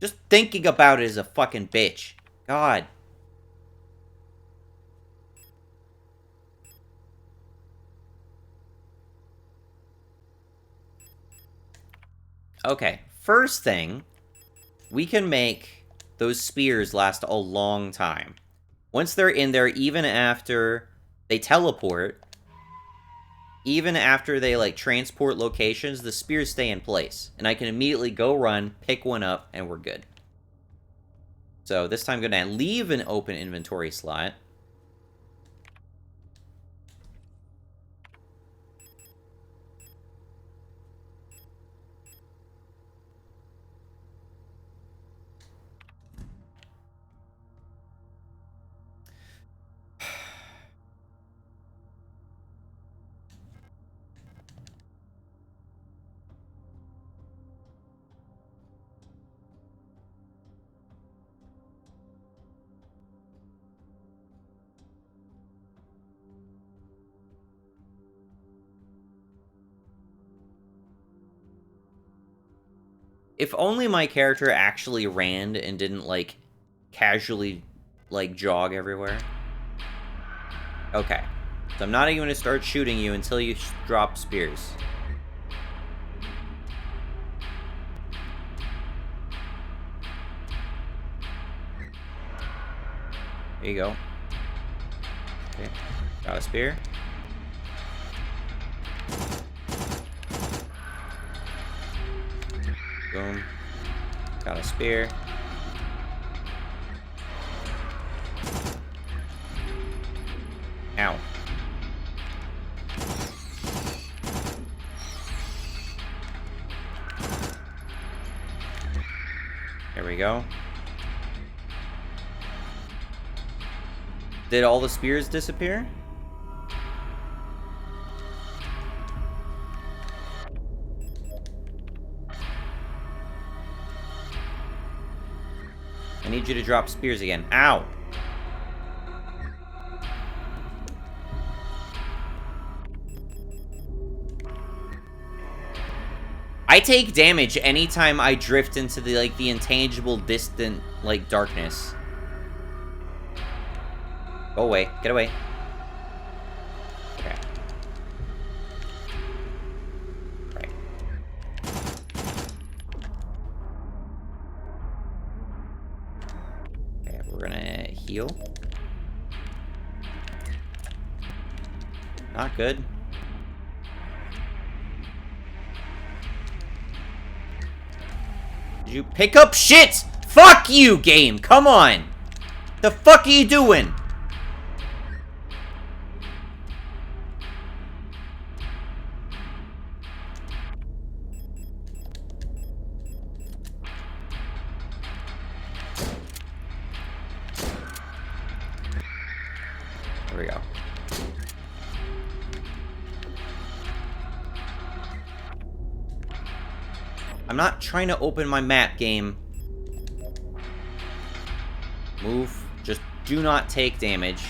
Speaker 1: Just thinking about it is a fucking bitch. God. Okay, first thing, we can make those spears last a long time. Once they're in there, even after they teleport, even after they, like, transport locations, the spears stay in place. And I can immediately go run, pick one up, and we're good. So this time I'm going to leave an open inventory slot. If only my character actually ran and didn't, like, casually, like, jog everywhere. Okay. So I'm not even going to start shooting you until you drop spears. There you go. Okay. Got a spear. Boom. Got a spear. Ow. There we go. Did all the spears disappear? I need you to drop spears again. Ow! I take damage anytime I drift into the, like, the intangible, distant, like, darkness. Go away. Get away. Okay. Right. Okay, we're gonna heal. Not good. Did you pick up shit? Fuck you, game! Come on! The fuck are you doing? There we go. I'm not trying to open my map, game. Move. Just do not take damage.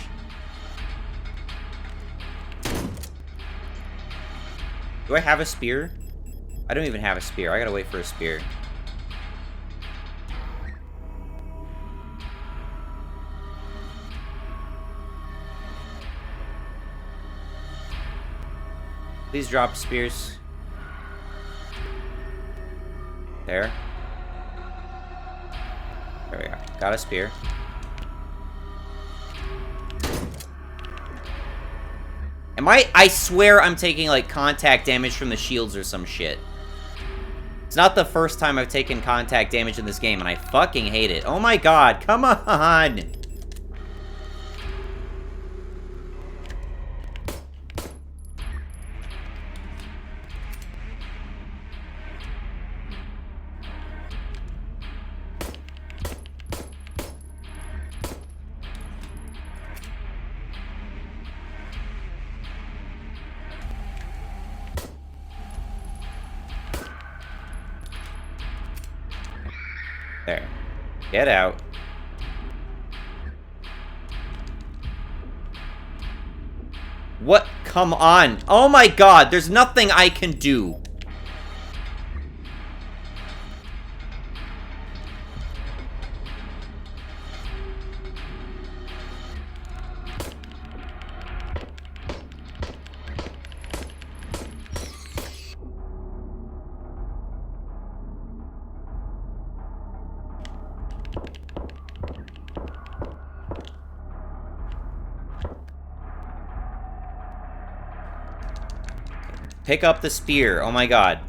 Speaker 1: Do I have a spear? I don't even have a spear. I gotta wait for a spear. Please drop spears. There. There we go. Got a spear. I swear I'm taking, like, contact damage from the shields or some shit. It's not the first time I've taken contact damage in this game, and I fucking hate it. Oh my god, come on! There. Get out. What? Come on. Oh my god, there's nothing I can do. Pick up the spear. Oh my god.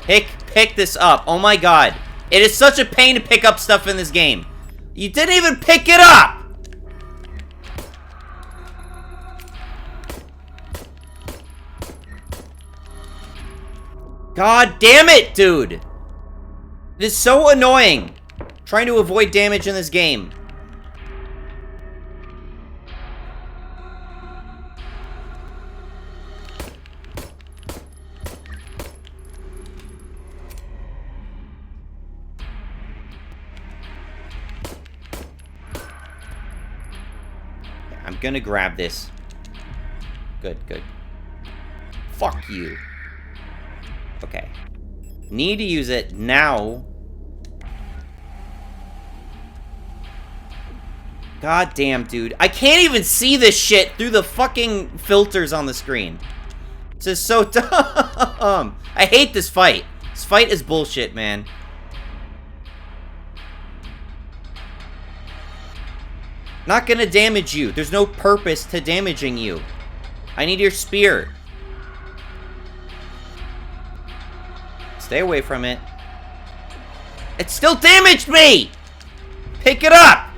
Speaker 1: Pick this up. Oh my god. It is such a pain to pick up stuff in this game. You didn't even pick it up! God damn it, dude! It is so annoying trying to avoid damage in this game. I'm gonna grab this. Good, good. Fuck you. Okay. Need to use it now. God damn, dude. I can't even see this shit through the fucking filters on the screen. This is so dumb. I hate this fight. This fight is bullshit, man. Not gonna damage you. There's no purpose to damaging you. I need your spear. Stay away from it. It still damaged me! Pick it up!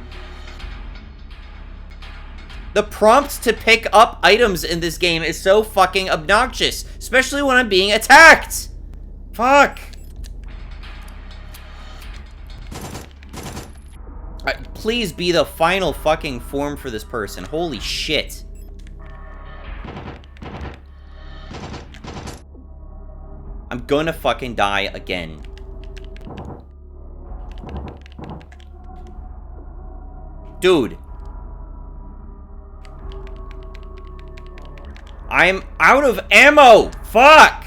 Speaker 1: The prompts to pick up items in this game is so fucking obnoxious. Especially when I'm being attacked! Fuck! Please be the final fucking form for this person. Holy shit. I'm gonna fucking die again. Dude. I'm out of ammo! Fuck!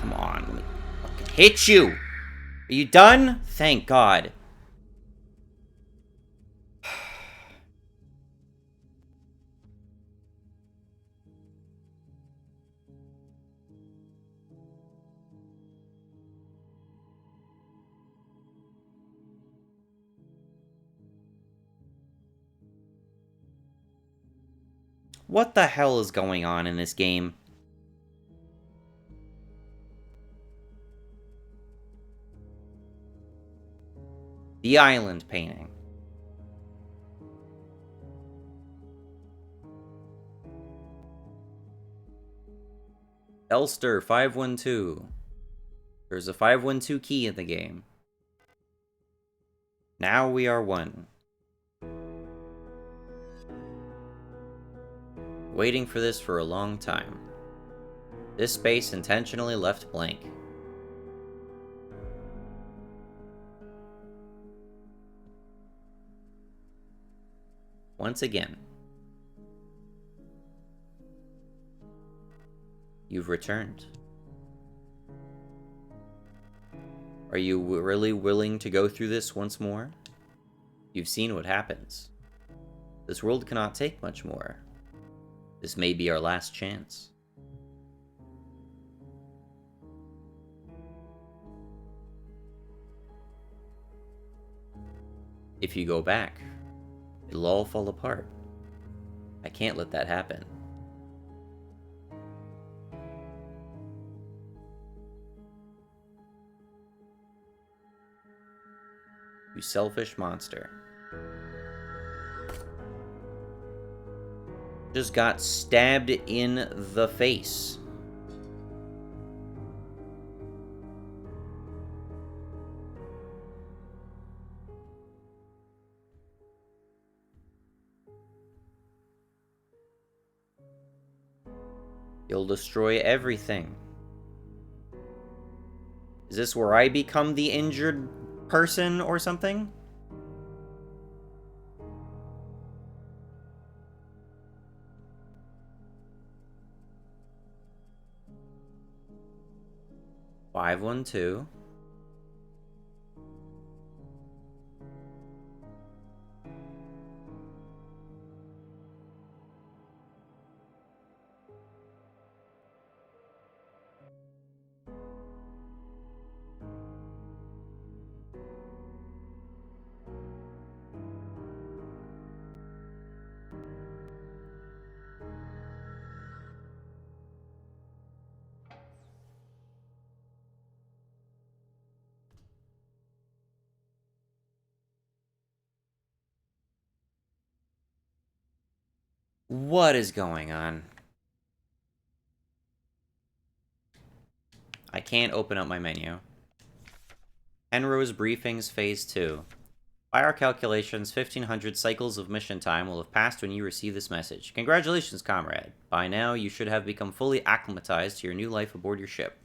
Speaker 1: Come on, let me fucking hit you! Are you done? Thank God. What the hell is going on in this game? The island painting. Elster 512. There's a 512 key in the game. Now we are one. Waiting for this for a long time. This space intentionally left blank. Once again. You've returned. Are you really willing to go through this once more? You've seen what happens. This world cannot take much more. This may be our last chance. If you go back, it'll all fall apart. I can't let that happen. You selfish monster. Just got stabbed in the face. You'll destroy everything. Is this where I become the injured person or something? Five, 1, 2. What is going on? I can't open up my menu. Penrose Briefings Phase 2. By our calculations, 1,500 cycles of mission time will have passed when you receive this message. Congratulations, comrade. By now, you should have become fully acclimatized to your new life aboard your ship.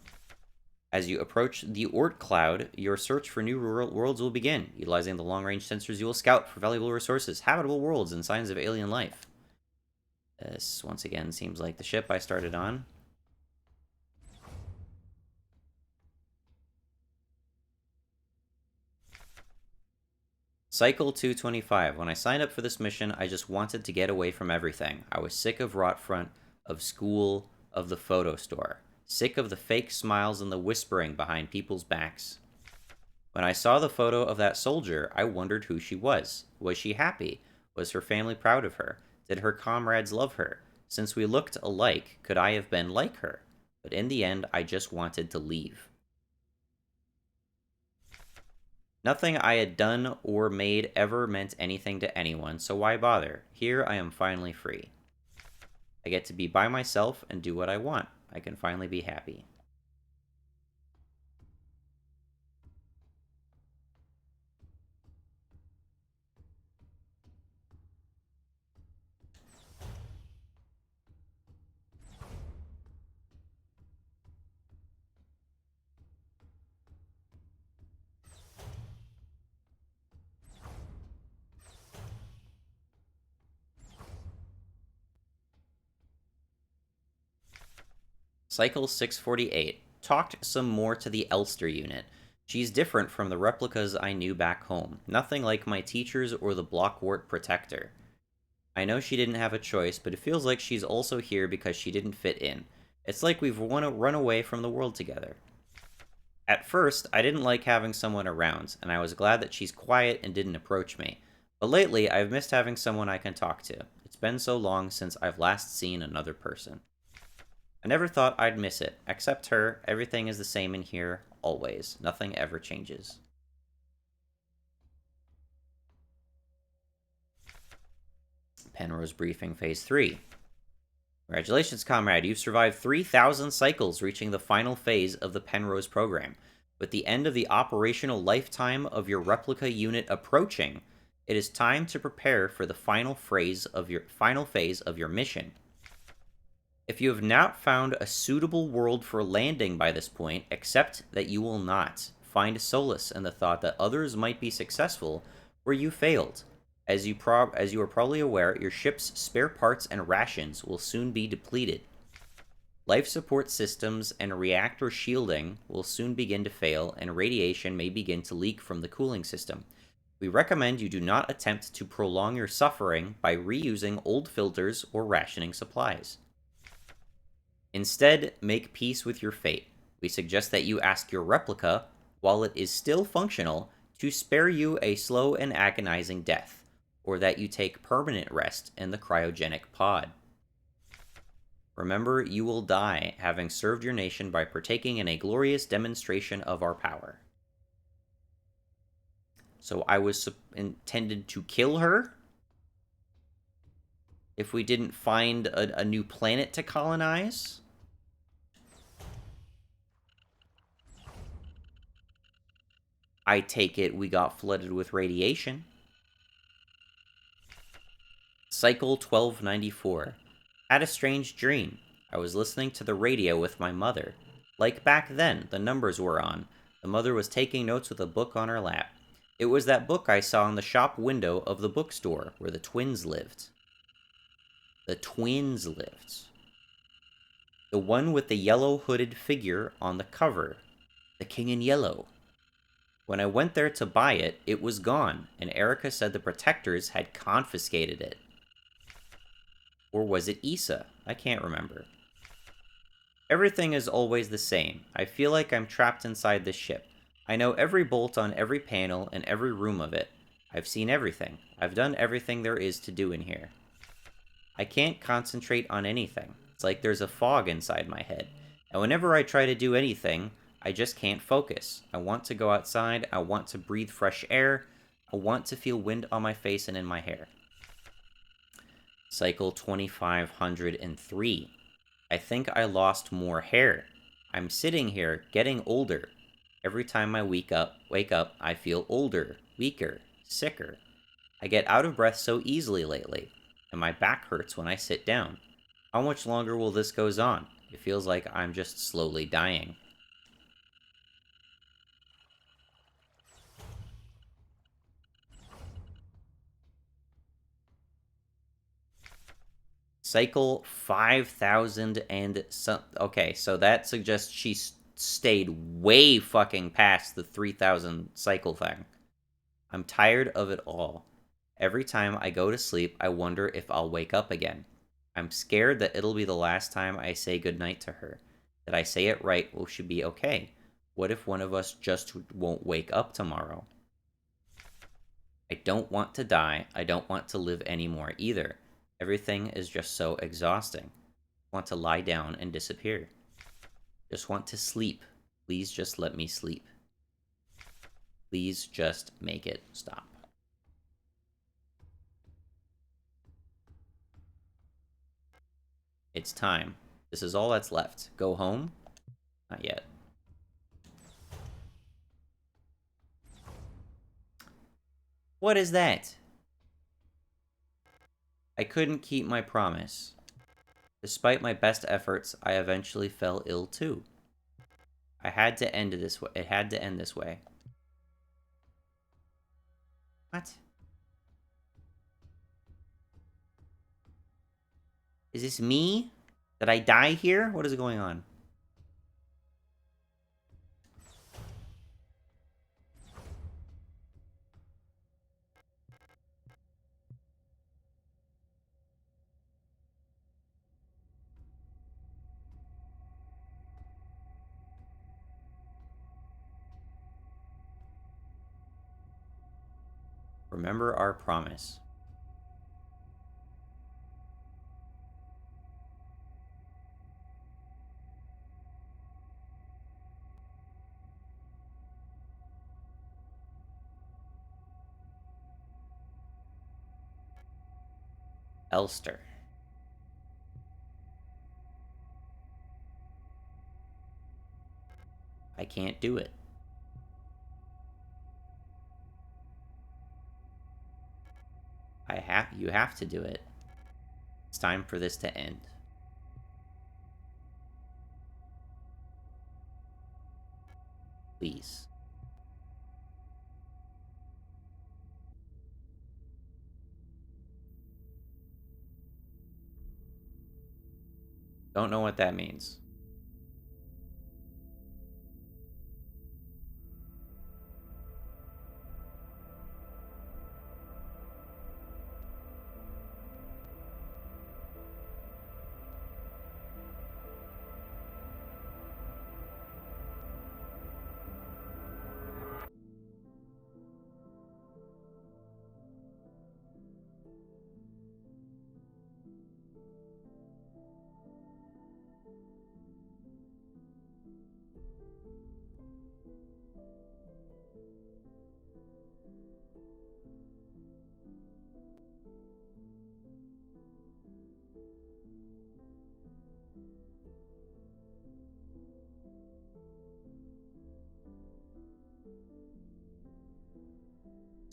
Speaker 1: As you approach the Oort Cloud, your search for new worlds will begin. Utilizing the long-range sensors, you will scout for valuable resources, habitable worlds, and signs of alien life. This, once again, seems like the ship I started on. Cycle 225. When I signed up for this mission, I just wanted to get away from everything. I was sick of Rotfront, of school, of the photo store. Sick of the fake smiles and the whispering behind people's backs. When I saw the photo of that soldier, I wondered who she was. Was she happy? Was her family proud of her? Did her comrades love her? Since we looked alike, could I have been like her? But in the end, I just wanted to leave. Nothing I had done or made ever meant anything to anyone, so why bother? Here I am finally free. I get to be by myself and do what I want. I can finally be happy. Cycle 648. Talked some more to the Elster unit. She's different from the replicas I knew back home. Nothing like my teachers or the Blockwart Protector. I know she didn't have a choice, but it feels like she's also here because she didn't fit in. It's like we've run away from the world together. At first, I didn't like having someone around, and I was glad that she's quiet and didn't approach me. But lately, I've missed having someone I can talk to. It's been so long since I've last seen another person. I never thought I'd miss it. Except her, everything is the same in here, always. Nothing ever changes. Penrose Briefing Phase 3. Congratulations, comrade. You've survived 3,000 cycles, reaching the final phase of the Penrose program. With the end of the operational lifetime of your replica unit approaching, it is time to prepare for the final phase of your mission. If you have not found a suitable world for landing by this point, accept that you will not. Find solace in the thought that others might be successful where you failed. As you are probably aware, your ship's spare parts and rations will soon be depleted. Life support systems and reactor shielding will soon begin to fail, and radiation may begin to leak from the cooling system. We recommend you do not attempt to prolong your suffering by reusing old filters or rationing supplies. Instead, make peace with your fate. We suggest that you ask your replica, while it is still functional, to spare you a slow and agonizing death, or that you take permanent rest in the cryogenic pod. Remember, you will die, having served your nation by partaking in a glorious demonstration of our power. So I was intended to kill her if we didn't find a new planet to colonize? I take it we got flooded with radiation. Cycle 1294. Had a strange dream. I was listening to the radio with my mother. Like back then, the numbers were on. The mother was taking notes with a book on her lap. It was that book I saw in the shop window of the bookstore where the twins lived. The twins lived. The one with the yellow hooded figure on the cover. The King in Yellow. When I went there to buy it, it was gone, and Erica said the protectors had confiscated it. Or was it Issa? I can't remember. Everything is always the same. I feel like I'm trapped inside this ship. I know every bolt on every panel and every room of it. I've seen everything. I've done everything there is to do in here. I can't concentrate on anything. It's like there's a fog inside my head. And whenever I try to do anything, I just can't focus. I want to go outside. I want to breathe fresh air. I want to feel wind on my face and in my hair. Cycle 2503. I think I lost more hair. I'm sitting here, getting older. Every time I wake up, I feel older, weaker, sicker. I get out of breath so easily lately, and my back hurts when I sit down. How much longer will this go on? It feels like I'm just slowly dying. Cycle 5,000 and some... Okay, so that suggests she stayed way fucking past the 3,000 cycle thing. I'm tired of it all. Every time I go to sleep, I wonder if I'll wake up again. I'm scared that it'll be the last time I say goodnight to her. That I say it right will should be okay. What if one of us just won't wake up tomorrow? I don't want to die. I don't want to live anymore either. Everything is just so exhausting. I want to lie down and disappear. Just want to sleep. Please just let me sleep. Please just make it stop. It's time. This is all that's left. Go home? Not yet. What is that? I couldn't keep my promise. Despite my best efforts, I eventually fell ill too. I had to end this way. It had to end this way. What? Is this me? Did I die here? What is going on? Remember our promise. Elster. I can't do it. You have to do it. It's time for this to end. Please. Don't know what that means.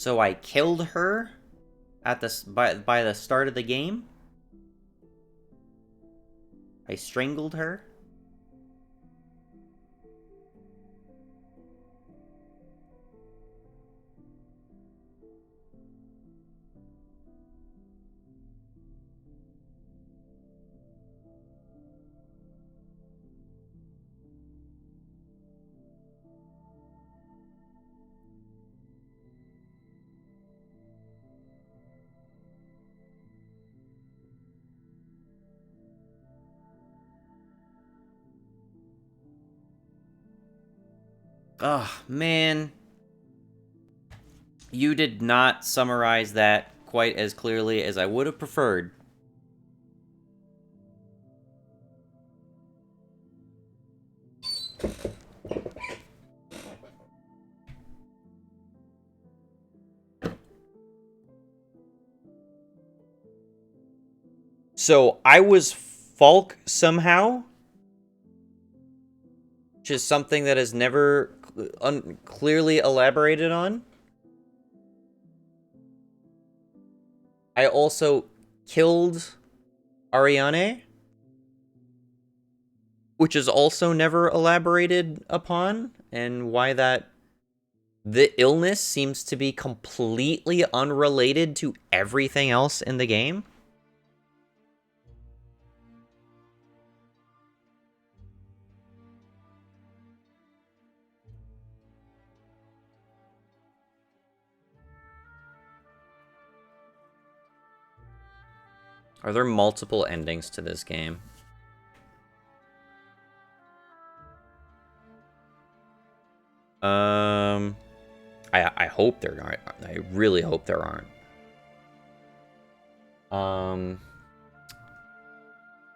Speaker 1: So I killed her at by the start of the game? I strangled her? Oh, man. You did not summarize that quite as clearly as I would have preferred. So I was Falk somehow, which is something that is never clearly elaborated on. I also killed Ariane, which is also never elaborated upon, and why the illness seems to be completely unrelated to everything else in the game. Are there multiple endings to this game? I hope there aren't. I really hope there aren't.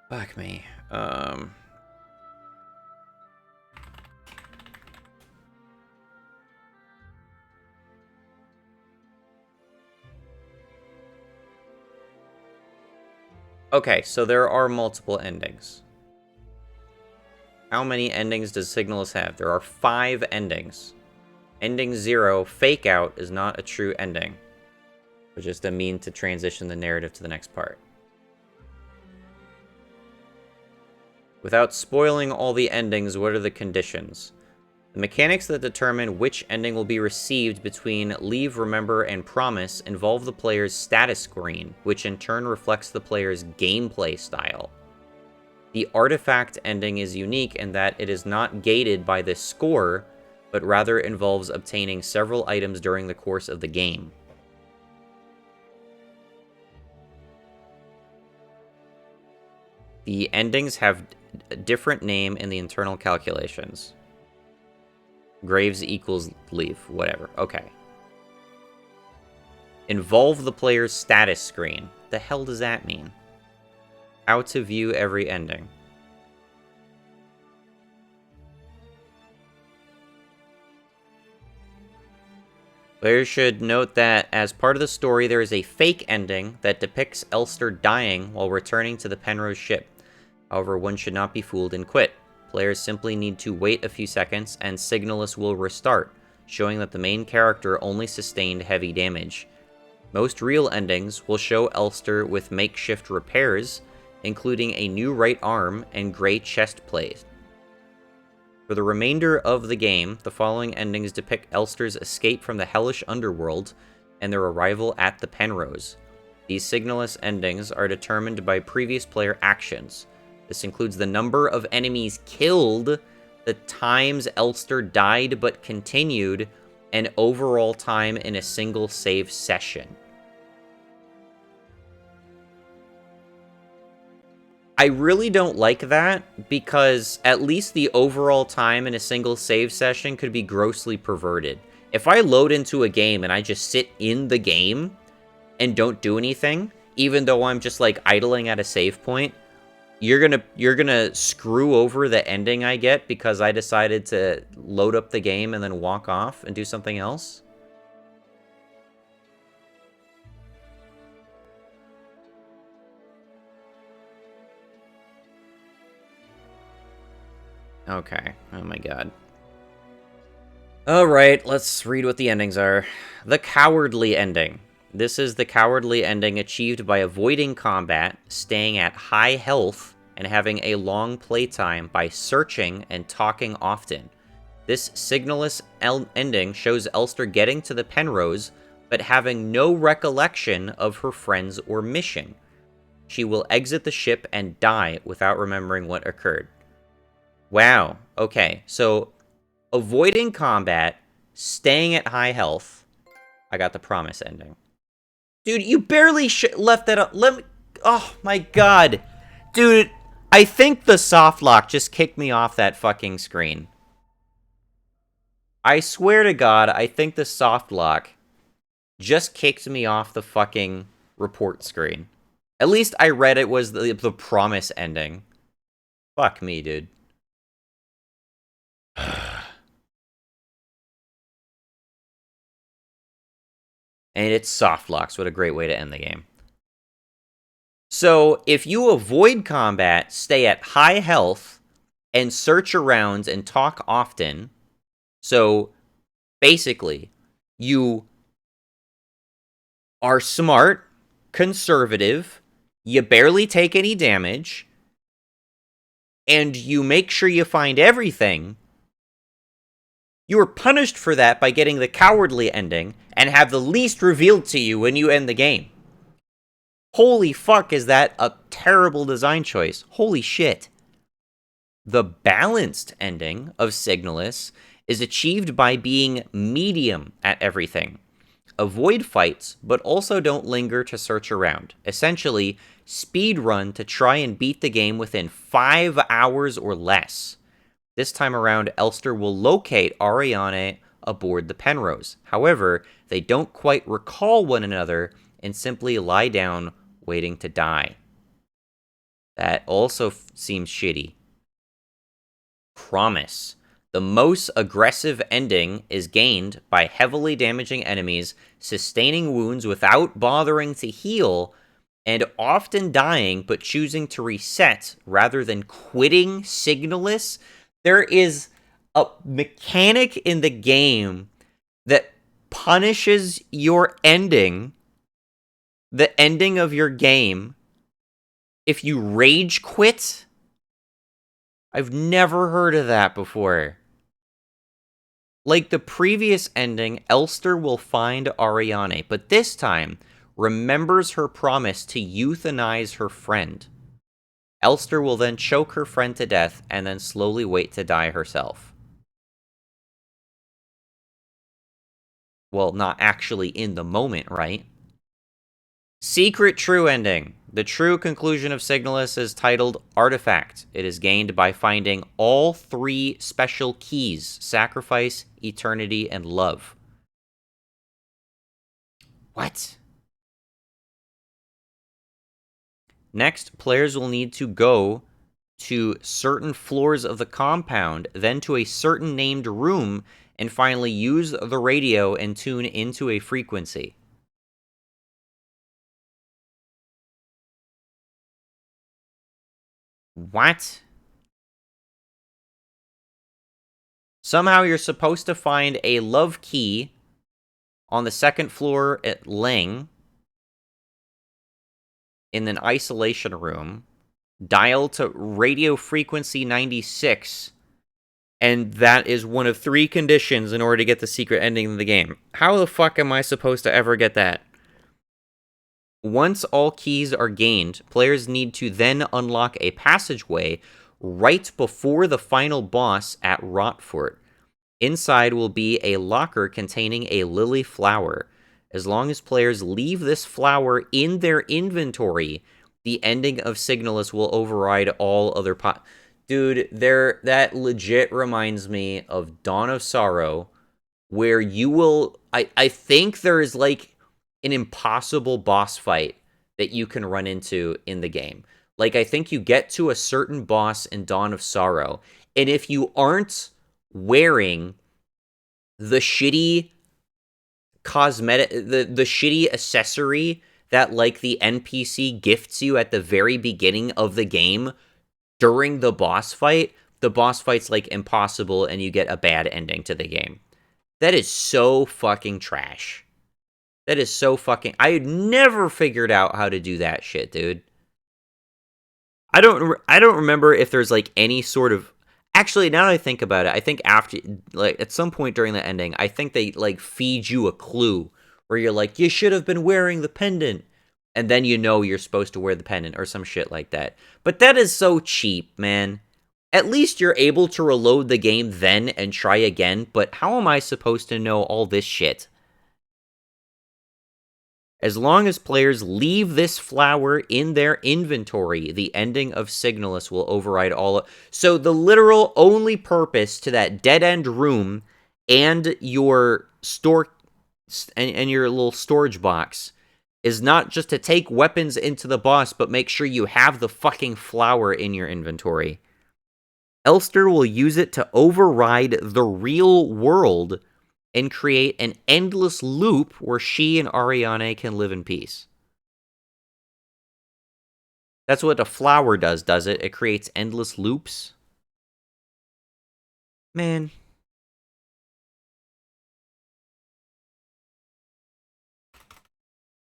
Speaker 1: Fuck me. Okay, so there are multiple endings. How many endings does Signalis have? There are 5 endings. Ending 0, Fake Out, is not a true ending, but just a mean to transition the narrative to the next part. Without spoiling all the endings, what are the conditions? The mechanics that determine which ending will be received between Leave, Remember, and Promise involve the player's status screen, which in turn reflects the player's gameplay style. The artifact ending is unique in that it is not gated by this score, but rather involves obtaining several items during the course of the game. The endings have a different name in the internal calculations. Graves equals Leave, whatever. Okay. Involve the player's status screen. The hell does that mean? How to view every ending. Players should note that, as part of the story, there is a fake ending that depicts Elster dying while returning to the Penrose ship. However, one should not be fooled and quit. players simply need to wait a few seconds and Signalis will restart, showing that the main character only sustained heavy damage. Most real endings will show Elster with makeshift repairs, including a new right arm and gray chest plate. For the remainder of the game, the following endings depict Elster's escape from the hellish underworld and their arrival at the Penrose. These Signalis endings are determined by previous player actions. This includes the number of enemies killed, the times Elster died but continued, and overall time in a single save session. I really don't like that, because at least the overall time in a single save session could be grossly perverted. If I load into a game and I just sit in the game and don't do anything, even though I'm just like idling at a save point, you're gonna screw over the ending I get because I decided to load up the game and then walk off and do something else? Okay. Oh my god. Alright, let's read what the endings are. The Cowardly ending. This is the cowardly ending achieved by avoiding combat, staying at high health, and having a long playtime by searching and talking often. This Signalis ending shows Elster getting to the Penrose, but having no recollection of her friends or mission. She will exit the ship and die without remembering what occurred. Wow. Okay, so avoiding combat, staying at high health. I got the promise ending. Dude, you barely left that up. Let me. Oh my god. Dude, I think the softlock just kicked me off that fucking screen. I swear to god, I think the softlock just kicked me off the fucking report screen. At least I read it was the promise ending. Fuck me, dude. And it's softlocks. What a great way to end the game. So, if you avoid combat, stay at high health, and search around and talk often, so basically, you are smart, conservative, you barely take any damage, and you make sure you find everything, you are punished for that by getting the cowardly ending and have the least revealed to you when you end the game. Holy fuck, is that a terrible design choice. Holy shit. The balanced ending of Signalis is achieved by being medium at everything. Avoid fights, but also don't linger to search around. Essentially, speed run to try and beat the game within 5 hours or less. This time around, Elster will locate Ariane aboard the Penrose. However, they don't quite recall one another and simply lie down, waiting to die. That also seems shitty. Promise. The most aggressive ending is gained by heavily damaging enemies, sustaining wounds without bothering to heal, and often dying but choosing to reset rather than quitting Signalis. There is a mechanic in the game that punishes your ending, the ending of your game, if you rage quit. I've never heard of that before. Like the previous ending, Elster will find Ariane, but this time remembers her promise to euthanize her friend. Elster will then choke her friend to death and then slowly wait to die herself. Well, not actually in the moment, right? Secret True Ending. The true conclusion of Signalis is titled Artifact. It is gained by finding all 3 special keys: Sacrifice, Eternity, and Love. What? Next, players will need to go to certain floors of the compound, then to a certain named room, and finally use the radio and tune into a frequency. What? Somehow you're supposed to find a love key on the second floor at Ling in an isolation room, dial to radio frequency 96, and that is one of 3 conditions in order to get the secret ending of the game. How the fuck am I supposed to ever get that? Once all keys are gained, players need to then unlock a passageway right before the final boss at Rotfort. Inside will be a locker containing a lily flower. As long as players leave this flower in their inventory, the ending of Signalis will override all other Dude, that legit reminds me of Dawn of Sorrow, where you will... I think there is, like, an impossible boss fight that you can run into in the game. Like, I think you get to a certain boss in Dawn of Sorrow, and if you aren't wearing the shitty cosmetic, the shitty accessory that, like, the NPC gifts you at the very beginning of the game during the boss fight's, like, impossible, and you get a bad ending to the game. That is so fucking trash. That is so fucking... I had never figured out how to do that shit, dude. I don't remember if there's, like, any sort of... Actually, now that I think about it, I think after... Like, at some point during the ending, I think they, like, feed you a clue where you're like, you should have been wearing the pendant. And then you know you're supposed to wear the pendant or some shit like that. But that is so cheap, man. At least you're able to reload the game then and try again, but how am I supposed to know all this shit? As long as players leave this flower in their inventory, the ending of Signalis will override all... So the literal only purpose to that dead-end room and your store... and your little storage box is not just to take weapons into the boss, but make sure you have the fucking flower in your inventory. Elster will use it to override the real world and create an endless loop where she and Ariane can live in peace. That's what a flower does it? It creates endless loops? Man.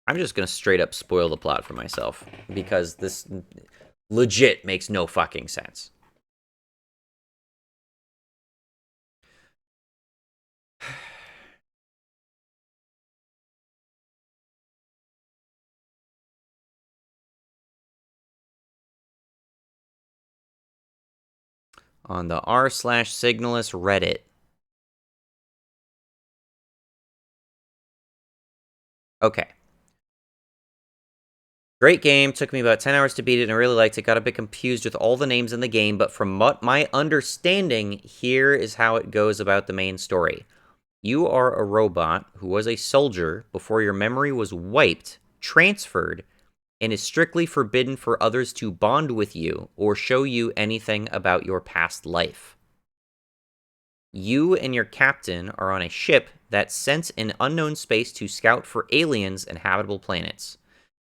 Speaker 1: I'm just gonna straight up spoil the plot for myself, because this legit makes no fucking sense. On the r/Signalis Reddit. Okay. Great game. Took me about 10 hours to beat it, and I really liked it. Got a bit confused with all the names in the game, but from what my understanding, here is how it goes about the main story. You are a robot who was a soldier before your memory was wiped, transferred, and is strictly forbidden for others to bond with you or show you anything about your past life. You and your captain are on a ship that's sent in unknown space to scout for aliens and habitable planets.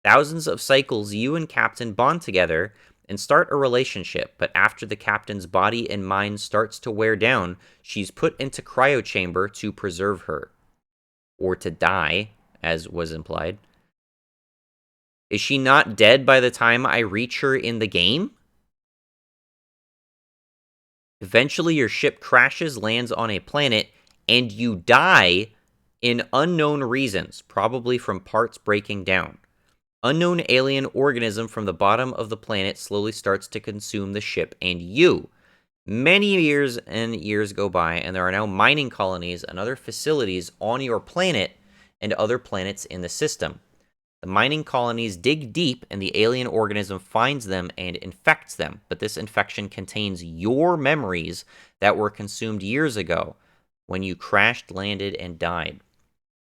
Speaker 1: Thousands of cycles, you and Captain bond together and start a relationship, but after the captain's body and mind starts to wear down, she's put into cryo chamber to preserve her. Or to die, as was implied. Is she not dead by the time I reach her in the game? Eventually, your ship crashes, lands on a planet, and you die in unknown reasons, probably from parts breaking down. Unknown alien organism from the bottom of the planet slowly starts to consume the ship and you. Many years and years go by, and there are now mining colonies and other facilities on your planet and other planets in the system. The mining colonies dig deep, and the alien organism finds them and infects them, but this infection contains your memories that were consumed years ago when you crashed, landed, and died.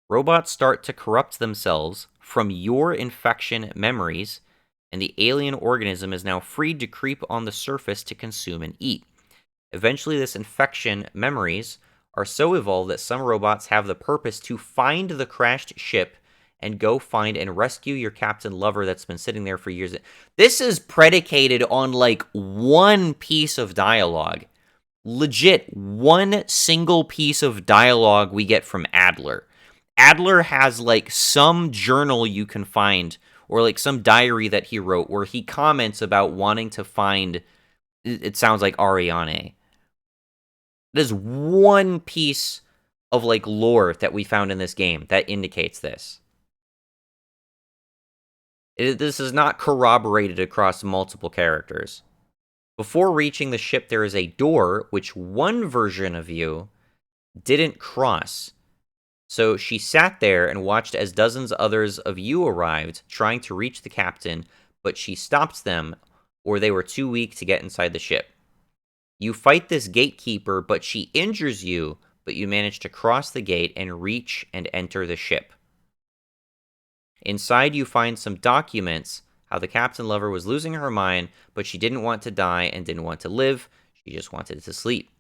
Speaker 1: Robots start to corrupt themselves from your infection memories, and the alien organism is now free to creep on the surface to consume and eat. Eventually, this infection memories are so evolved that some robots have the purpose to find the crashed ship and go find and rescue your captain lover that's been sitting there for years. This is predicated on, like, one piece of dialogue. legit one single piece of dialogue we get from Adler. Adler has like some journal you can find or like some diary that he wrote where he comments about wanting to find, it sounds like Ariane. There's one piece of like lore that we found in this game that indicates this. This is not corroborated across multiple characters. Before reaching the ship, there is a door which one version of you didn't cross. So she sat there and watched as dozens others of you arrived, trying to reach the captain, but she stopped them, or they were too weak to get inside the ship. You fight this gatekeeper, but she injures you, but you manage to cross the gate and reach and enter the ship. Inside, you find some documents, how the captain lover was losing her mind, but she didn't want to die and didn't want to live, she just wanted to sleep.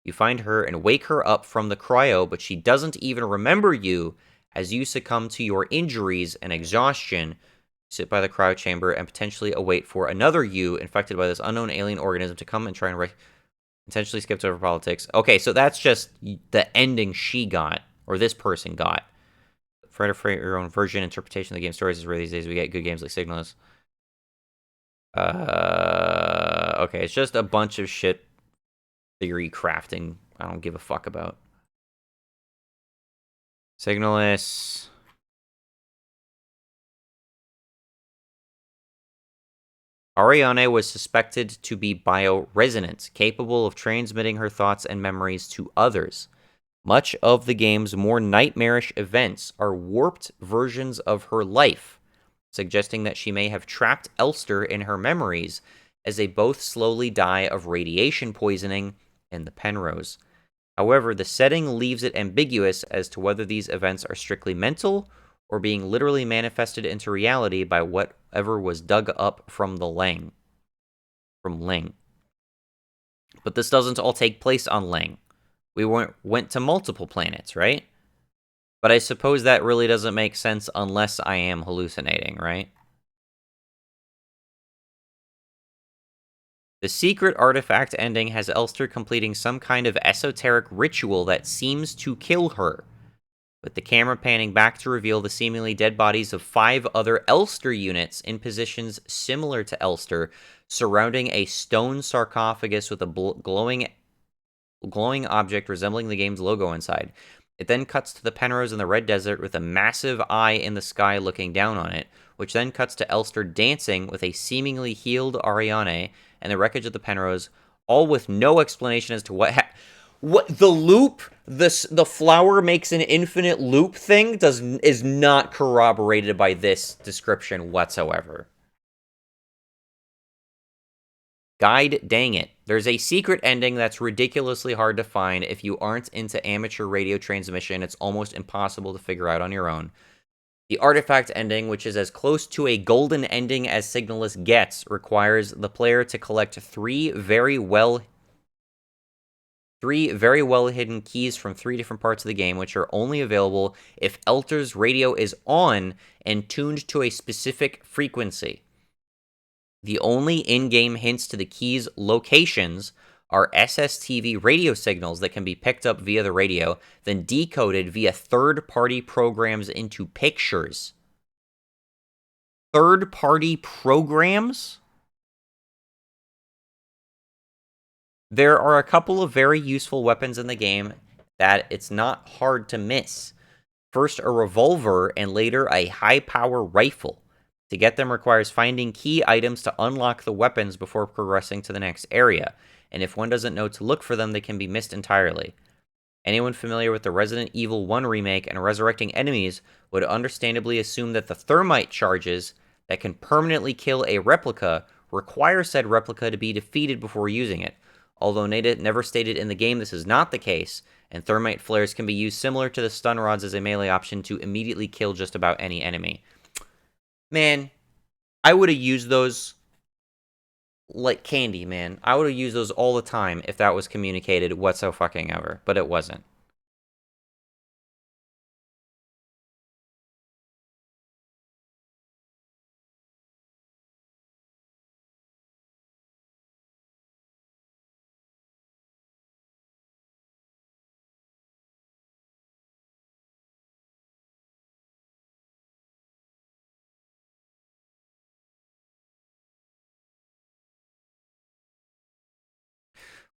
Speaker 1: You find her and wake her up from the cryo, but she doesn't even remember you as you succumb to your injuries and exhaustion, sit by the cryo chamber, and potentially await for another you infected by this unknown alien organism to come and try and intentionally skipped over politics. Okay, so that's just the ending she got, or this person got. For your own version interpretation of the game stories is rare these days. We get good games like Signalis. Okay, it's just a bunch of shit theory crafting I don't give a fuck about. Signalis. Ariane was suspected to be bioresonant, capable of transmitting her thoughts and memories to others. Much of the game's more nightmarish events are warped versions of her life, suggesting that she may have trapped Elster in her memories as they both slowly die of radiation poisoning in the Penrose. However, the setting leaves it ambiguous as to whether these events are strictly mental or being literally manifested into reality by whatever was dug up from the Lang. From Lang. But this doesn't all take place on Lang. We went to multiple planets, right? But I suppose that really doesn't make sense unless I am hallucinating, right? The secret artifact ending has Elster completing some kind of esoteric ritual that seems to kill her, with the camera panning back to reveal the seemingly dead bodies of 5 other Elster units in positions similar to Elster, surrounding a stone sarcophagus with a glowing object resembling the game's logo inside. It then cuts to the Penrose in the Red Desert with a massive eye in the sky looking down on it, which then cuts to Elster dancing with a seemingly healed Ariane and the wreckage of the Penrose, all with no explanation as to what the loop, the flower makes an infinite loop thing is not corroborated by this description whatsoever. Guide, dang it. There's a secret ending that's ridiculously hard to find. If you aren't into amateur radio transmission, it's almost impossible to figure out on your own. The artifact ending, which is as close to a golden ending as Signalis gets, requires the player to collect 3 very well hidden keys from 3 different parts of the game, which are only available if Elter's radio is on and tuned to a specific frequency. The only in-game hints to the keys' locations are SSTV radio signals that can be picked up via the radio, then decoded via third-party programs into pictures. Third-party programs? There are a couple of very useful weapons in the game that it's not hard to miss. First, a revolver, and later a high-power rifle. To get them requires finding key items to unlock the weapons before progressing to the next area, and if one doesn't know to look for them, they can be missed entirely. Anyone familiar with the Resident Evil 1 remake and resurrecting enemies would understandably assume that the thermite charges that can permanently kill a replica require said replica to be defeated before using it. Although never stated in the game, this is not the case, and thermite flares can be used similar to the stun rods as a melee option to immediately kill just about any enemy. Man, I would have used those like candy, man. I would have used those all the time if that was communicated whatsoever, but it wasn't.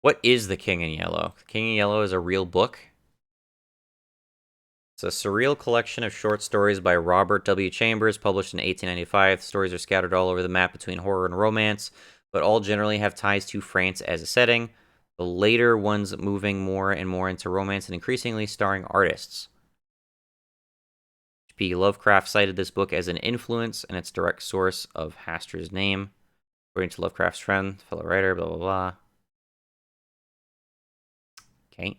Speaker 1: What is The King in Yellow? The King in Yellow is a real book. It's a surreal collection of short stories by Robert W. Chambers, published in 1895. The stories are scattered all over the map between horror and romance, but all generally have ties to France as a setting. The later ones moving more and more into romance and increasingly starring artists. H.P. Lovecraft cited this book as an influence and its direct source of Hastur's name. According to Lovecraft's friend, fellow writer, blah, blah, blah. Okay.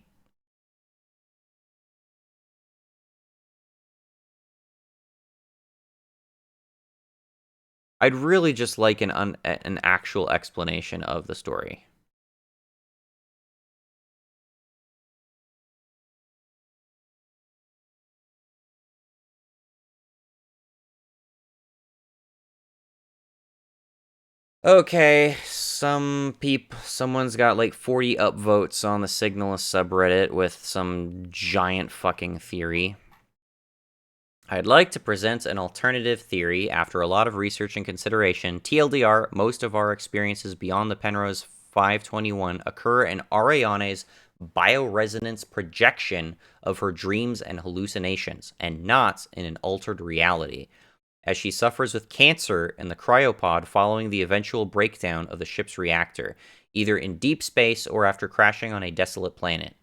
Speaker 1: I'd really just like an actual explanation of the story. Okay, someone's got like 40 upvotes on the Signalis subreddit with some giant fucking theory. I'd like to present an alternative theory after a lot of research and consideration. TLDR, most of our experiences beyond the Penrose 521 occur in Ariane's bioresonance projection of her dreams and hallucinations, and not in an altered reality, as she suffers with cancer in the cryopod following the eventual breakdown of the ship's reactor, either in deep space or after crashing on a desolate planet.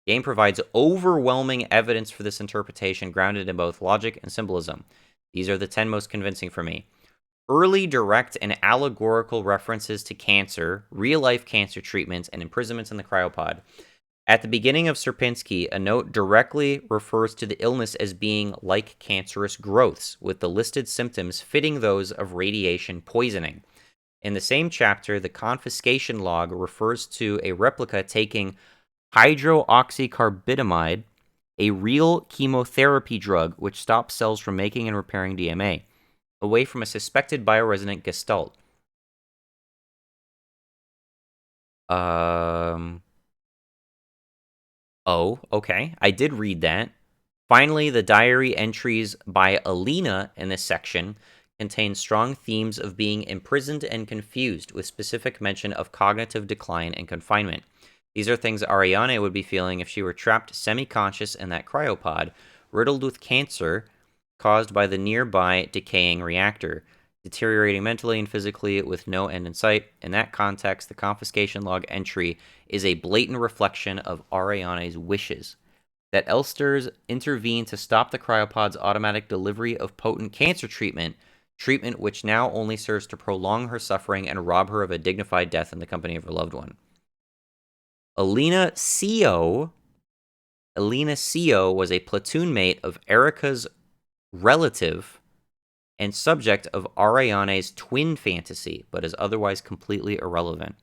Speaker 1: The game provides overwhelming evidence for this interpretation, grounded in both logic and symbolism. These are the 10 most convincing for me. Early direct and allegorical references to cancer, real-life cancer treatments, and imprisonments in the cryopod. At the beginning of Sierpinski, a note directly refers to the illness as being like cancerous growths, with the listed symptoms fitting those of radiation poisoning. In the same chapter, the confiscation log refers to a replica taking hydroxycarbidamide, a real chemotherapy drug which stops cells from making and repairing DNA, away from a suspected bioresonant gestalt. Oh, okay. I did read that. Finally, the diary entries by Alina in this section contain strong themes of being imprisoned and confused, with specific mention of cognitive decline and confinement. These are things Ariane would be feeling if she were trapped semi-conscious in that cryopod, riddled with cancer caused by the nearby decaying reactor, deteriorating mentally and physically with no end in sight. In that context, the confiscation log entry is a blatant reflection of Ariane's wishes. That Elsters intervened to stop the cryopod's automatic delivery of potent cancer treatment, treatment which now only serves to prolong her suffering and rob her of a dignified death in the company of her loved one. Alina Seo was a platoon mate of Erica's relative and subject of Ariane's twin fantasy, but is otherwise completely irrelevant.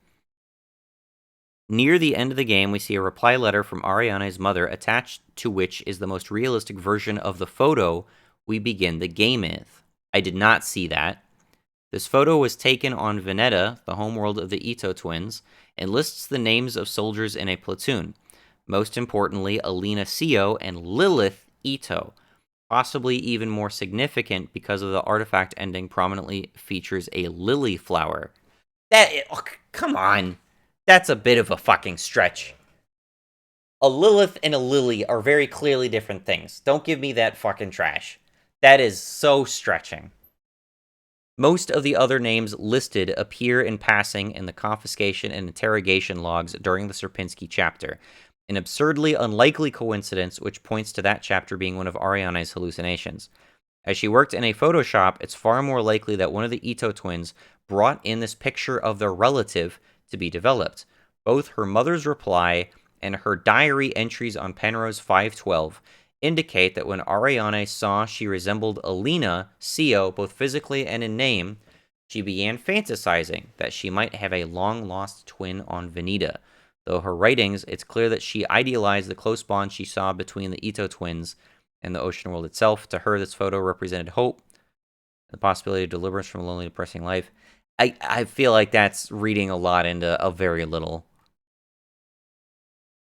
Speaker 1: Near the end of the game, we see a reply letter from Ariane's mother, attached to which is the most realistic version of the photo we begin the game with. I did not see that. This photo was taken on Veneta, the homeworld of the Ito twins, and lists the names of soldiers in a platoon. Most importantly, Alina Seo and Lilith Ito. Possibly even more significant because of the artifact ending prominently features a lily flower. Come on. That's a bit of a fucking stretch. A Lilith and a lily are very clearly different things. Don't give me that fucking trash. That is so stretching. Most of the other names listed appear in passing in the confiscation and interrogation logs during the Sierpinski chapter. An absurdly unlikely coincidence which points to that chapter being one of Ariane's hallucinations. As she worked in a Photoshop, it's far more likely that one of the Ito twins brought in this picture of their relative to be developed. Both her mother's reply and her diary entries on Penrose 512 indicate that when Ariane saw she resembled Alina Seo both physically and in name, she began fantasizing that she might have a long-lost twin on Veneta. Though her writings, it's clear that she idealized the close bond she saw between the Ito twins and the ocean world itself. To her, this photo represented hope, the possibility of deliverance from a lonely, depressing life. I feel like that's reading a lot into a very little.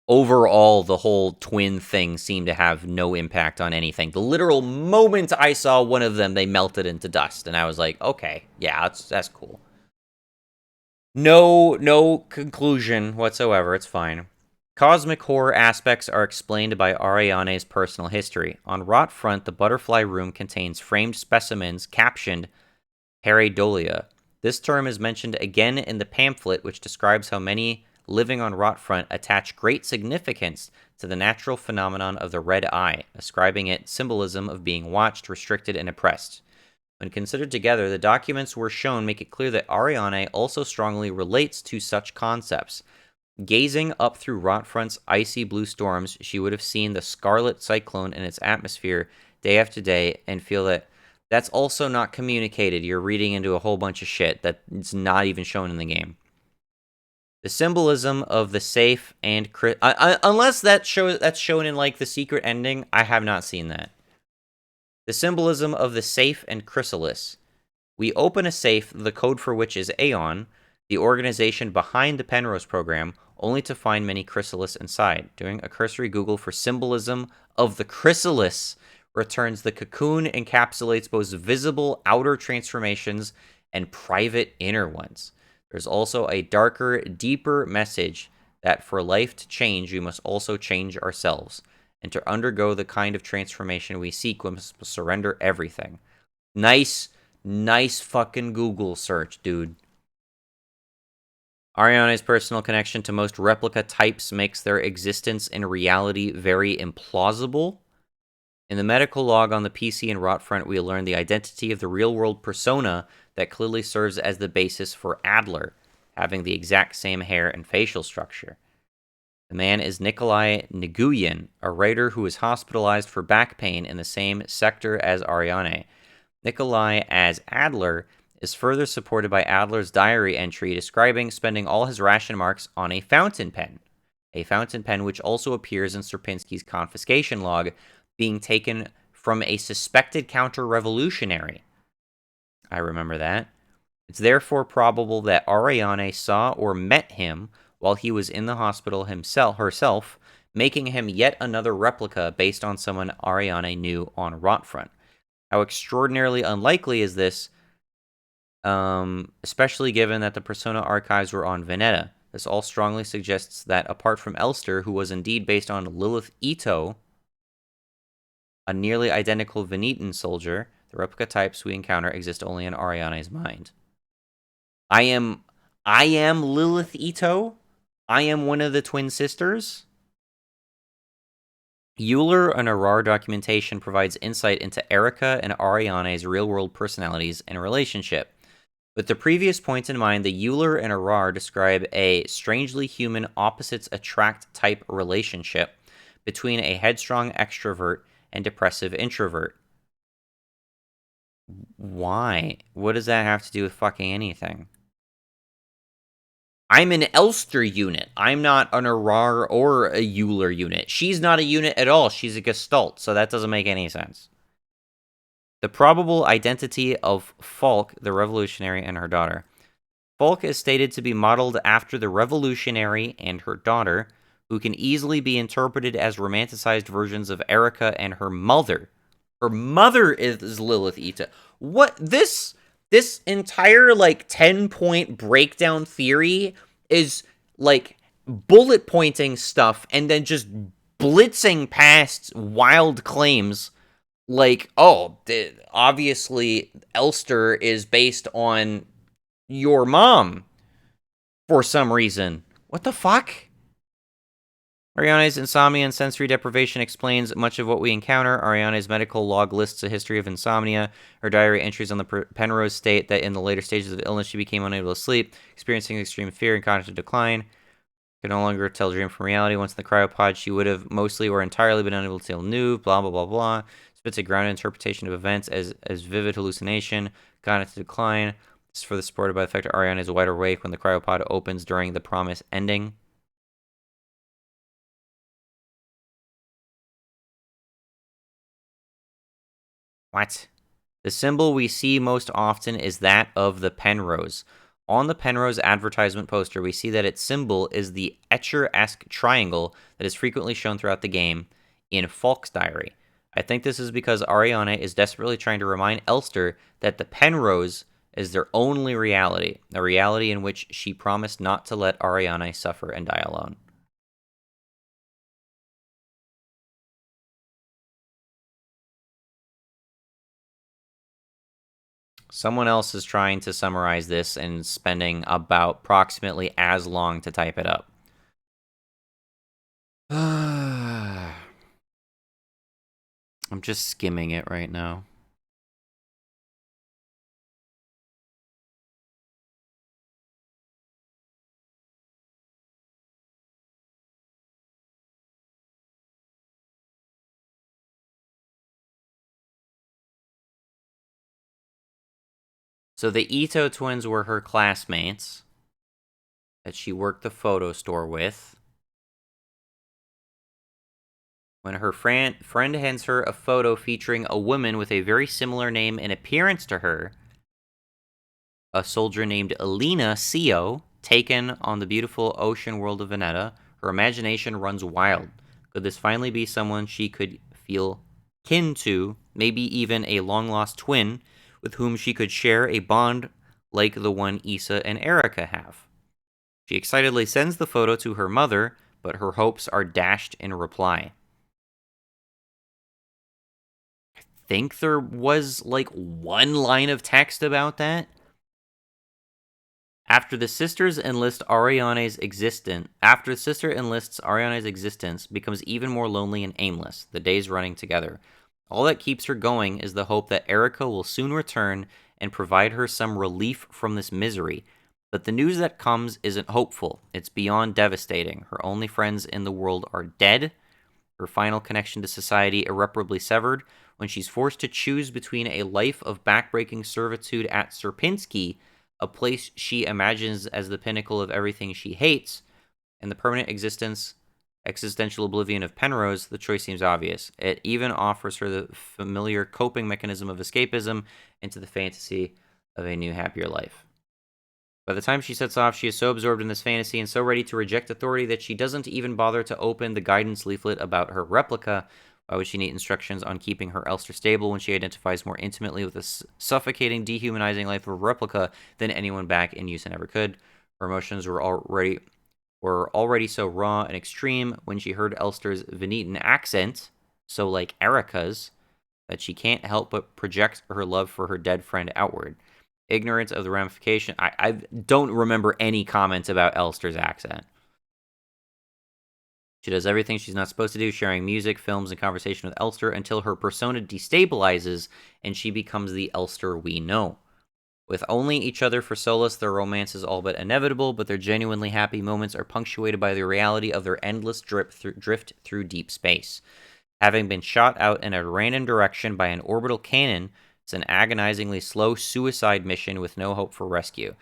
Speaker 1: Overall, the whole twin thing seemed to have no impact on anything. The literal moment I saw one of them, they melted into dust, and I was like, okay, yeah, that's cool. No conclusion whatsoever. It's fine. Cosmic horror aspects are explained by Ariane's personal history. On Rot Front, the butterfly room contains framed specimens captioned pareidolia. This term is mentioned again in the pamphlet, which describes how many living on Rot Front attach great significance to the natural phenomenon of the red eye, ascribing it symbolism of being watched, restricted, and oppressed. When considered together, the documents we're shown make it clear that Ariane also strongly relates to such concepts. Gazing up through Rotfront's icy blue storms, she would have seen the scarlet cyclone in its atmosphere day after day and feel that that's also not communicated. You're reading into a whole bunch of shit that's not even shown in the game. The symbolism of the safe and unless that's shown in like the secret ending, I have not seen that. The symbolism of the safe and chrysalis. We open a safe, the code for which is Aeon, the organization behind the Penrose program, only to find many chrysalis inside. Doing a cursory Google for symbolism of the chrysalis returns the cocoon encapsulates both visible outer transformations and private inner ones. There's also a darker, deeper message that for life to change, we must also change ourselves. And to undergo the kind of transformation we seek, we must surrender everything. Nice fucking Google search, dude. Ariane's personal connection to most replica types makes their existence in reality very implausible. In the medical log on the PC and Rotfront, we learn the identity of the real-world persona that clearly serves as the basis for Adler, having the exact same hair and facial structure. The man is Nikolai Nguyen, a writer who is hospitalized for back pain in the same sector as Ariane. Nikolai, as Adler, is further supported by Adler's diary entry describing spending all his ration marks on a fountain pen which also appears in Sierpinski's confiscation log, being taken from a suspected counter-revolutionary. I remember that. It's therefore probable that Ariane saw or met him while he was in the hospital herself, making him yet another replica based on someone Ariane knew on Rotfront. How extraordinarily unlikely is this, especially given that the Persona archives were on Veneta? This all strongly suggests that, apart from Elster, who was indeed based on Lilith Ito, a nearly identical Venetan soldier, the replica types we encounter exist only in Ariane's mind. I am Lilith Ito? I am one of the twin sisters? Euler and Arar documentation provides insight into Erica and Ariane's real-world personalities and relationship. With the previous point in mind, the Euler and Arar describe a strangely human opposites attract type relationship between a headstrong extrovert and depressive introvert. Why? What does that have to do with fucking anything? I'm an Elster unit. I'm not an Arar or a Euler unit. She's not a unit at all. She's a Gestalt, so that doesn't make any sense. The probable identity of Falk, the revolutionary, and her daughter. Falk is stated to be modeled after the revolutionary and her daughter, who can easily be interpreted as romanticized versions of Erica and her mother. Her mother is Lilith Ita. What this entire like 10-point breakdown theory is like bullet pointing stuff and then just blitzing past wild claims like, oh, obviously Elster is based on your mom for some reason. What the fuck? Ariane's insomnia and sensory deprivation explains much of what we encounter. Ariane's medical log lists a history of insomnia. Her diary entries on the Penrose state that in the later stages of the illness she became unable to sleep, experiencing extreme fear and cognitive decline. Could no longer tell dream from reality. Once in the cryopod, she would have mostly or entirely been unable to tell new, blah, blah, blah, blah. Spits a grounded interpretation of events as vivid hallucination, cognitive decline. This is further supported by the fact that Ariane is wide awake when the cryopod opens during the promise ending. What? The symbol we see most often is that of the Penrose. On the Penrose advertisement poster, we see that its symbol is the Etcher-esque triangle that is frequently shown throughout the game in Falk's diary. I think this is because Ariane is desperately trying to remind Elster that the Penrose is their only reality, a reality in which she promised not to let Ariane suffer and die alone. Someone else is trying to summarize this and spending about approximately as long to type it up. I'm just skimming it right now. So the Ito twins were her classmates that she worked the photo store with. When her friend hands her a photo featuring a woman with a very similar name and appearance to her, a soldier named Elena Sio, taken on the beautiful ocean world of Veneta, her imagination runs wild. Could this finally be someone she could feel kin to, maybe even a long-lost twin with whom she could share a bond like the one Issa and Erica have? She excitedly sends the photo to her mother, but her hopes are dashed in reply. Think there was like one line of text about that? After the sisters enlist Ariane's existence, after the sister enlists Ariane's existence becomes even more lonely and aimless, the days running together. All that keeps her going is the hope that Erica will soon return and provide her some relief from this misery. But the news that comes isn't hopeful. It's beyond devastating. Her only friends in the world are dead, her final connection to society irreparably severed, when she's forced to choose between a life of backbreaking servitude at Sierpinski, a place she imagines as the pinnacle of everything she hates, and the permanent existential oblivion of Penrose. The choice seems obvious. It even offers her the familiar coping mechanism of escapism into the fantasy of a new, happier life. By the time she sets off, she is so absorbed in this fantasy and so ready to reject authority that she doesn't even bother to open the guidance leaflet about her replica. Why would she need instructions on keeping her Elster stable when she identifies more intimately with the suffocating, dehumanizing life of a replica than anyone back in use and ever could? Her emotions were already so raw and extreme when she heard Elster's Venetian accent, so like Erica's, that she can't help but project her love for her dead friend outward. Ignorance of the ramification. I don't remember any comments about Elster's accent. She does everything she's not supposed to do, sharing music, films, and conversation with Elster until her persona destabilizes and she becomes the Elster we know. With only each other for solace, their romance is all but inevitable, but their genuinely happy moments are punctuated by the reality of their endless drift through deep space. Having been shot out in a random direction by an orbital cannon, it's an agonizingly slow suicide mission with no hope for rescue.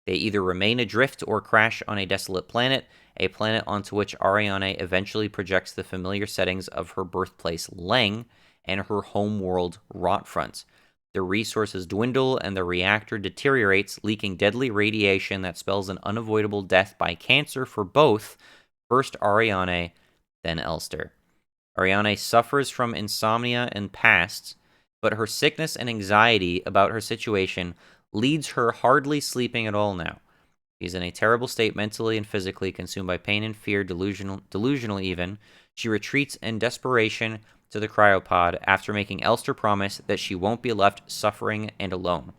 Speaker 1: They either remain adrift or crash on a desolate planet, a planet onto which Ariane eventually projects the familiar settings of her birthplace Leng and her homeworld Rotfront. The resources dwindle and the reactor deteriorates, leaking deadly radiation that spells an unavoidable death by cancer for both, first Ariane, then Elster. Ariane suffers from insomnia and past, but her sickness and anxiety about her situation leads her hardly sleeping at all now. She's in a terrible state mentally and physically, consumed by pain and fear, delusional even. She retreats in desperation to the cryopod after making Elster promise that she won't be left suffering and alone.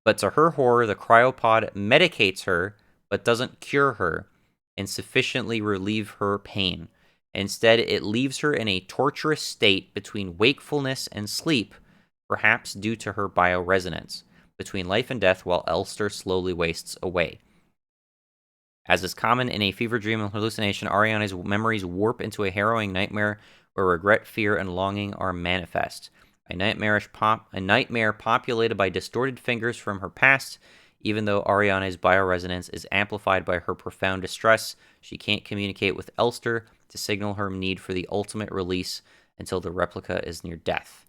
Speaker 1: But to her horror, the cryopod medicates her, but doesn't cure her and sufficiently relieve her pain. Instead, it leaves her in a torturous state between wakefulness and sleep, perhaps due to her bioresonance, between life and death while Elster slowly wastes away. As is common in a fever dream and hallucination, Ariana's memories warp into a harrowing nightmare where regret, fear, and longing are manifest. A nightmare populated by distorted fingers from her past. Even though Ariana's bioresonance is amplified by her profound distress, she can't communicate with Elster to signal her need for the ultimate release until the replica is near death.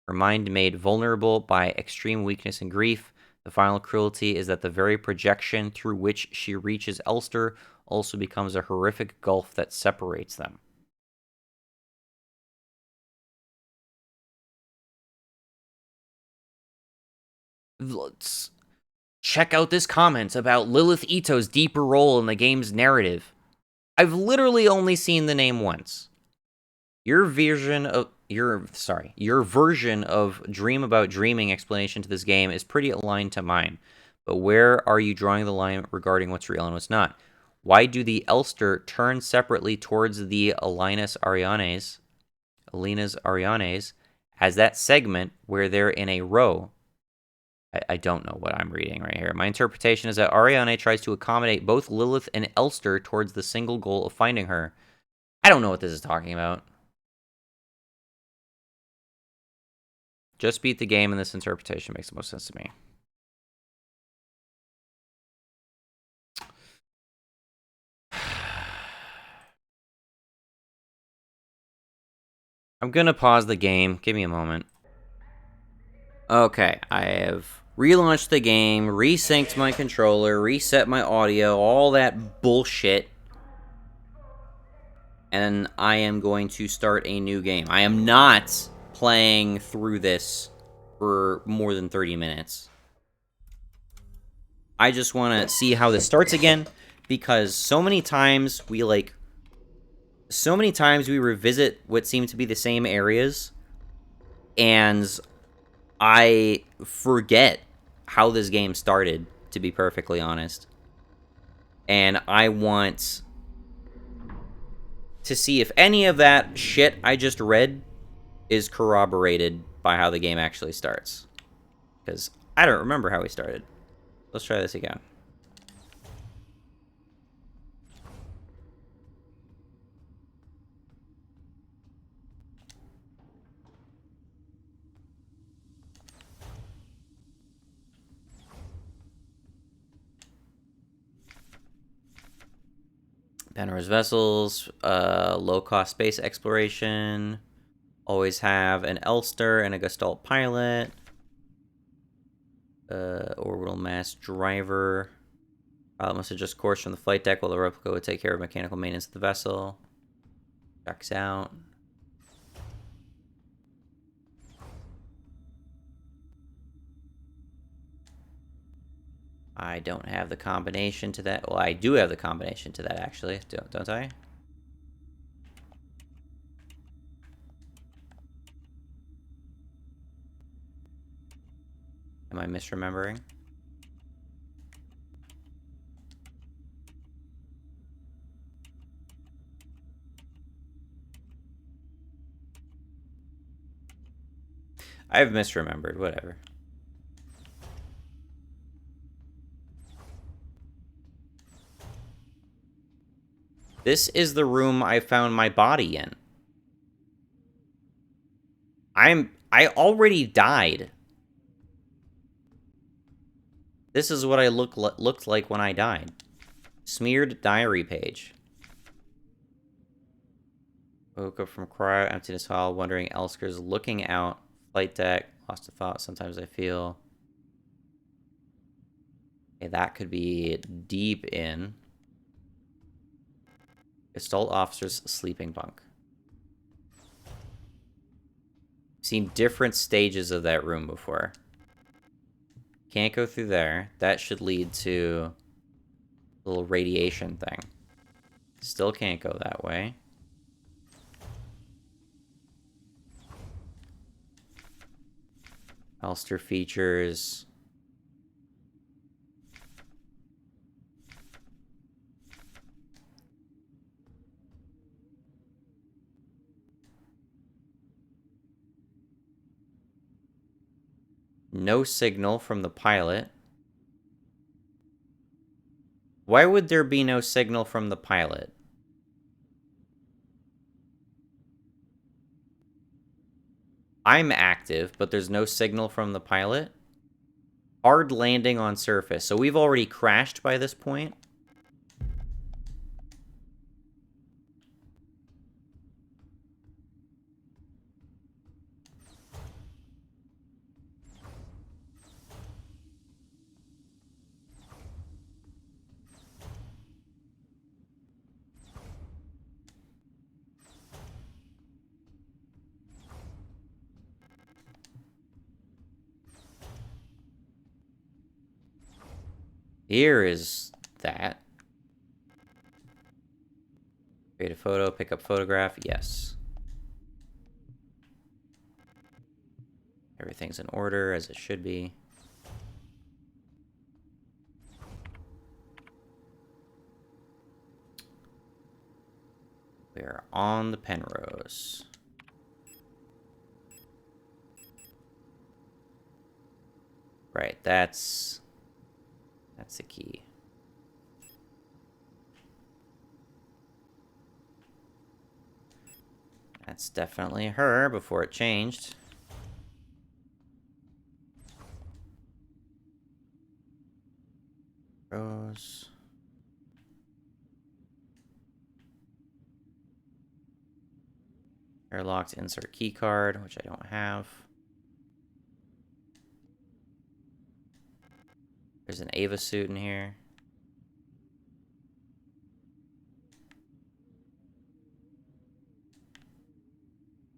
Speaker 1: Her mind made vulnerable by extreme weakness and grief. The final cruelty is that the very projection through which she reaches Elster also becomes a horrific gulf that separates them. Check out this comment about Lilith Ito's deeper role in the game's narrative. I've literally only seen the name once. Your version of dream about dreaming explanation to this game is pretty aligned to mine. But where are you drawing the line regarding what's real and what's not? Why do the Elster turn separately towards the Alina's Arianes as that segment where they're in a row? I don't know what I'm reading right here. My interpretation is that Ariane tries to accommodate both Lilith and Elster towards the single goal of finding her. I don't know what this is talking about. Just beat the game, and this interpretation makes the most sense to me. I'm gonna pause the game. Give me a moment. Okay, I have relaunched the game, resynced my controller, reset my audio, all that bullshit. And I am going to start a new game. I am not playing through this for more than 30 minutes. I just want to see how this starts again, because so many times we revisit what seem to be the same areas, and I forget how this game started, to be perfectly honest. And I want to see if any of that shit I just read is corroborated by how the game actually starts. Because I don't remember how we started. Let's try this again. Panor's vessels, low-cost space exploration. Always have an Elster and a Gestalt pilot. Orbital mass driver. Pilot must adjust course from the flight deck while the replica would take care of mechanical maintenance of the vessel. Checks out. I don't have the combination to that. Well, I do have the combination to that, actually. Don't I? Am I misremembering? I've misremembered. Whatever. This is the room I found my body in. I already died. This is what I looked like when I died. Smeared diary page. Woke up from cryo, emptiness hall, wondering Elsker's looking out. Flight deck, lost a thought, sometimes I feel. Okay, that could be deep in. Gestalt officer's sleeping bunk. Seen different stages of that room before. Can't go through there. That should lead to a little radiation thing. Still can't go that way. Elster features. No signal from the pilot. Why would there be no signal from the pilot? I'm active, but there's no signal from the pilot. Hard landing on surface. So we've already crashed by this point. Here is that. Create a photo, pick up photograph, yes. Everything's in order as it should be. We are on the Penrose. Right, that's the key. That's definitely her before it changed. Rose. Airlocked insert key card, which I don't have. There's an Ava suit in here.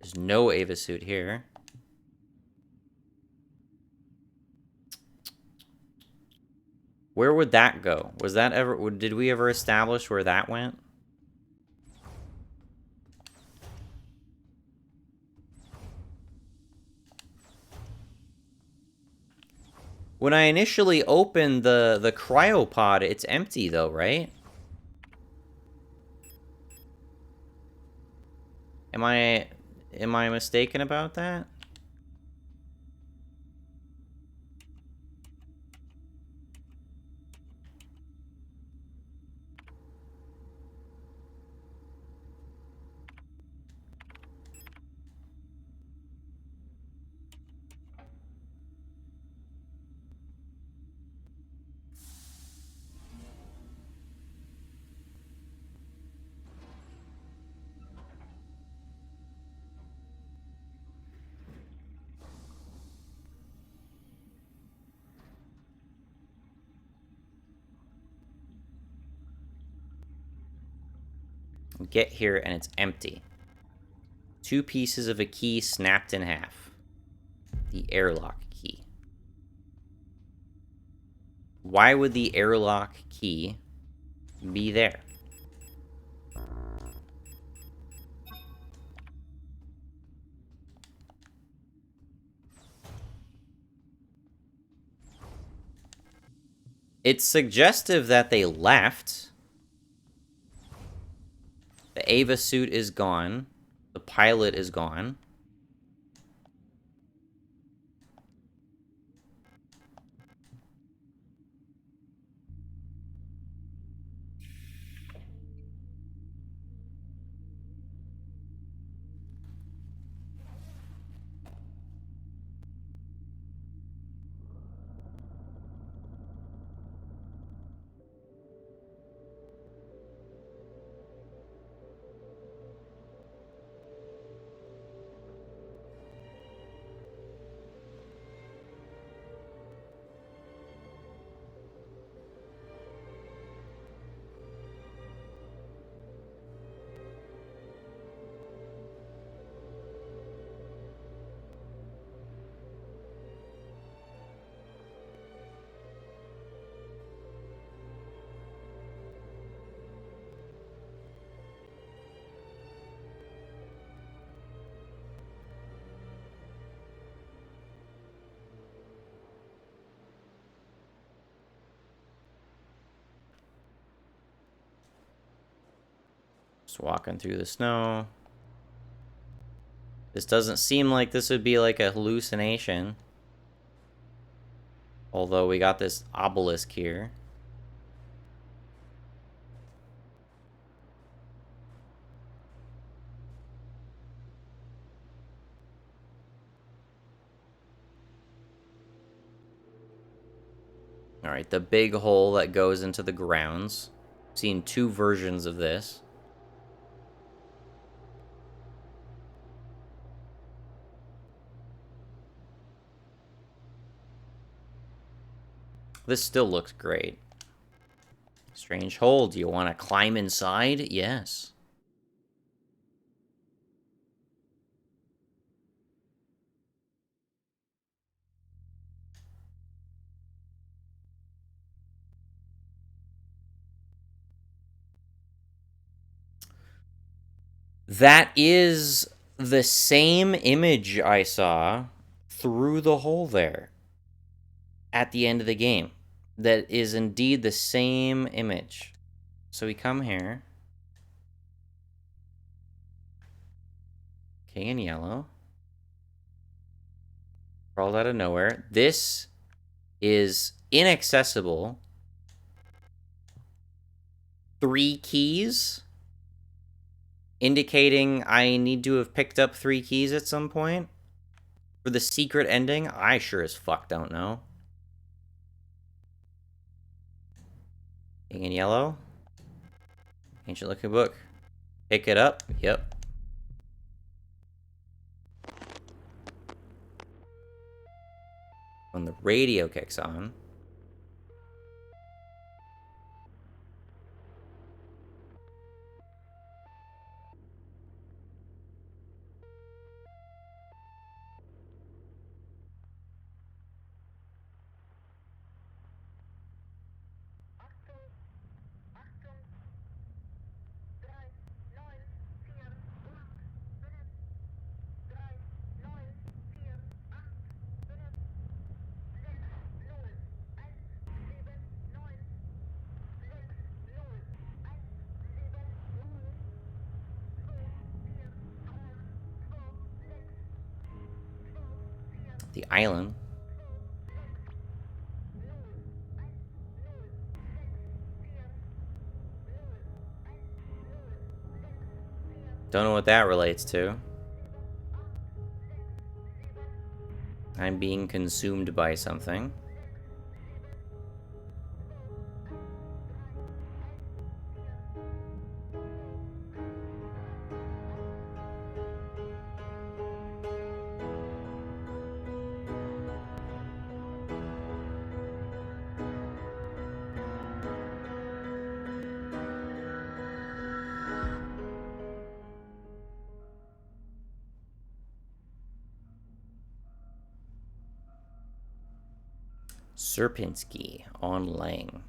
Speaker 1: There's no Ava suit here. Where would that go? Was that ever... Did we ever establish where that went? When I initially opened the cryopod, it's empty though, right? Am I mistaken about that? Get here and it's empty. 2 pieces of a key snapped in half. The airlock key. Why would the airlock key be there? It's suggestive that they left. The Ava suit is gone. The pilot is gone. Just walking through the snow. This doesn't seem like this would be like a hallucination. Although we got this obelisk here. Alright, the big hole that goes into the grounds. Seen 2 versions of this. This still looks great. Strange hole. Do you want to climb inside? Yes. That is the same image I saw through the hole there at the end of the game. That is indeed the same image. So we come here. King in yellow. Crawled out of nowhere. This is inaccessible. 3 keys, indicating I need to have picked up 3 keys at some point. For the secret ending, I sure as fuck don't know. King in yellow. Ancient looking book. Pick it up. Yep. When the radio kicks on. The island. Don't know what that relates to. I'm being consumed by something. Serpinski on Lang.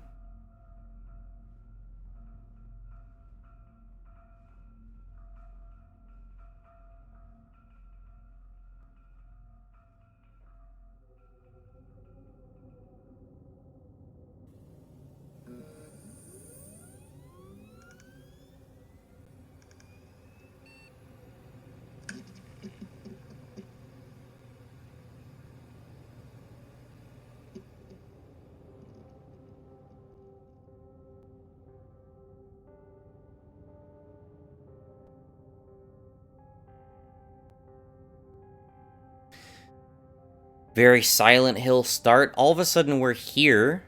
Speaker 1: Very Silent Hill start. All of a sudden we're here.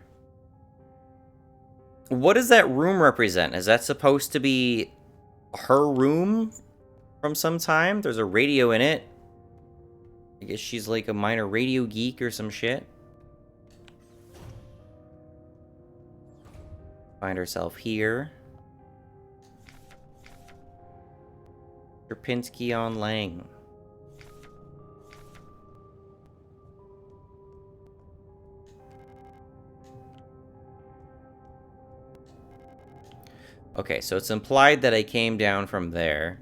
Speaker 1: What does that room represent? Is that supposed to be her room from some time? There's a radio in it. I guess she's like a minor radio geek or some shit. Find herself here. Serpinski on Lang. Okay, so it's implied that I came down from there.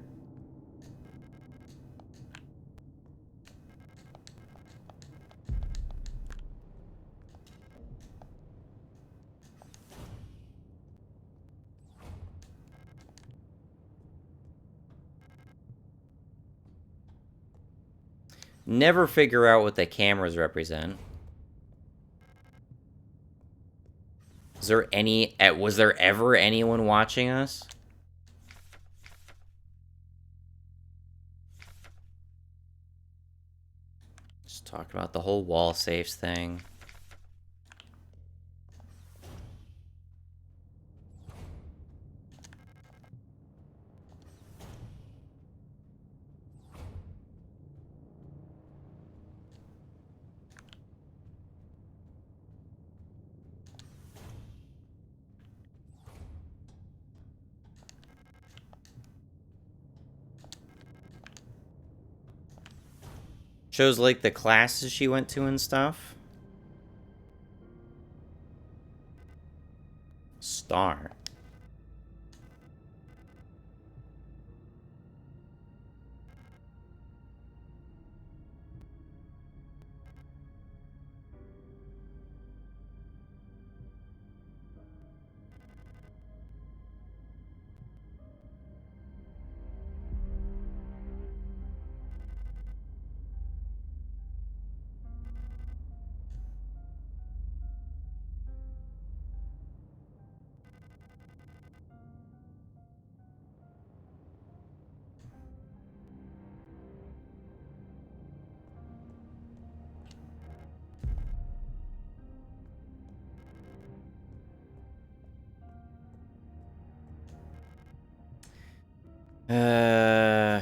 Speaker 1: Never figure out what the cameras represent. Is there any... Was there ever anyone watching us? Just talked about the whole wall safes thing. Shows, like, the classes she went to and stuff. Star. Uh...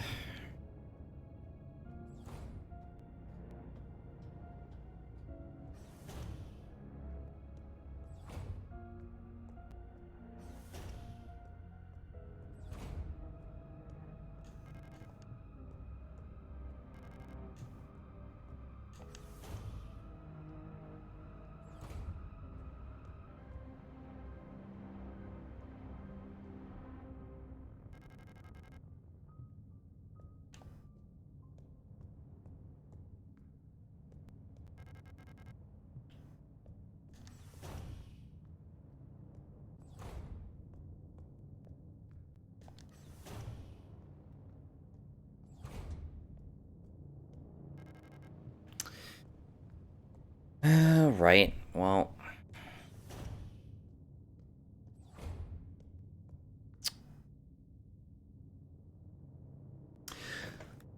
Speaker 1: Right. Well.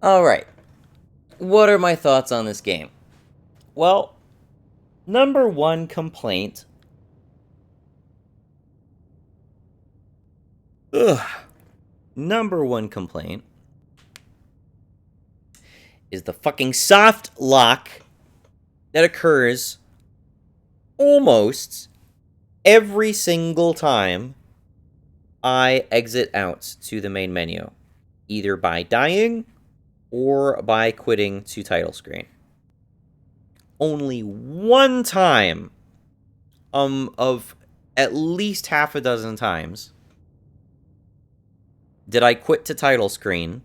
Speaker 1: Alright. What are my thoughts on this game? Well, number one complaint. Number one complaint is the fucking soft lock that occurs almost every single time I exit out to the main menu, either by dying or by quitting to title screen. Only one time, of at least half a dozen times, did I quit to title screen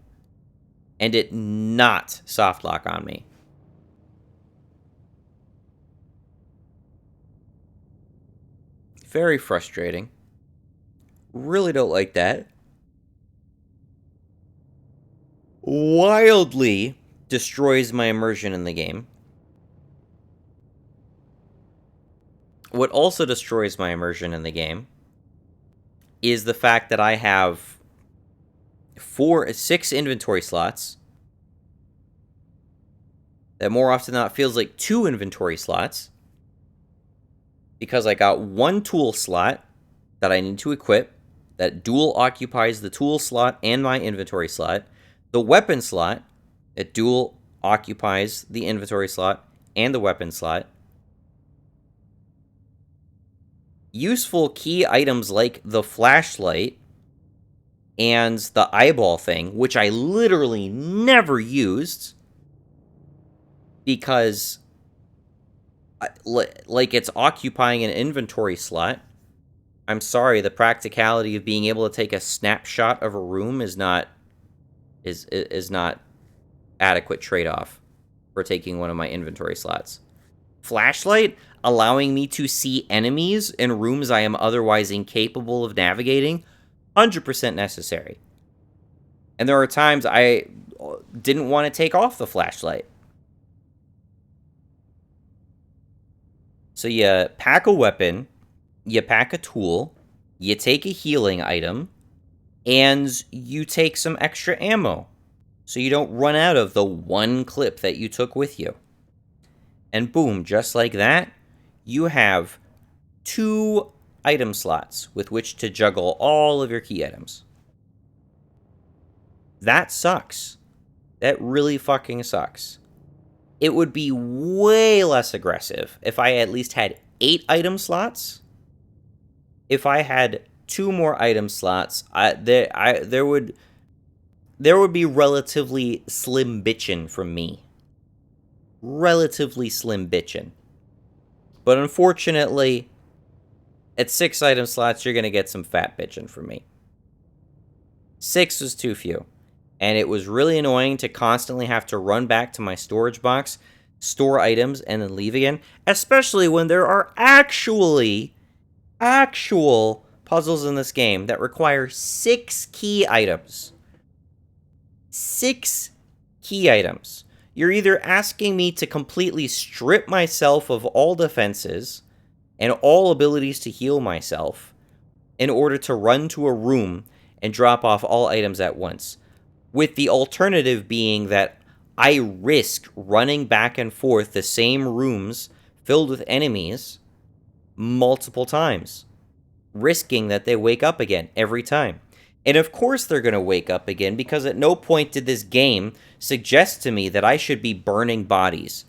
Speaker 1: and it not soft lock on me. Very frustrating. Really don't like that. Wildly destroys my immersion in the game. What also destroys my immersion in the game is the fact that I have 6 inventory slots. That more often than not feels like 2 inventory slots. Because I got 1 tool slot that I need to equip that dual occupies the tool slot and my inventory slot. The weapon slot that dual occupies the inventory slot and the weapon slot. Useful key items like the flashlight and the eyeball thing, which I literally never used because like it's occupying an inventory slot. I'm sorry, the practicality of being able to take a snapshot of a room is not adequate trade-off for taking one of my inventory slots. Flashlight, allowing me to see enemies in rooms I am otherwise incapable of navigating, 100% necessary. And there are times I didn't want to take off the flashlight. So you pack a weapon, you pack a tool, you take a healing item, and you take some extra ammo so you don't run out of the one clip that you took with you. And boom, just like that, you have 2 item slots with which to juggle all of your key items. That sucks. That really fucking sucks. It would be way less aggressive if I at least had 8 item slots. If I had 2 more item slots, there would be relatively slim bitchin' from me. Relatively slim bitchin'. But unfortunately, at 6 item slots, you're going to get some fat bitchin' from me. 6 was too few. And it was really annoying to constantly have to run back to my storage box, store items, and then leave again. Especially when there are actual puzzles in this game that require 6 key items. 6 key items. You're either asking me to completely strip myself of all defenses and all abilities to heal myself in order to run to a room and drop off all items at once, with the alternative being that I risk running back and forth the same rooms filled with enemies multiple times, risking that they wake up again every time. And of course they're going to wake up again, because at no point did this game suggest to me that I should be burning bodies.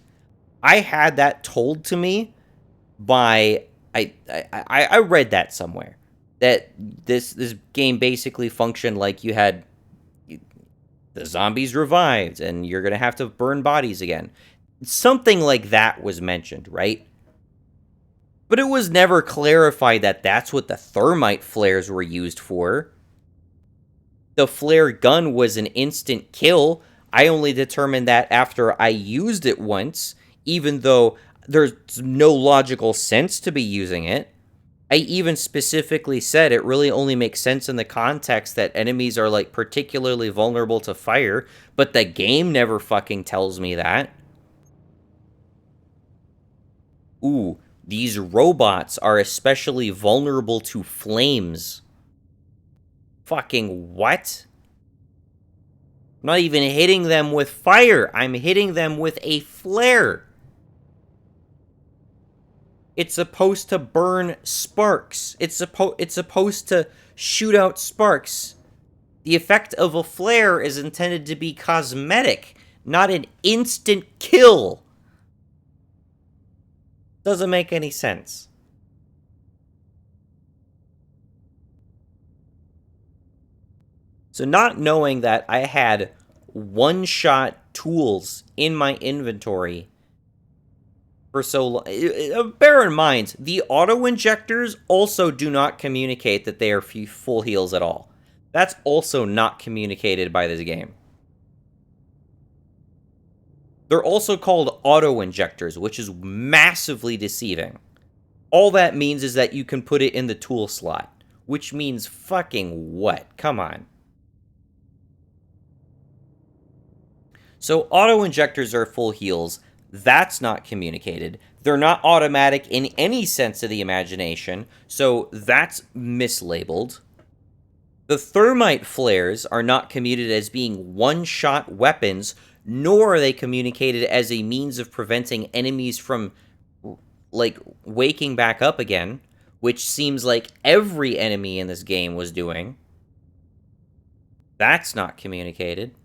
Speaker 1: I had that told to me by I read that somewhere, that this game basically functioned like you had the zombies revived and you're gonna have to burn bodies again. Something like that was mentioned, right? But it was never clarified that that's what the thermite flares were used for. The flare gun was an instant kill. I only determined that after I used it once, even though there's no logical sense to be using it. I even specifically said it really only makes sense in the context that enemies are like particularly vulnerable to fire, but the game never fucking tells me that. Ooh, these robots are especially vulnerable to flames. Fucking what? I'm not even hitting them with fire. I'm hitting them with a flare. It's supposed to burn sparks. It's supposed to shoot out sparks. The effect of a flare is intended to be cosmetic, not an instant kill. Doesn't make any sense. So not knowing that I had one-shot tools in my inventory for so long. Bear in mind, the auto-injectors also do not communicate that they are full heals at all. That's also not communicated by this game. They're also called auto-injectors, which is massively deceiving. All that means is that you can put it in the tool slot, which means fucking what? Come on. So auto-injectors are full heals. That's not communicated. They're not automatic in any sense of the imagination, so that's mislabeled. The thermite flares are not communicated as being one-shot weapons, nor are they communicated as a means of preventing enemies from, like, waking back up again, which seems like every enemy in this game was doing. That's not communicated.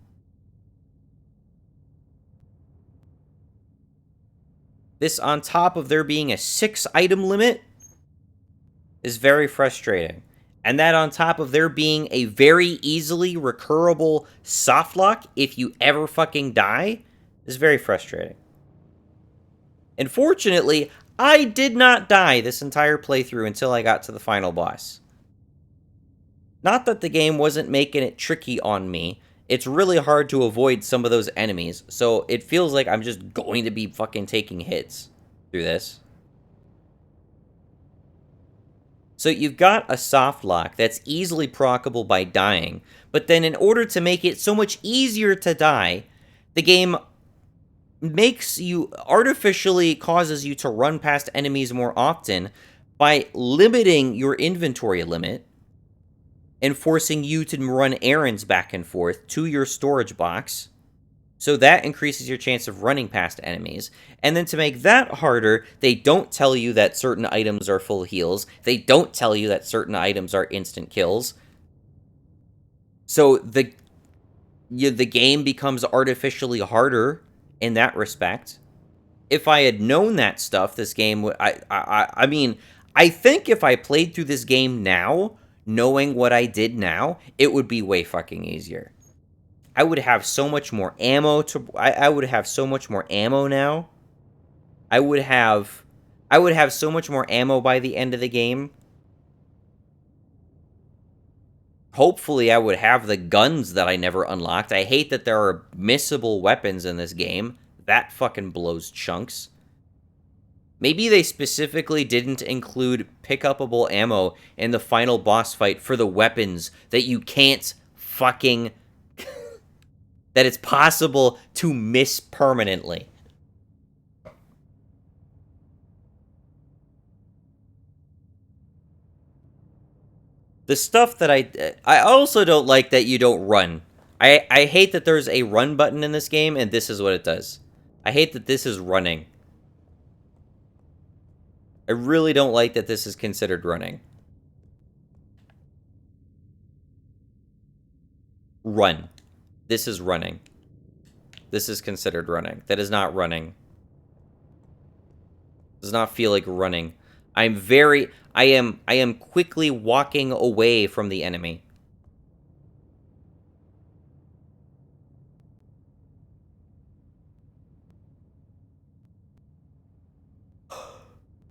Speaker 1: This, on top of there being a 6-item limit, is very frustrating. And that on top of there being a very easily recurable softlock if you ever fucking die, is very frustrating. And fortunately, I did not die this entire playthrough until I got to the final boss. Not that the game wasn't making it tricky on me. It's really hard to avoid some of those enemies, so it feels like I'm just going to be fucking taking hits through this. So you've got a soft lock that's easily proccable by dying, but then in order to make it so much easier to die, the game artificially causes you to run past enemies more often by limiting your inventory limit and forcing you to run errands back and forth to your storage box. So that increases your chance of running past enemies. And then to make that harder, they don't tell you that certain items are full heals. They don't tell you that certain items are instant kills. So the game becomes artificially harder in that respect. If I had known that stuff, this game would... I mean, I think if I played through this game now, knowing what I did now, it would be way fucking easier. I would have so much more ammo I would have so much more ammo now. I would have so much more ammo by the end of the game. Hopefully I would have the guns that I never unlocked. I hate that there are missable weapons in this game. That fucking blows chunks. Maybe they specifically didn't include pick-upable ammo in the final boss fight for the weapons that you can't fucking... that it's possible to miss permanently. The stuff that I also don't like that you don't run. I hate that there's a run button in this game, and this is what it does. I hate that this is running. I really don't like that this is considered running. Run. This is running. This is considered running. That is not running. Does not feel like running. I am quickly walking away from the enemy.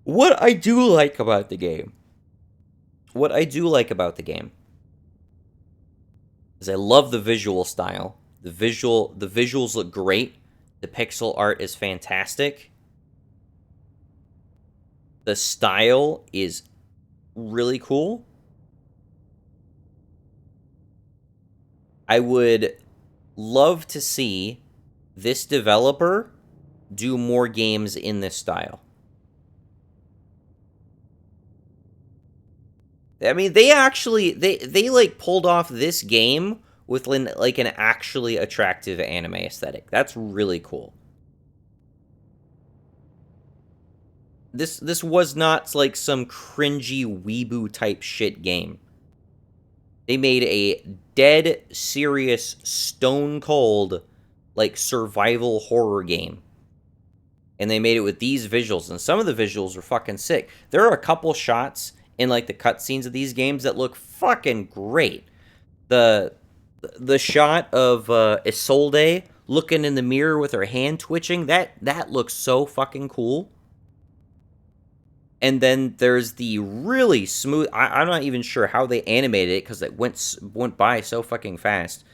Speaker 1: What I do like about the game. What I do like about the game is I love the visual style. The visuals look great. The pixel art is fantastic. The style is really cool. I would love to see this developer do more games in this style. I mean, they actually they like pulled off this game with like an actually attractive anime aesthetic. That's really cool. This was not like some cringy weeboo type shit game. They made a dead serious stone cold like survival horror game. And they made it with these visuals, and some of the visuals are fucking sick. There are a couple shots in like the cutscenes of these games that look fucking great. The shot of Isolde looking in the mirror with her hand twitching, that looks so fucking cool. And then there's the really smooth. I'm not even sure how they animated it because it went by so fucking fast.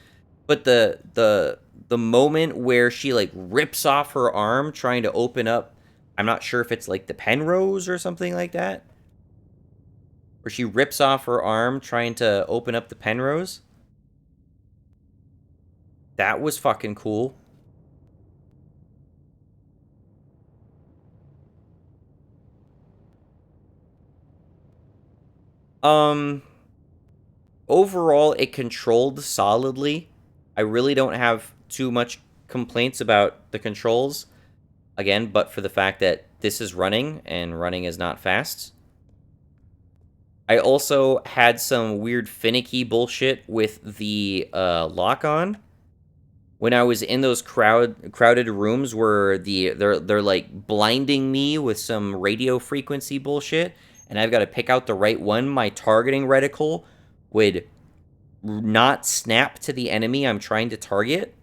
Speaker 1: But the moment where she like rips off her arm trying to open up, I'm not sure if it's like the Penrose or something like that, where she rips off her arm trying to open up the Penrose. That was fucking cool. Overall, it controlled solidly. I really don't have too much complaints about the controls. Again, but for the fact that this is running, and running is not fast. I also had some weird finicky bullshit with the lock-on. When I was in those crowded rooms where they're like blinding me with some radio frequency bullshit, and I've got to pick out the right one, my targeting reticle would not snap to the enemy I'm trying to target.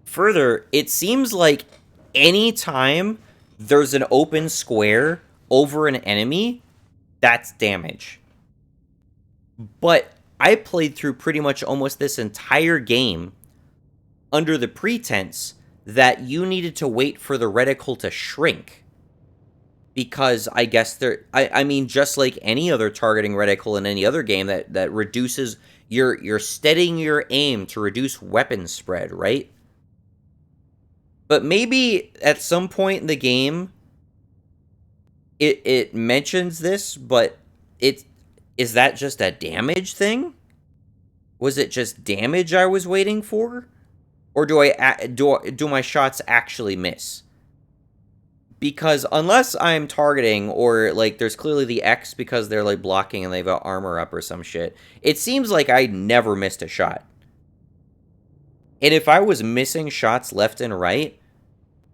Speaker 1: Further, it seems like anytime there's an open square over an enemy, that's damage. But I played through pretty much almost this entire game under the pretense that you needed to wait for the reticle to shrink. Because I guess I mean, just like any other targeting reticle in any other game that reduces, you're steadying your aim to reduce weapon spread, right? But maybe at some point in the game, it mentions this, but is that just a damage thing? Was it just damage I was waiting for, or do my shots actually miss? Because unless I'm targeting, or like there's clearly the X because they're like blocking and they've got armor up or some shit, it seems like I never missed a shot. And if I was missing shots left and right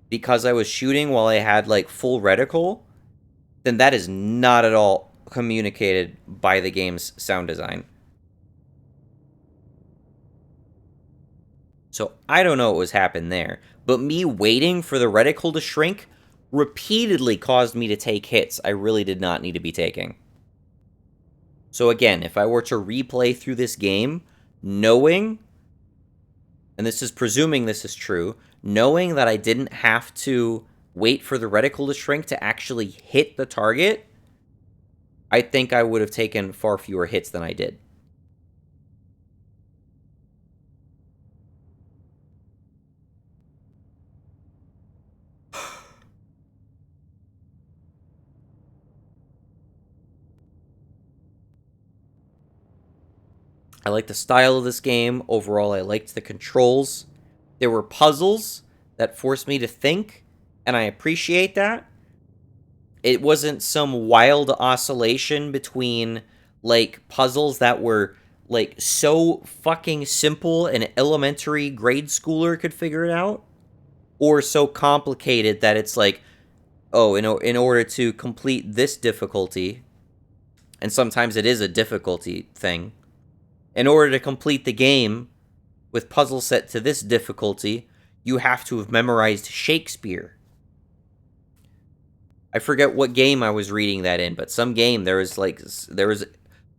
Speaker 1: because I was shooting while I had like full reticle, then that is not at all communicated by the game's sound design. So I don't know what was happening there, but me waiting for the reticle to shrink repeatedly caused me to take hits I really did not need to be taking. So again, if I were to replay through this game, knowing, and this is presuming this is true, knowing that I didn't have to wait for the reticle to shrink to actually hit the target, I think I would have taken far fewer hits than I did. I like the style of this game. Overall, I liked the controls. There were puzzles that forced me to think, and I appreciate that. It wasn't some wild oscillation between like puzzles that were like so fucking simple an elementary grade schooler could figure it out, or so complicated that it's like, oh, in order to complete this difficulty, and sometimes it is a difficulty thing, in order to complete the game with puzzles set to this difficulty, you have to have memorized Shakespeare. I forget what game I was reading that in, but some game there was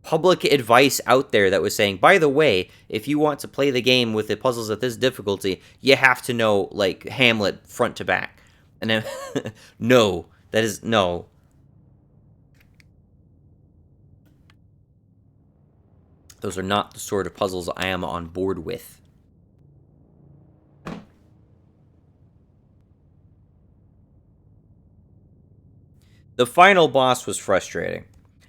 Speaker 1: public advice out there that was saying, by the way, if you want to play the game with the puzzles at this difficulty, you have to know like Hamlet front to back. And then no, that is no. Those are not the sort of puzzles I am on board with. The final boss was frustrating.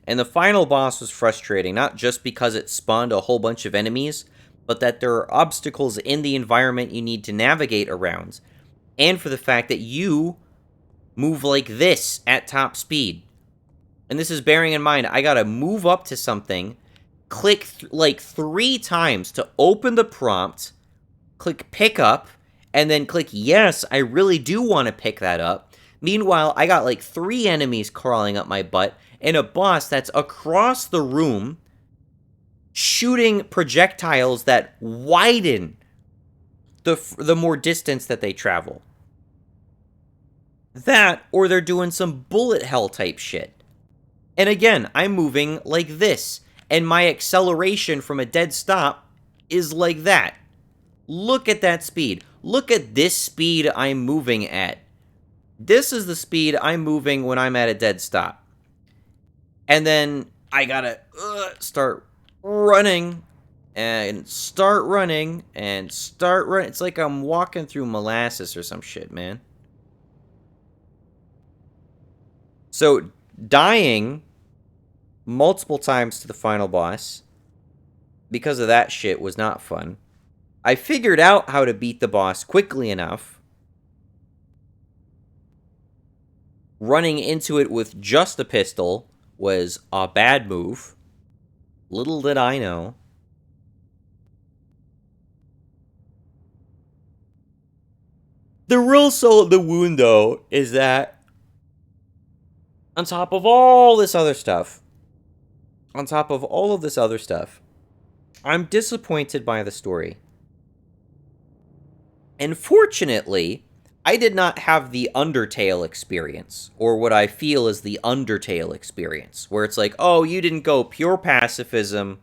Speaker 1: And the final boss was frustrating not just because it spawned a whole bunch of enemies, but that there are obstacles in the environment you need to navigate around, and for the fact that you move like this at top speed. And this is bearing in mind, I gotta move up to something, click like 3 times to open the prompt, click pick up, and then click yes, I really do want to pick that up. Meanwhile, I got like 3 enemies crawling up my butt, and a boss that's across the room shooting projectiles that widen the more distance that they travel. That, or they're doing some bullet hell type shit. And again, I'm moving like this, and my acceleration from a dead stop is like that. Look at that speed. Look at this speed I'm moving at. This is the speed I'm moving when I'm at a dead stop. And then I gotta start running, and start running, and start running. It's like I'm walking through molasses or some shit, man. So, dying multiple times to the final boss because of that shit was not fun. I figured out how to beat the boss quickly enough. Running into it with just a pistol was a bad move. Little did I know. The real soul of the wound, though, is that on top of all this other stuff, I'm disappointed by the story. And fortunately, I did not have the Undertale experience, or what I feel is the Undertale experience, where it's like, oh, you didn't go pure pacifism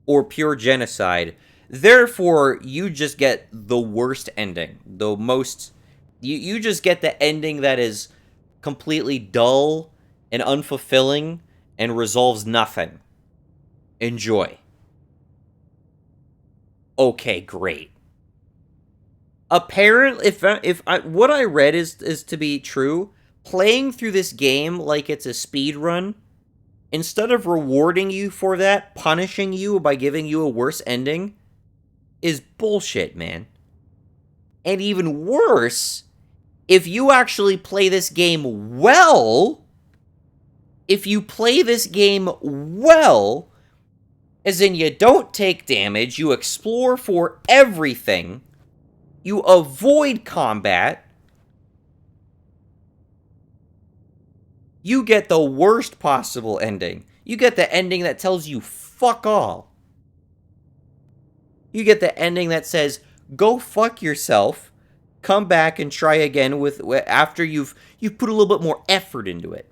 Speaker 1: or pure genocide, therefore you just get the worst ending, the most... You just get the ending that is completely dull and unfulfilling and resolves nothing. Enjoy. Okay, great. Apparently, if what I read is to be true, playing through this game like it's a speed run, instead of rewarding you for that, punishing you by giving you a worse ending, is bullshit, man. And even worse, if you actually play this game well, as in you don't take damage, you explore for everything, you avoid combat, you get the worst possible ending. You get the ending that tells you fuck all. You get the ending that says, go fuck yourself, come back and try again after you've put a little bit more effort into it.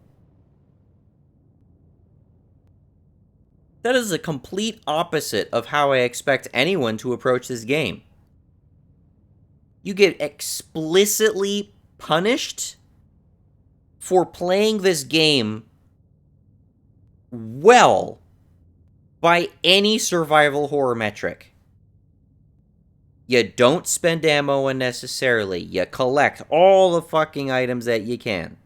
Speaker 1: That is the complete opposite of how I expect anyone to approach this game. You get explicitly punished for playing this game well by any survival horror metric. You don't spend ammo unnecessarily. You collect all the fucking items that you can.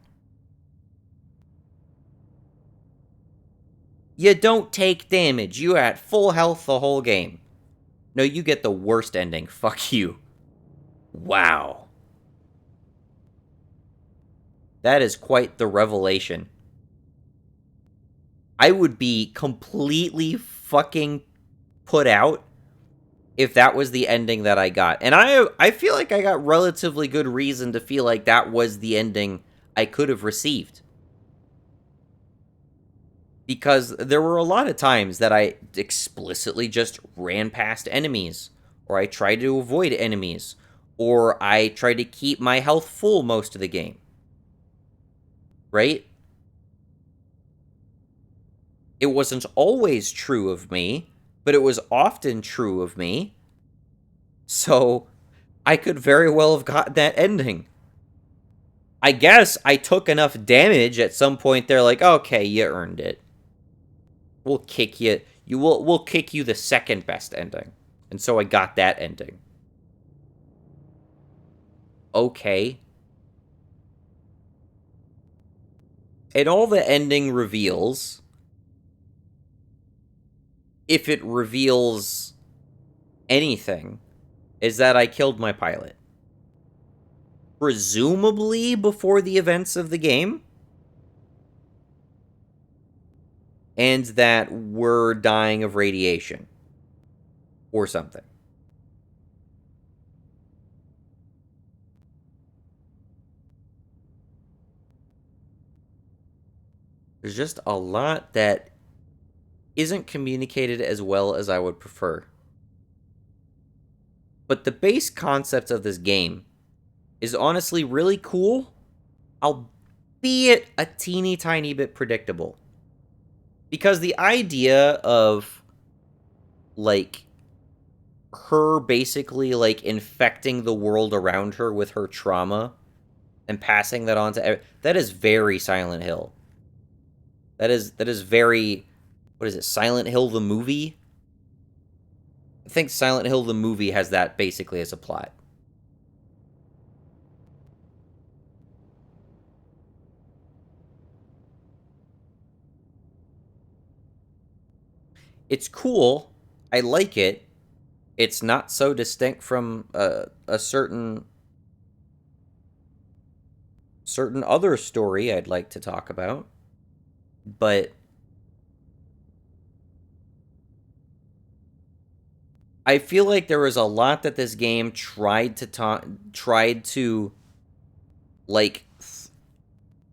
Speaker 1: You don't take damage. You're at full health the whole game. No, you get the worst ending. Fuck you. Wow. That is quite the revelation. I would be completely fucking put out if that was the ending that I got. And I feel like I got relatively good reason to feel like that was the ending I could have received. Because there were a lot of times that I explicitly just ran past enemies, or I tried to avoid enemies, or I tried to keep my health full most of the game. Right? It wasn't always true of me, but it was often true of me. So I could very well have gotten that ending. I guess I took enough damage at some point. They're like, okay, you earned it. We'll kick you. We'll kick you the second best ending. And so I got that ending. Okay. And all the ending reveals, if it reveals anything, is that I killed my pilot. Presumably before the events of the game. And that we're dying of radiation. Or something. There's just a lot that isn't communicated as well as I would prefer. But the base concept of this game is honestly really cool, albeit a teeny tiny bit predictable. Because the idea of, like, her basically, like, infecting the world around her with her trauma and passing that on to that is very Silent Hill. That is very, what is it, Silent Hill the movie? I think Silent Hill the movie has that basically as a plot. It's cool. I like it. It's not so distinct from a certain other story I'd like to talk about. But I feel like there was a lot that this game tried to like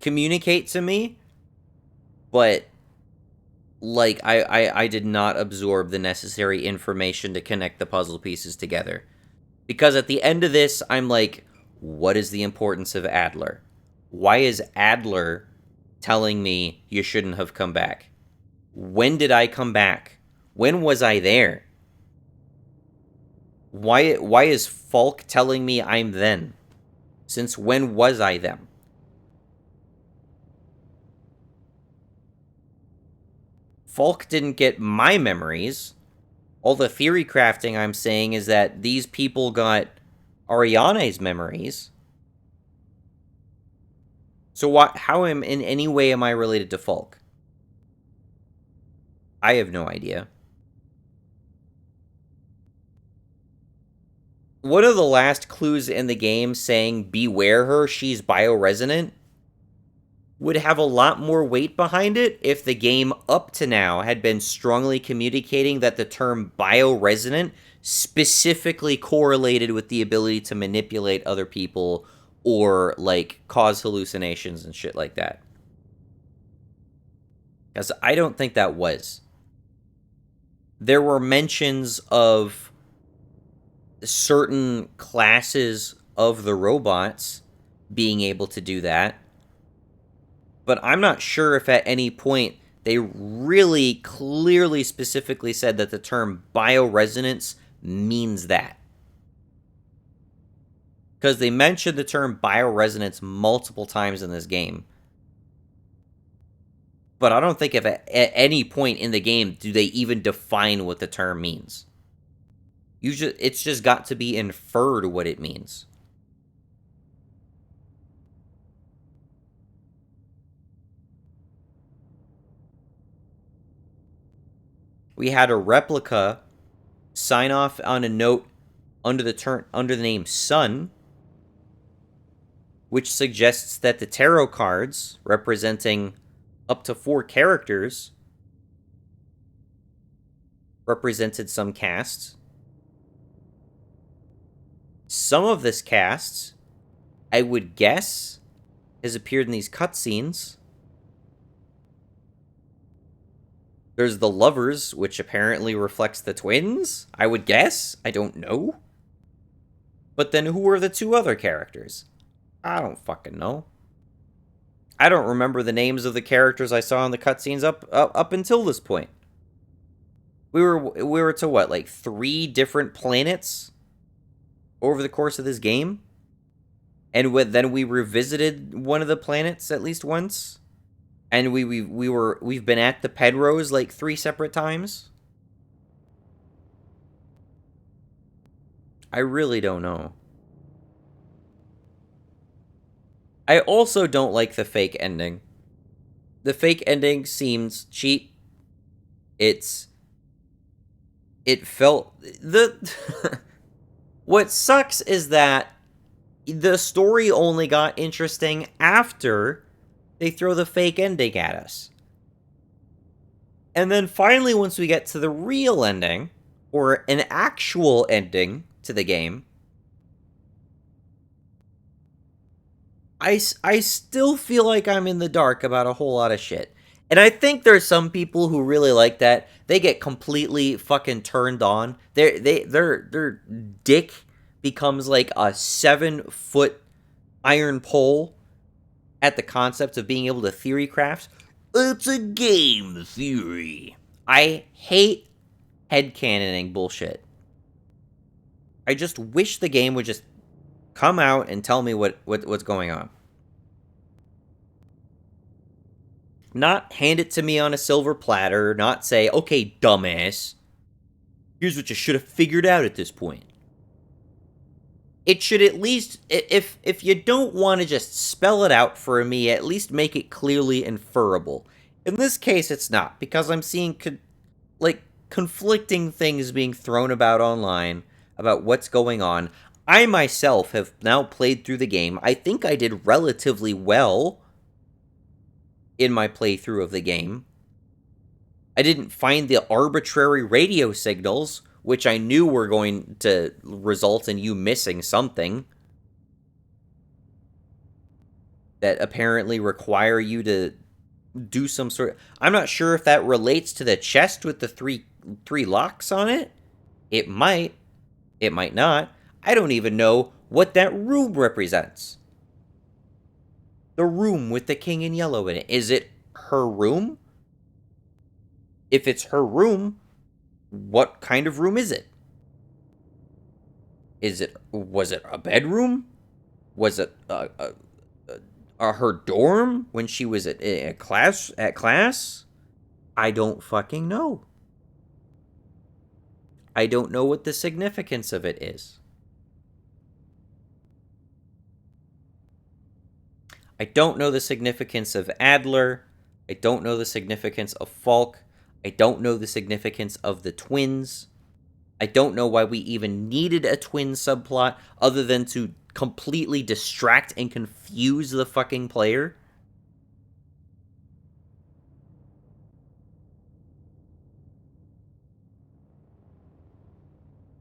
Speaker 1: communicate to me, but like I did not absorb the necessary information to connect the puzzle pieces together. Because at the end of this, I'm like, what is the importance of Adler? Why is Adler telling me you shouldn't have come back? When did I come back? When was I there? Why is Falk telling me I'm them? Since when was I them? Falk didn't get my memories. All the theory crafting I'm saying is that these people got Ariane's memories. So how in any way am I related to Falk? I have no idea. One of the last clues in the game saying, beware her, she's bioresonant, would have a lot more weight behind it if the game up to now had been strongly communicating that the term bioresonant specifically correlated with the ability to manipulate other people or, like, cause hallucinations and shit like that. Because I don't think that was. There were mentions of certain classes of the robots being able to do that, but I'm not sure if at any point they really clearly specifically said that the term bioresonance means that. Because they mentioned the term bioresonance multiple times in this game. But I don't think if at any point in the game do they even define what the term means. It's just got to be inferred what it means. We had a replica sign off on a note under the name Sun, which suggests that the tarot cards representing up to 4 characters represented some cast. Some of this cast, I would guess, has appeared in these cutscenes. There's the lovers, which apparently reflects the twins, I would guess. I don't know. But then who are the two other characters? I don't fucking know. I don't remember the names of the characters I saw in the cutscenes up until this point. We were to what, like 3 different planets over the course of this game? And then we revisited one of the planets at least once? And we've been at the Pedros like 3 separate times? I really don't know. I also don't like the fake ending. The fake ending seems cheap. It felt what sucks is that the story only got interesting after they throw the fake ending at us. And then finally, once we get to the real ending, or an actual ending to the game, I still feel like I'm in the dark about a whole lot of shit. And I think there's some people who really like that. They get completely fucking turned on. Their dick becomes like a 7-foot iron pole at the concept of being able to theory craft. It's a game theory. I hate headcanoning bullshit. I just wish the game would just come out and tell me what's going on. Not hand it to me on a silver platter, not say, okay, dumbass, here's what you should have figured out at this point. It should at least, if you don't want to just spell it out for me, at least make it clearly inferable. In this case, it's not, because I'm seeing, conflicting things being thrown about online about what's going on. I myself have now played through the game. I think I did relatively well in my playthrough of the game. I didn't find the arbitrary radio signals, which I knew were going to result in you missing something, that apparently require you to do some sort of... I'm not sure if that relates to the chest with the three locks on it. It might. It might not. I don't even know what that room represents. The room with the king in yellow in it. Is it her room? If it's her room, what kind of room is it? Was it a bedroom? Was it her dorm when she was at class? I don't fucking know. I don't know what the significance of it is. I don't know the significance of Adler. I don't know the significance of Falk. I don't know the significance of the twins. I don't know why we even needed a twin subplot other than to completely distract and confuse the fucking player.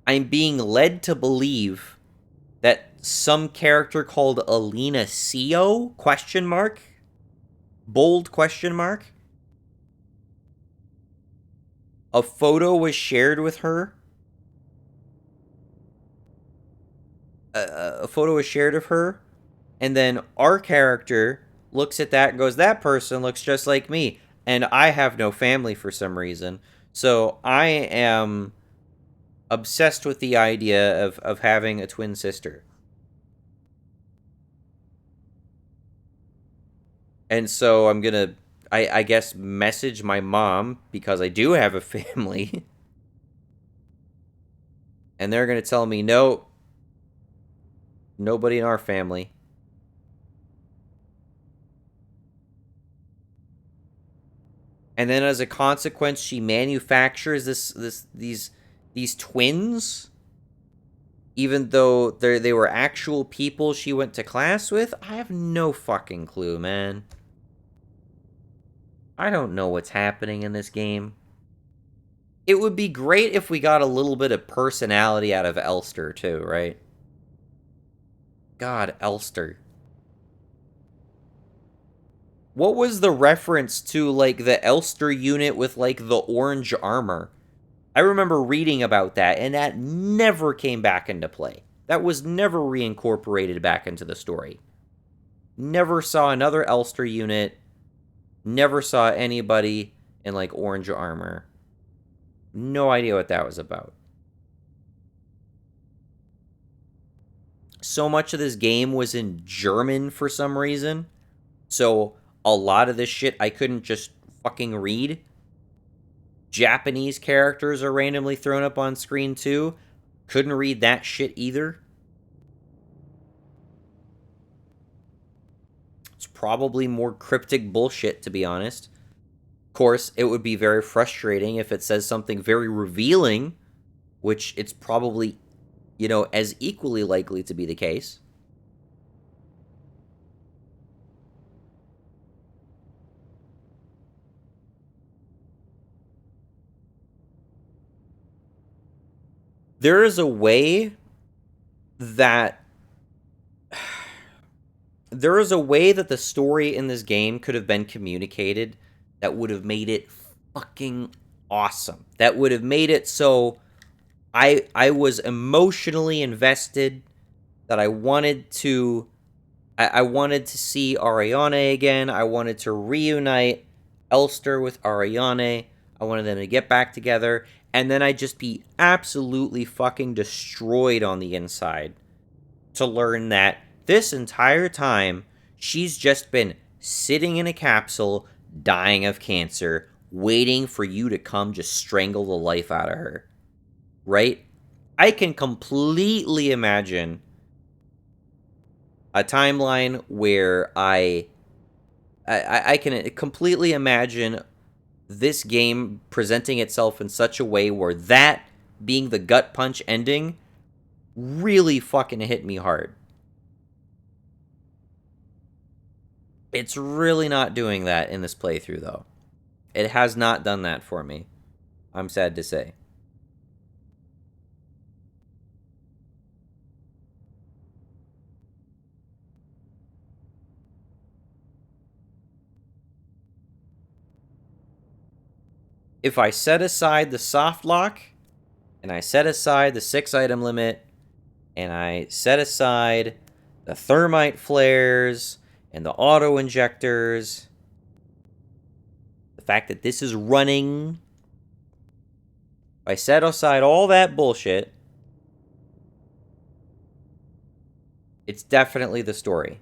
Speaker 1: I'm being led to believe that some character called Alina Seo, bold question mark, a photo was shared with her. A photo was shared of her, and then our character looks at that and goes, that person looks just like me, and I have no family for some reason, so I am obsessed with the idea of having a twin sister. And so I'm gonna, I guess, message my mom, because I do have a family, and they're gonna tell me, no, nobody in our family. And then as a consequence, she manufactures these twins, even though they were actual people she went to class with. I have no fucking clue, man. I don't know what's happening in this game. It would be great if we got a little bit of personality out of Elster, too, right? God, Elster. What was the reference to, like, the Elster unit with, like, the orange armor? I remember reading about that, and that never came back into play. That was never reincorporated back into the story. Never saw another Elster unit. Never saw anybody in, like, orange armor. No idea what that was about. So much of this game was in German for some reason. So a lot of this shit I couldn't just fucking read. Japanese characters are randomly thrown up on screen too. Couldn't read that shit either. It's probably more cryptic bullshit, to be honest. Of course, it would be very frustrating if it says something very revealing, which it's probably, as equally likely to be the case. There is a way that the story in this game could have been communicated that would have made it fucking awesome. That would have made it so I was emotionally invested, that I wanted to see Ariane again. I wanted to reunite Elster with Ariane. I wanted them to get back together, and then I'd just be absolutely fucking destroyed on the inside to learn that this entire time she's just been sitting in a capsule, dying of cancer, waiting for you to come just strangle the life out of her. Right? I can completely imagine a timeline where I can completely imagine this game presenting itself in such a way where that being the gut punch ending really fucking hit me hard. It's really not doing that in this playthrough, though. It has not done that for me, I'm sad to say. If I set aside the soft lock, and I set aside the 6 item limit, and I set aside the thermite flares and the auto injectors, the fact that this is running, if I set aside all that bullshit, it's definitely the story.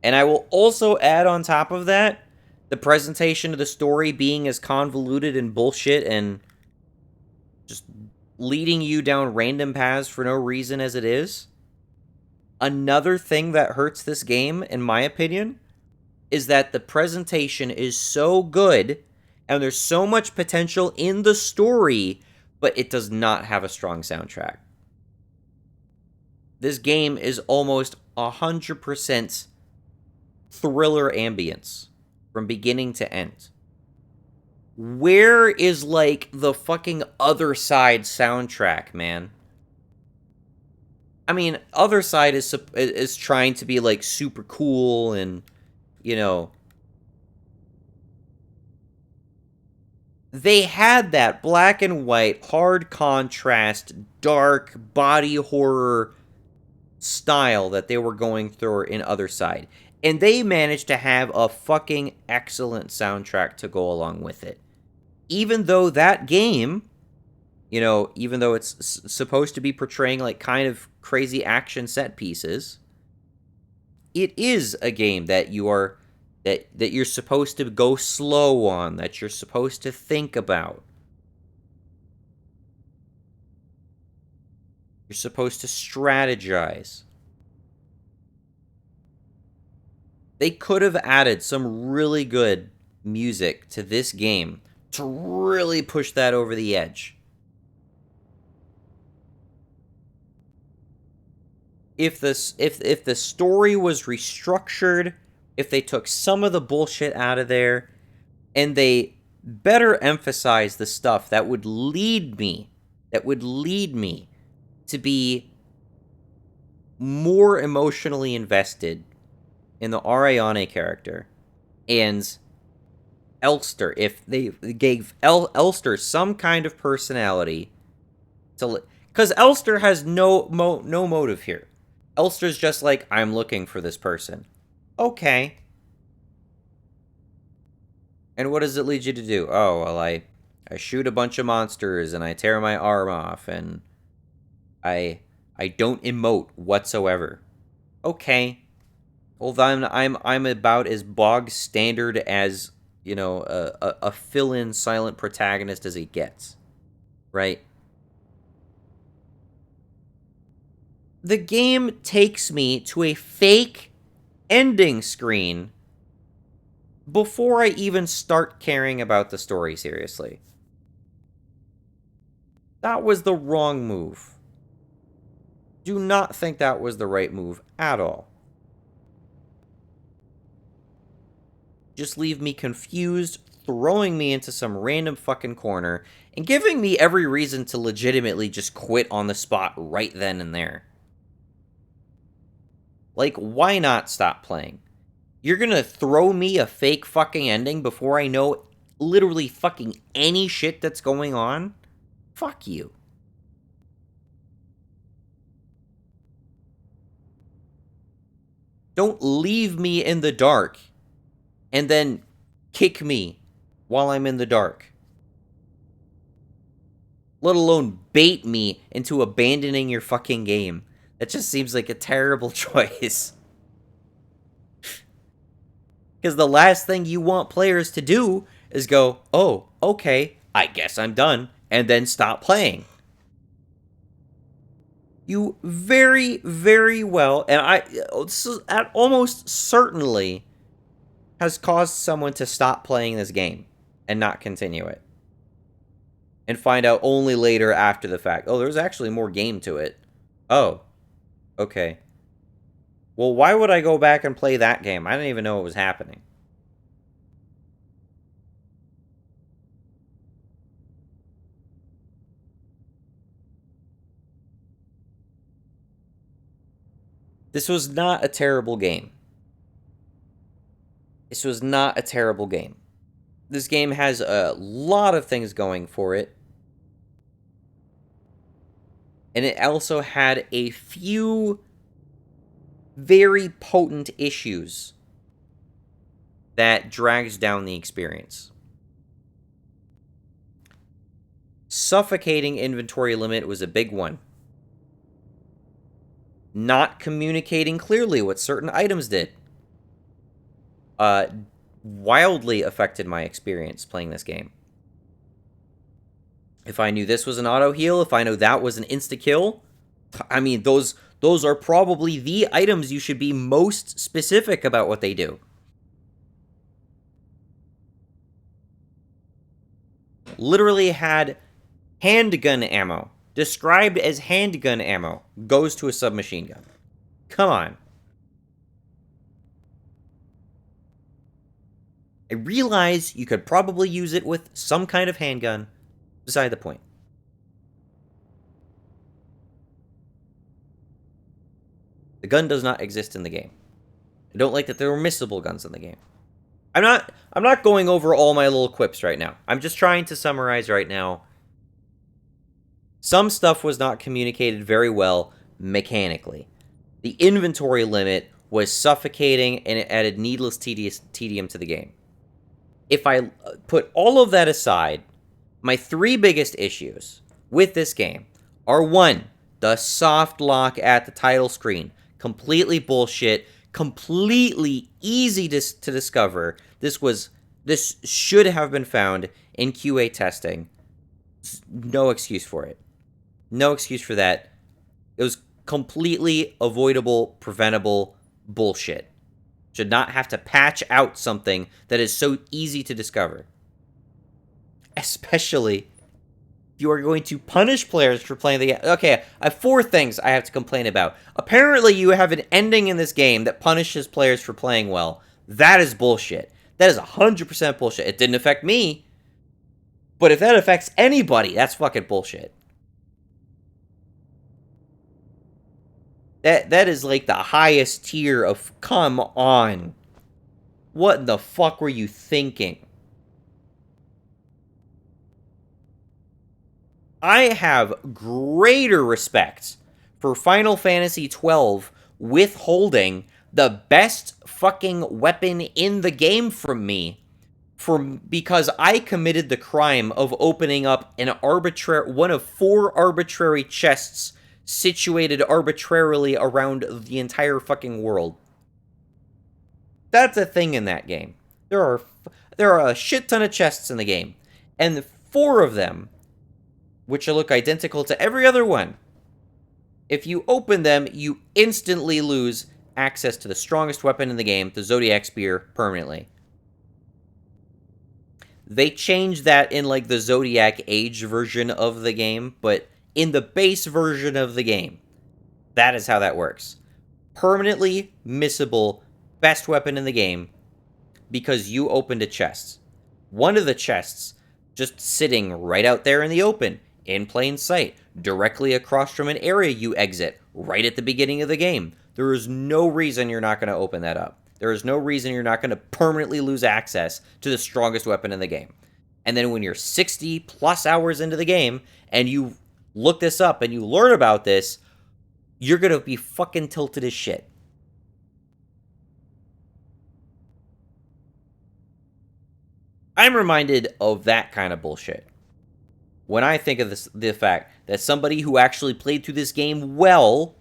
Speaker 1: And I will also add on top of that, the presentation of the story being as convoluted and bullshit and just leading you down random paths for no reason as it is. Another thing that hurts this game, in my opinion, is that the presentation is so good and there's so much potential in the story, but it does not have a strong soundtrack. This game is almost 100% thriller ambience from beginning to end. Where is, like, the fucking Other Side soundtrack, man? I mean, Other Side is trying to be, like, super cool and, they had that black and white, hard contrast, dark, body horror style that they were going through in Other Side. And they managed to have a fucking excellent soundtrack to go along with it. Even though that game, even though it's supposed to be portraying, like, kind of crazy action set pieces, it is a game that you're supposed to go slow on, that you're supposed to think about. You're supposed to strategize. They could have added some really good music to this game to really push that over the edge. If the story was restructured, if they took some of the bullshit out of there, and they better emphasize the stuff that would lead me to be more emotionally invested in the Ariane character and Elster. If they gave Elster some kind of personality to, because Elster has no motive here. Elster's just like, I'm looking for this person. Okay. And what does it lead you to do? Oh, well, I shoot a bunch of monsters and I tear my arm off and I don't emote whatsoever. Okay. Well, then I'm about as bog standard as, you know, a fill-in silent protagonist as it gets. Right? The game takes me to a fake ending screen before I even start caring about the story seriously. That was the wrong move. Do not think that was the right move at all. Just leave me confused, throwing me into some random fucking corner, and giving me every reason to legitimately just quit on the spot right then and there. Like, why not stop playing? You're gonna throw me a fake fucking ending before I know literally fucking any shit that's going on? Fuck you. Don't leave me in the dark and then kick me while I'm in the dark. Let alone bait me into abandoning your fucking game. That just seems like a terrible choice. Because the last thing you want players to do is go, oh, okay, I guess I'm done, and then stop playing. You very, very well, and this is almost certainly has caused someone to stop playing this game and not continue it. And find out only later after the fact, oh, there's actually more game to it. Oh, okay. Well, why would I go back and play that game? I didn't even know what was happening. This was not a terrible game. This was not a terrible game. This game has a lot of things going for it. And it also had a few very potent issues that drags down the experience. Suffocating inventory limit was a big one. Not communicating clearly what certain items did. Wildly affected my experience playing this game. If I knew this was an auto heal, if I know that was an insta kill, I mean, those are probably the items you should be most specific about what they do. Literally had handgun ammo, described as handgun ammo, goes to a submachine gun. Come on. I realize you could probably use it with some kind of handgun. Beside the point. The gun does not exist in the game. I don't like that there were missable guns in the game. I'm not going over all my little quips right now. I'm just trying to summarize right now. Some stuff was not communicated very well mechanically. The inventory limit was suffocating and it added needless tedium to the game. If I put all of that aside, my three biggest issues with this game are: one, the soft lock at the title screen. Completely bullshit. Completely easy to discover. This should have been found in QA testing. No excuse for it. No excuse for that. It was completely avoidable, preventable bullshit. Should not have to patch out something that is so easy to discover. Especially if you are going to punish players for playing the game. Okay, I have 4 things I have to complain about. Apparently, you have an ending in this game that punishes players for playing well. That is bullshit. That is 100% bullshit. It didn't affect me. But if that affects anybody, that's fucking bullshit. That is like the highest tier of come on. What in the fuck were you thinking? I have greater respect for Final Fantasy XII withholding the best fucking weapon in the game from me because I committed the crime of opening up one of 4 arbitrary chests situated arbitrarily around the entire fucking world. That's a thing in that game. There are a shit ton of chests in the game, and 4 of them, which look identical to every other one, if you open them, you instantly lose access to the strongest weapon in the game, the Zodiac Spear, permanently. They changed that in like the Zodiac Age version of the game, but in the base version of the game, that is how that works. Permanently missable, best weapon in the game, because you opened a chest. One of the chests just sitting right out there in the open, in plain sight, directly across from an area you exit, right at the beginning of the game. There is no reason you're not going to open that up. There is no reason you're not going to permanently lose access to the strongest weapon in the game. And then when you're 60 plus hours into the game, and you look this up and you learn about this, you're going to be fucking tilted as shit. I'm reminded of that kind of bullshit when I think of the fact that somebody who actually played through this game well,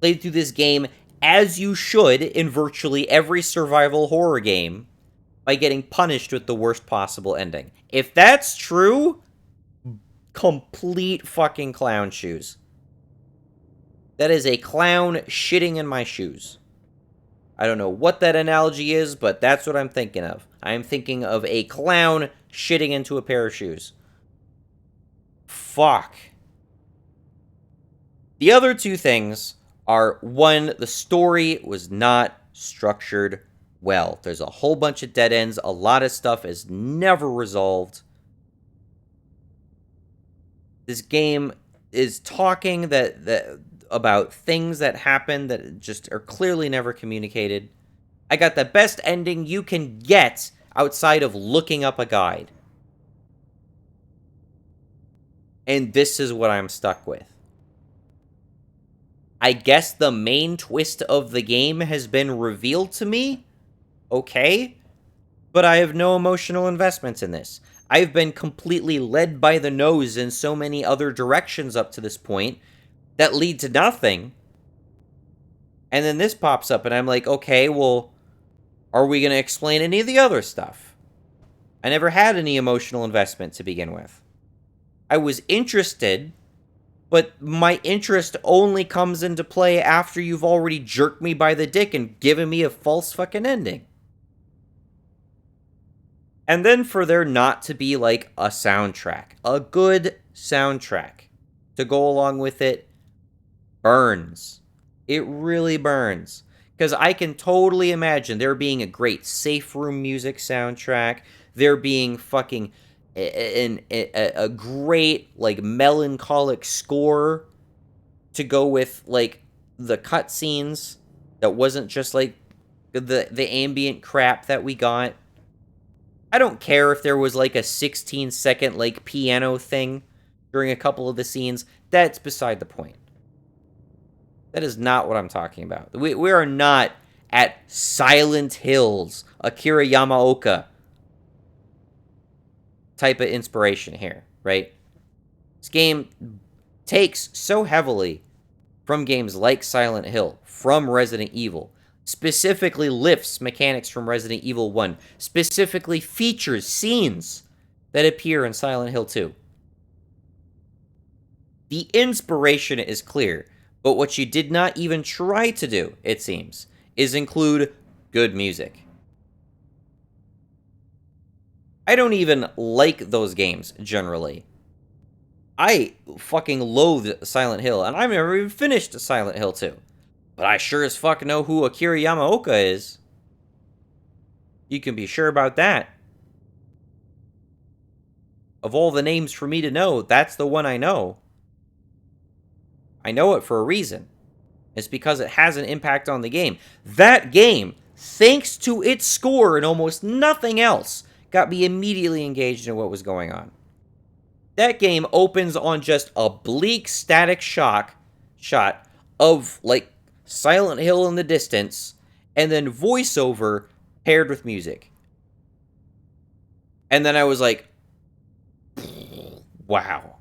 Speaker 1: played through this game as you should in virtually every survival horror game, by getting punished with the worst possible ending. If that's true, complete fucking clown shoes. That is a clown shitting in my shoes. I don't know what that analogy is, but that's what I'm thinking of. I'm thinking of a clown shitting into a pair of shoes. Fuck. The other 2 things are, 1, the story was not structured well. There's a whole bunch of dead ends. A lot of stuff is never resolved. This game is talking about things that happen that just are clearly never communicated. I got the best ending you can get outside of looking up a guide. And this is what I'm stuck with. I guess the main twist of the game has been revealed to me? Okay. But I have no emotional investments in this. I've been completely led by the nose in so many other directions up to this point that lead to nothing. And then this pops up and I'm like, okay, well, are we going to explain any of the other stuff? I never had any emotional investment to begin with. I was interested, but my interest only comes into play after you've already jerked me by the dick and given me a false fucking ending. And then for there not to be like a soundtrack, a good soundtrack to go along with it, burns. It really burns. Because I can totally imagine there being a great safe room music soundtrack, there being fucking a great like melancholic score to go with like the cutscenes that wasn't just like the ambient crap that we got. I don't care if there was like a 16-second like piano thing during a couple of the scenes. That's beside the point. That is not what I'm talking about. We are not at Silent Hills, Akira Yamaoka type of inspiration here, right? This game takes so heavily from games like Silent Hill, from Resident Evil, specifically lifts mechanics from Resident Evil 1, specifically features scenes that appear in Silent Hill 2. The inspiration is clear, but what you did not even try to do, it seems, is include good music. I don't even like those games, generally. I fucking loathe Silent Hill, and I've never even finished Silent Hill 2. But I sure as fuck know who Akira Yamaoka is. You can be sure about that. Of all the names for me to know, that's the one I know. I know it for a reason. It's because it has an impact on the game. That game, thanks to its score and almost nothing else, got me immediately engaged in what was going on. That game opens on just a bleak static shot of, like, Silent Hill in the distance, and then voiceover paired with music. And then I was like, wow,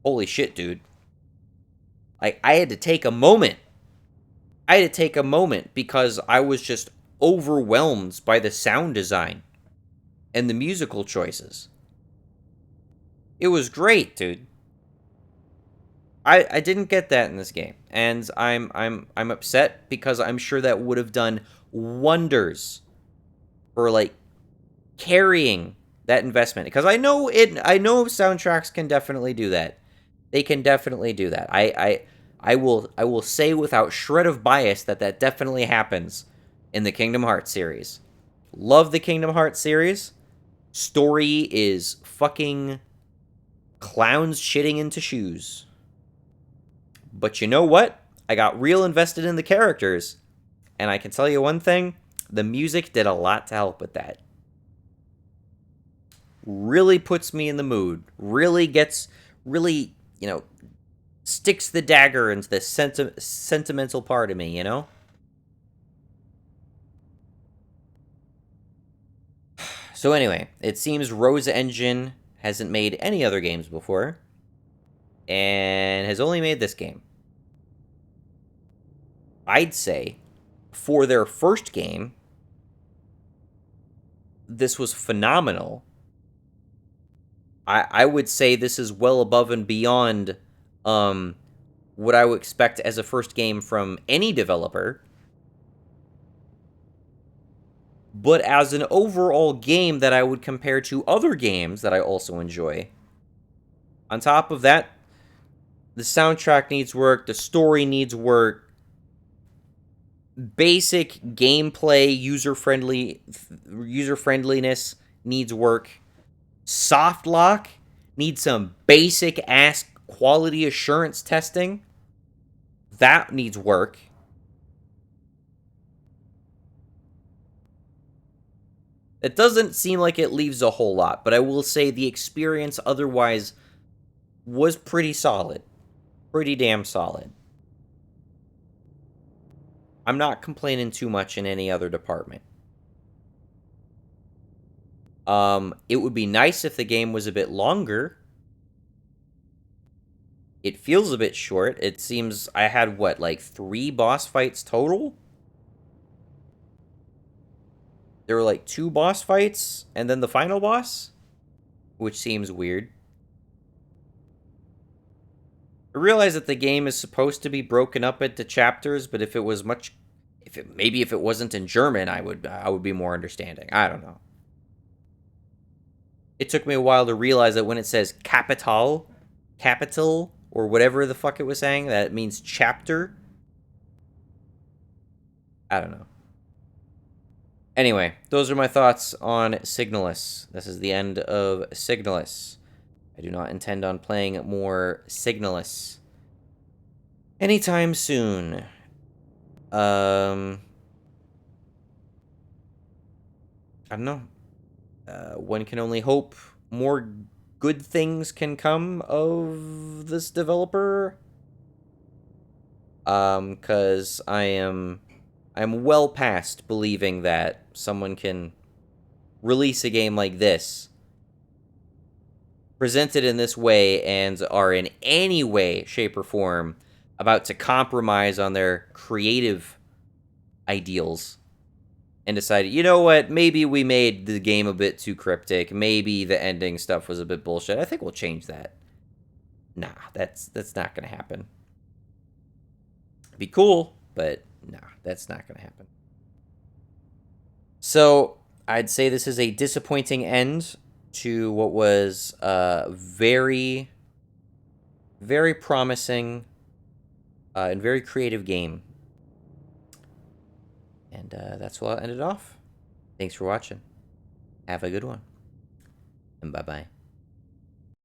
Speaker 1: holy shit, dude. Like, I had to take a moment. Because I was just overwhelmed by the sound design and the musical choices. It was great, dude. I didn't get that in this game, and I'm upset because I'm sure that would have done wonders for, like, carrying that investment, because I know soundtracks can definitely do that. They can definitely do that. I will say without shred of bias that definitely happens in the Kingdom Hearts series. Love the Kingdom Hearts series. Story is fucking clowns shitting into shoes. But you know what? I got real invested in the characters, and I can tell you one thing, the music did a lot to help with that. Really puts me in the mood. Really, sticks the dagger into the sentimental part of me, you know? So anyway, it seems Rose Engine hasn't made any other games before, and has only made this game. I'd say, for their first game, this was phenomenal. I would say this is well above and beyond what I would expect as a first game from any developer. But as an overall game that I would compare to other games that I also enjoy, on top of that, the soundtrack needs work, the story needs work, basic gameplay user-friendliness needs work, softlock needs some basic ass quality assurance testing. That needs work. It doesn't seem like it leaves a whole lot, but I will say the experience otherwise was pretty solid. Pretty damn solid. I'm not complaining too much in any other department. It would be nice if the game was a bit longer. It feels a bit short. It seems I had, what, like 3 boss fights total? There were like 2 boss fights, and then the final boss? Which seems weird. I realize that the game is supposed to be broken up into chapters, but if it wasn't in German, I would be more understanding. I don't know. It took me a while to realize that when it says capital, or whatever the fuck it was saying, that it means chapter. I don't know. Anyway, those are my thoughts on Signalis. This is the end of Signalis. I do not intend on playing more Signalis anytime soon. I don't know. One can only hope more good things can come of this developer. Because I'm well past believing that someone can release a game like this, presented in this way, and are in any way, shape, or form about to compromise on their creative ideals and decided, you know what, maybe we made the game a bit too cryptic, maybe the ending stuff was a bit bullshit, I think we'll change that. Nah, that's not gonna happen. It'd be cool, but nah, that's not gonna happen. So, I'd say this is a disappointing end to what was a very, very promising and very creative game. And that's where I'll end it off. Thanks for watching. Have a good one. and bye-bye.